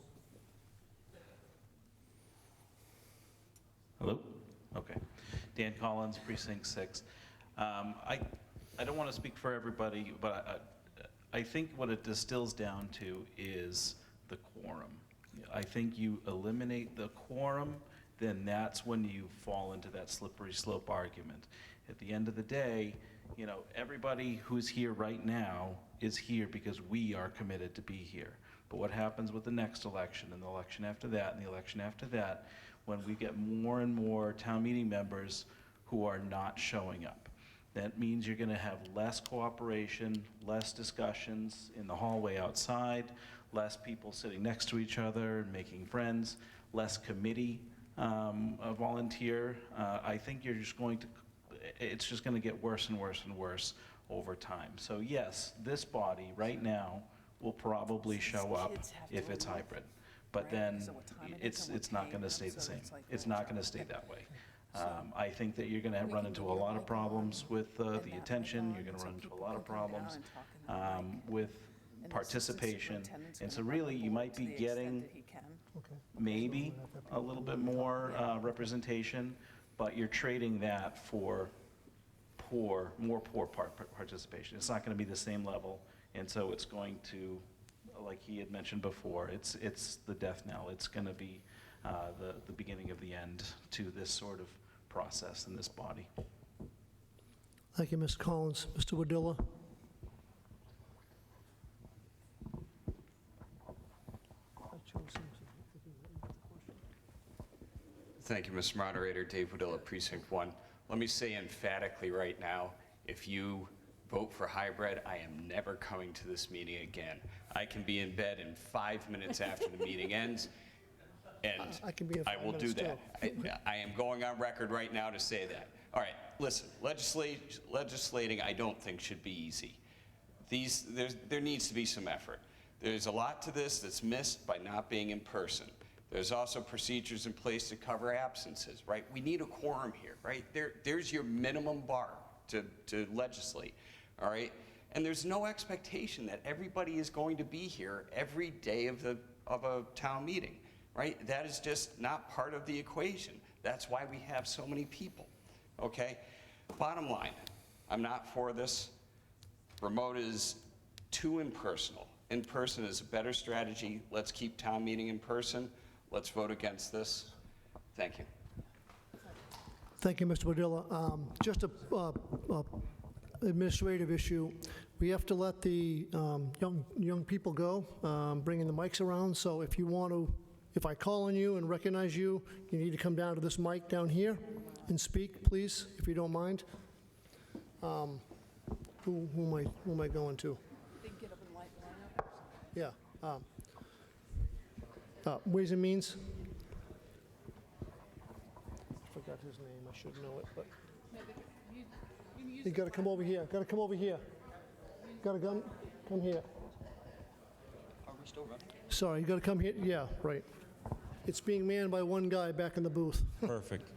Hello? Okay. Dan Collins, Precinct 6. I don't want to speak for everybody, but I think what it distills down to is the quorum. I think you eliminate the quorum, then that's when you fall into that slippery slope argument. At the end of the day, you know, everybody who's here right now is here because we are committed to be here. But what happens with the next election and the election after that and the election after that, when we get more and more town meeting members who are not showing up? That means you're gonna have less cooperation, less discussions in the hallway outside, less people sitting next to each other and making friends, less committee volunteer. I think you're just going to, it's just gonna get worse and worse and worse over time. So yes, this body right now will probably show up if it's hybrid. But then it's not gonna stay the same. It's not gonna stay that way. I think that you're going to run into a lot of problems with the attention. You're going to run into a lot of problems with participation. And so really, you might be getting maybe a little bit more representation, but you're trading that for more poor participation. It's not going to be the same level, and so it's going to, like he had mentioned before, it's the death knell. It's going to be the beginning of the end to this sort of process in this body. Thank you, Ms. Collins. Mr. Wadilla? Thank you, Mr. Moderator. Dave Wadilla, Precinct 1. Let me say emphatically right now, if you vote for hybrid, I am never coming to this meeting again. I can be in bed in 5 minutes after the meeting ends, and I will do that. I am going on record right now to say that. All right, listen, legislating I don't think should be easy. There needs to be some effort. There's a lot to this that's missed by not being in person. There's also procedures in place to cover absences, right? We need a quorum here, right? There's your minimum bar to legislate, all right? And there's no expectation that everybody is going to be here every day of a town meeting, right? That is just not part of the equation. That's why we have so many people, okay? Bottom line, I'm not for this. Remote is too impersonal. In person is a better strategy. Let's keep town meeting in person. Let's vote against this. Thank you. Thank you, Mr. Wadilla. Just a administrative issue. We have to let the young people go, bringing the mics around. So if you want to, if I call on you and recognize you, you need to come down to this mic down here and speak, please, if you don't mind. Who am I going to? Yeah. Ways and Means. I forgot his name. I should know it, but you got to come over here. Got to come over here. Got to come here. Are we still running? Sorry, you got to come here. Yeah, right. It's being manned by one guy back in the booth. Perfect.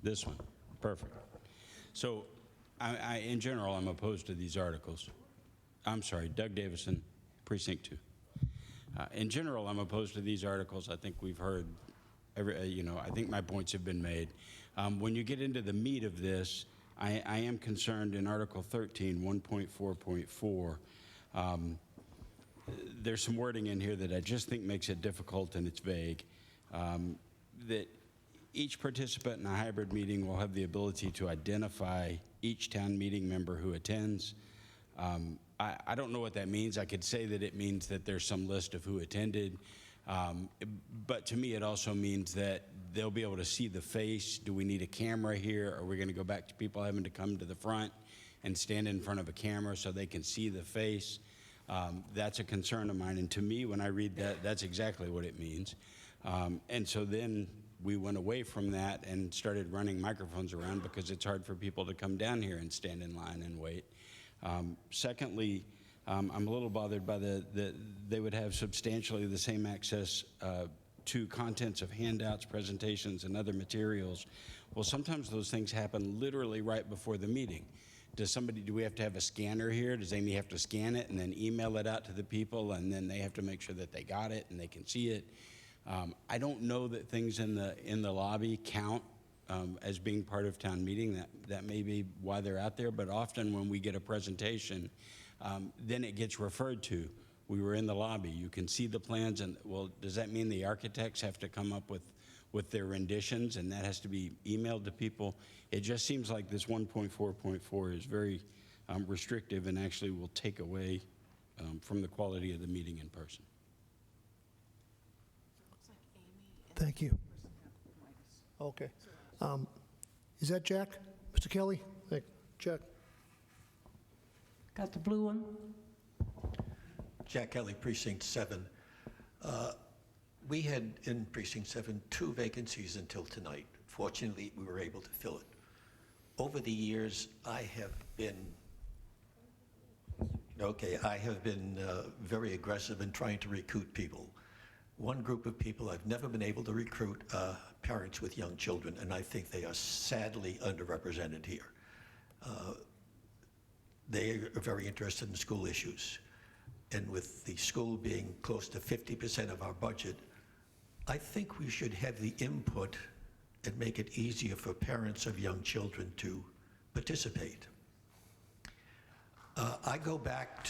This one. Perfect. So, in general, I'm opposed to these articles. I'm sorry, Doug Davison, Precinct 2. In general, I'm opposed to these articles. I think we've heard, I think my points have been made. When you get into the meat of this, I am concerned in Article 13, 1.4.4. There's some wording in here that I just think makes it difficult and it's vague. That each participant in a hybrid meeting will have the ability to identify each town meeting member who attends. I don't know what that means. I could say that it means that there's some list of who attended, but to me it also means that they'll be able to see the face. Do we need a camera here? Are we going to go back to people having to come to the front and stand in front of a camera so they can see the face? That's a concern of mine, and to me, when I read that, that's exactly what it means. And so then we went away from that and started running microphones around because it's hard for people to come down here and stand in line and wait. Secondly, I'm a little bothered by they would have substantially the same access to contents of handouts, presentations, and other materials. Well, sometimes those things happen literally right before the meeting. Do we have to have a scanner here? Does Amy have to scan it and then email it out to the people, and then they have to make sure that they got it and they can see it? I don't know that things in the lobby count as being part of town meeting. That may be why they're out there, but often when we get a presentation, then it gets referred to. We were in the lobby. You can see the plans, and well, does that mean the architects have to come up with their renditions, and that has to be emailed to people? It just seems like this 1.4.4 is very restrictive and actually will take away from the quality of the meeting in person. Thank you. Okay. Is that Jack? Mr. Kelly? Jack. Got the blue one? Jack Kelly, Precinct 7. We had in Precinct 7 2 vacancies until tonight. Fortunately, we were able to fill it. Over the years, I have been very aggressive in trying to recruit people. One group of people I've never been able to recruit, parents with young children, and I think they are sadly underrepresented here. They are very interested in school issues. And with the school being close to 50% of our budget, I think we should have the input and make it easier for parents of young children to participate. I go back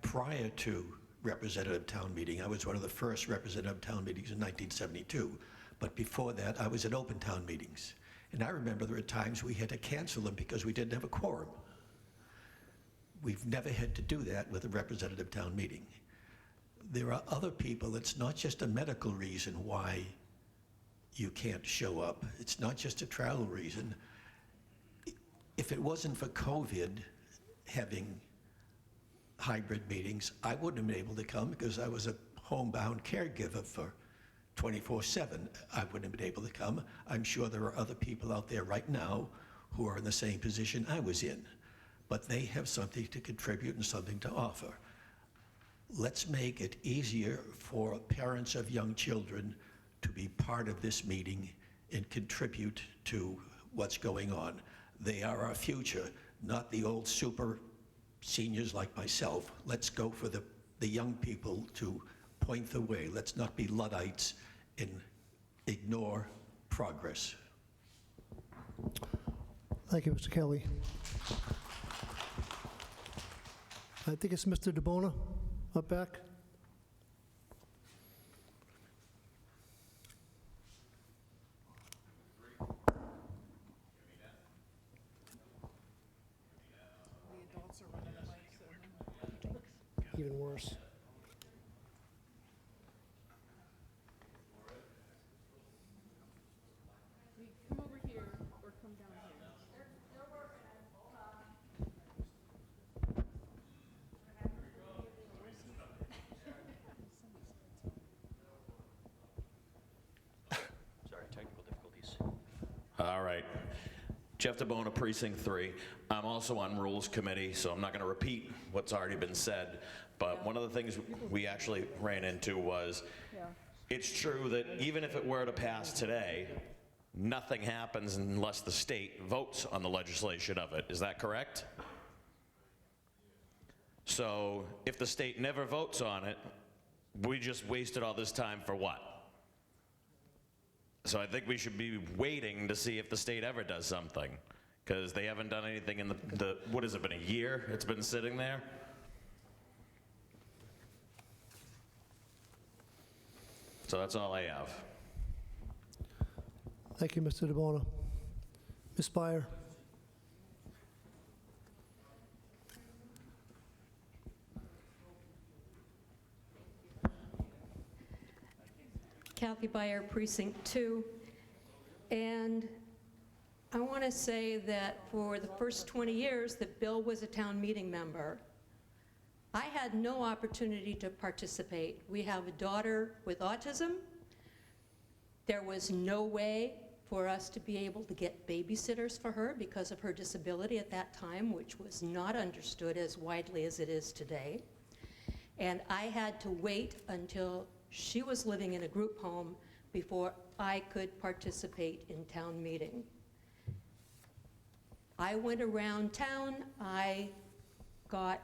prior to representative town meeting. I was one of the first representative town meetings in 1972, but before that, I was at open town meetings. And I remember there were times we had to cancel them because we didn't have a quorum. We've never had to do that with a representative town meeting. There are other people, it's not just a medical reason why you can't show up. It's not just a travel reason. If it wasn't for COVID having hybrid meetings, I wouldn't have been able to come because I was a homebound caregiver for 24/7. I wouldn't have been able to come. I'm sure there are other people out there right now who are in the same position I was in, but they have something to contribute and something to offer. Let's make it easier for parents of young children to be part of this meeting and contribute to what's going on. They are our future, not the old super seniors like myself. Let's go for the young people to point the way. Let's not be Luddites and ignore progress. Thank you, Mr. Kelly. I think it's Mr. DeBona up back. Even worse. Come over here or come down here. Sorry, technical difficulties. All right. Jeff DeBona, Precinct 3. I'm also on Rules Committee, so I'm not going to repeat what's already been said, but one of the things we actually ran into was, it's true that even if it were to pass today, nothing happens unless the state votes on the legislation of it. Is that correct? So if the state never votes on it, we just wasted all this time for what? So I think we should be waiting to see if the state ever does something, because they haven't done anything in what has it been, a year it's been sitting there? So that's all I have. Thank you, Mr. DeBona. Ms. Byer. Kathy Byer, Precinct 2. And I want to say that for the first 20 years that Bill was a town meeting member, I had no opportunity to participate. We have a daughter with autism. There was no way for us to be able to get babysitters for her because of her disability at that time, which was not understood as widely as it is today. And I had to wait until she was living in a group home before I could participate in town meeting. I went around town. I got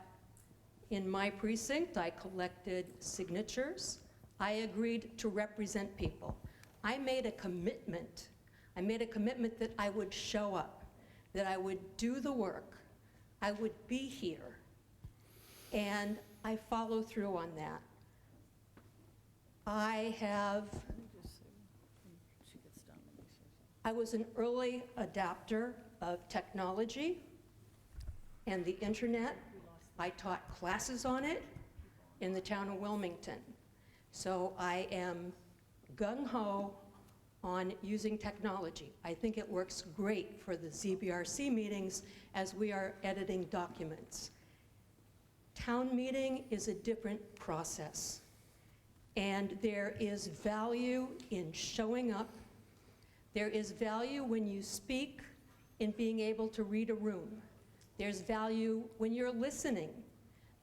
in my precinct, I collected signatures. I agreed to represent people. I made a commitment. I made a commitment that I would show up, that I would do the work, I would be here, and I follow through on that. I was an early adopter of technology and the internet. I taught classes on it in the town of Wilmington. So I am gung-ho on using technology. I think it works great for the ZBRC meetings as we are editing documents. Town meeting is a different process. And there is value in showing up. There is value when you speak in being able to read a room. There's value when you're listening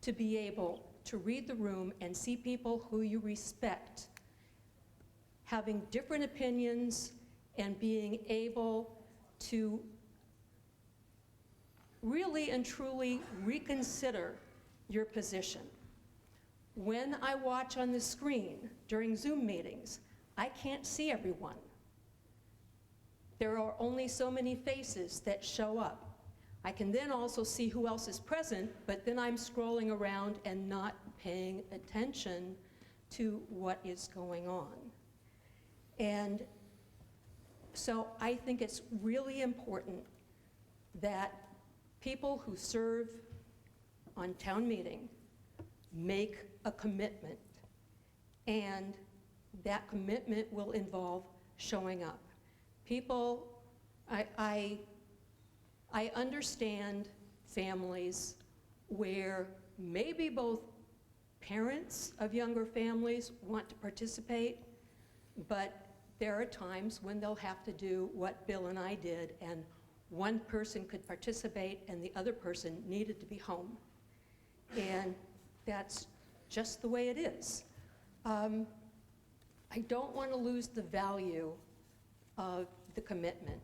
to be able to read the room and see people who you respect, having different opinions and being able to really and truly reconsider your position. When I watch on the screen during Zoom meetings, I can't see everyone. There are only so many faces that show up. I can then also see who else is present, but then I'm scrolling around and not paying attention to what is going on. And so I think it's really important that people who serve on town meeting make a commitment, and that commitment will involve showing up. People, I understand families where maybe both parents of younger families want to participate, but there are times when they'll have to do what Bill and I did, and one person could participate and the other person needed to be home. And that's just the way it is. I don't want to lose the value of the commitment.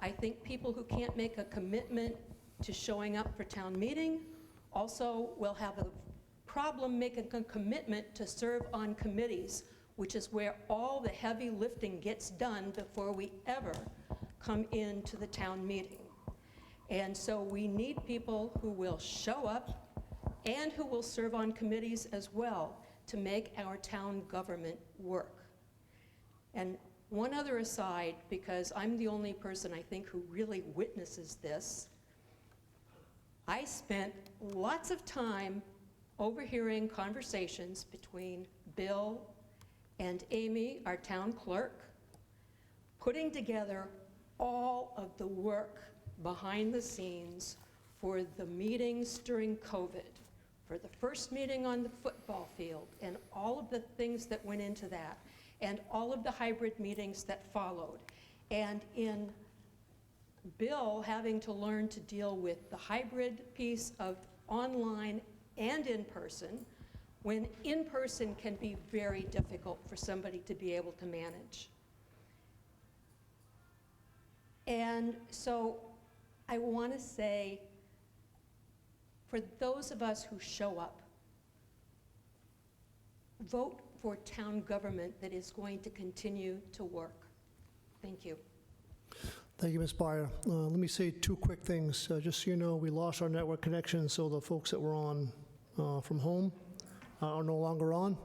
I think people who can't make a commitment to showing up for town meeting also will have a problem making a commitment to serve on committees, which is where all the heavy lifting gets done before we ever come into the town meeting. And so we need people who will show up and who will serve on committees as well to make our town government work. And one other aside, because I'm the only person I think who really witnesses this, I spent lots of time overhearing conversations between Bill and Amy, our town clerk, putting together all of the work behind the scenes for the meetings during COVID, for the first meeting on the football field, and all of the things that went into that, and all of the hybrid meetings that followed. And in Bill having to learn to deal with the hybrid piece of online and in person, when in person can be very difficult for somebody to be able to manage. And so I want to say, for those of us who show up, vote for town government that is going to continue to work. Thank you. Thank you, Ms. Byer. Let me say two quick things. Just so you know, we lost our network connection, so the folks that were on from home are no longer on.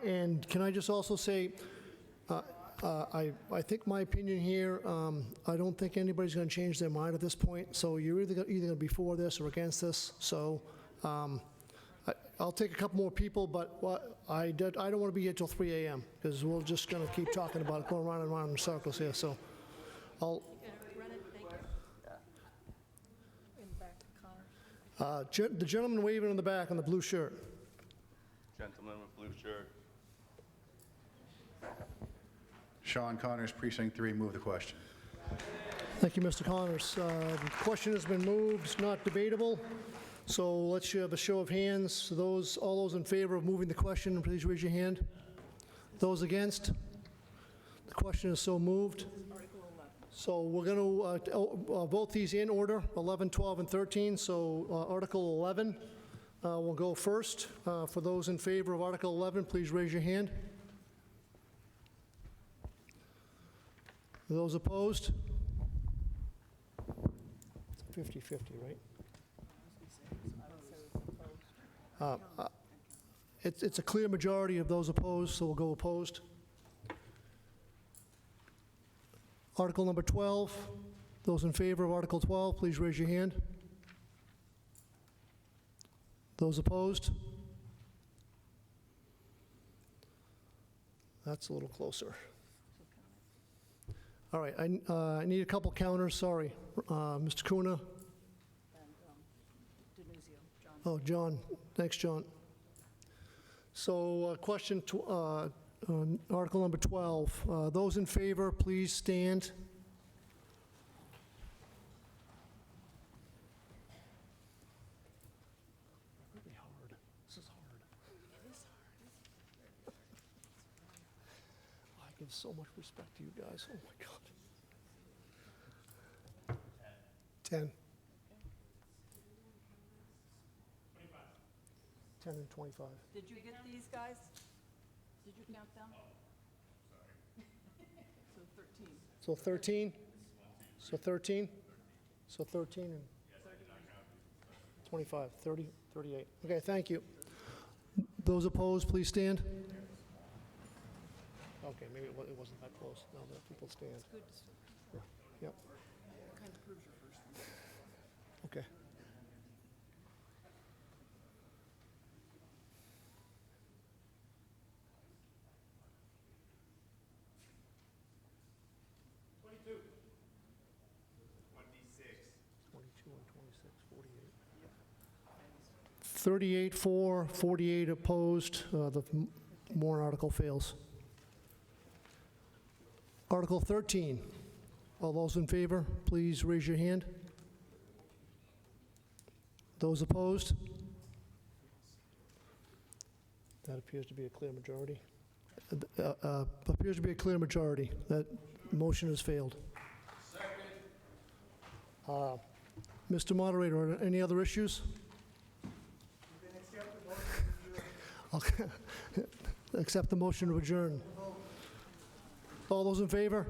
And can I just also say, I think my opinion here, I don't think anybody's going to change their mind at this point. So you're either going to be for this or against this. So I'll take a couple more people, but I don't want to be here till 3 a.m. because we're just going to keep talking about it, going around and around in circles here. So I'll. The gentleman waving in the back on the blue shirt. Gentleman with blue shirt. Sean Connors, Precinct 3, move the question. Thank you, Mr. Connors. The question has been moved, it's not debatable. So let's have a show of hands. So all those in favor of moving the question, please raise your hand. Those against? The question is so moved. So we're going to vote these in order, 11, 12, and 13. So Article 11 will go first. For those in favor of Article 11, please raise your hand. Those opposed? It's 50-50, right? It's a clear majority of those opposed, so we'll go opposed. Article number 12, those in favor of Article 12, please raise your hand. Those opposed? That's a little closer. All right, I need a couple counters, sorry. Mr. Kuna? Oh, John. Thanks, John. So question Article number 12. Those in favor, please stand. Really hard. This is hard. It is hard. I give so much respect to you guys. Oh my God. 10. 10 and 25. Did you get these, guys? Did you count them? So 13. So 13? So 13? So 13 and 25, 30, 38. Okay, thank you. Those opposed, please stand. Okay, maybe it wasn't that close. No, the people stand. Yep. Kind of proves your first one. Okay. Twenty-two. 22 and 26, 48. 38 for, 48 opposed. The warrant article fails. Article 13. All those in favor, please raise your hand. Those opposed? That appears to be a clear majority. Appears to be a clear majority. That motion has failed. Mr. Moderator, are there any other issues? Okay. Accept the motion to adjourn. All those in favor?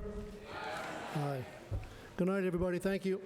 Aye. Good night, everybody. Thank you.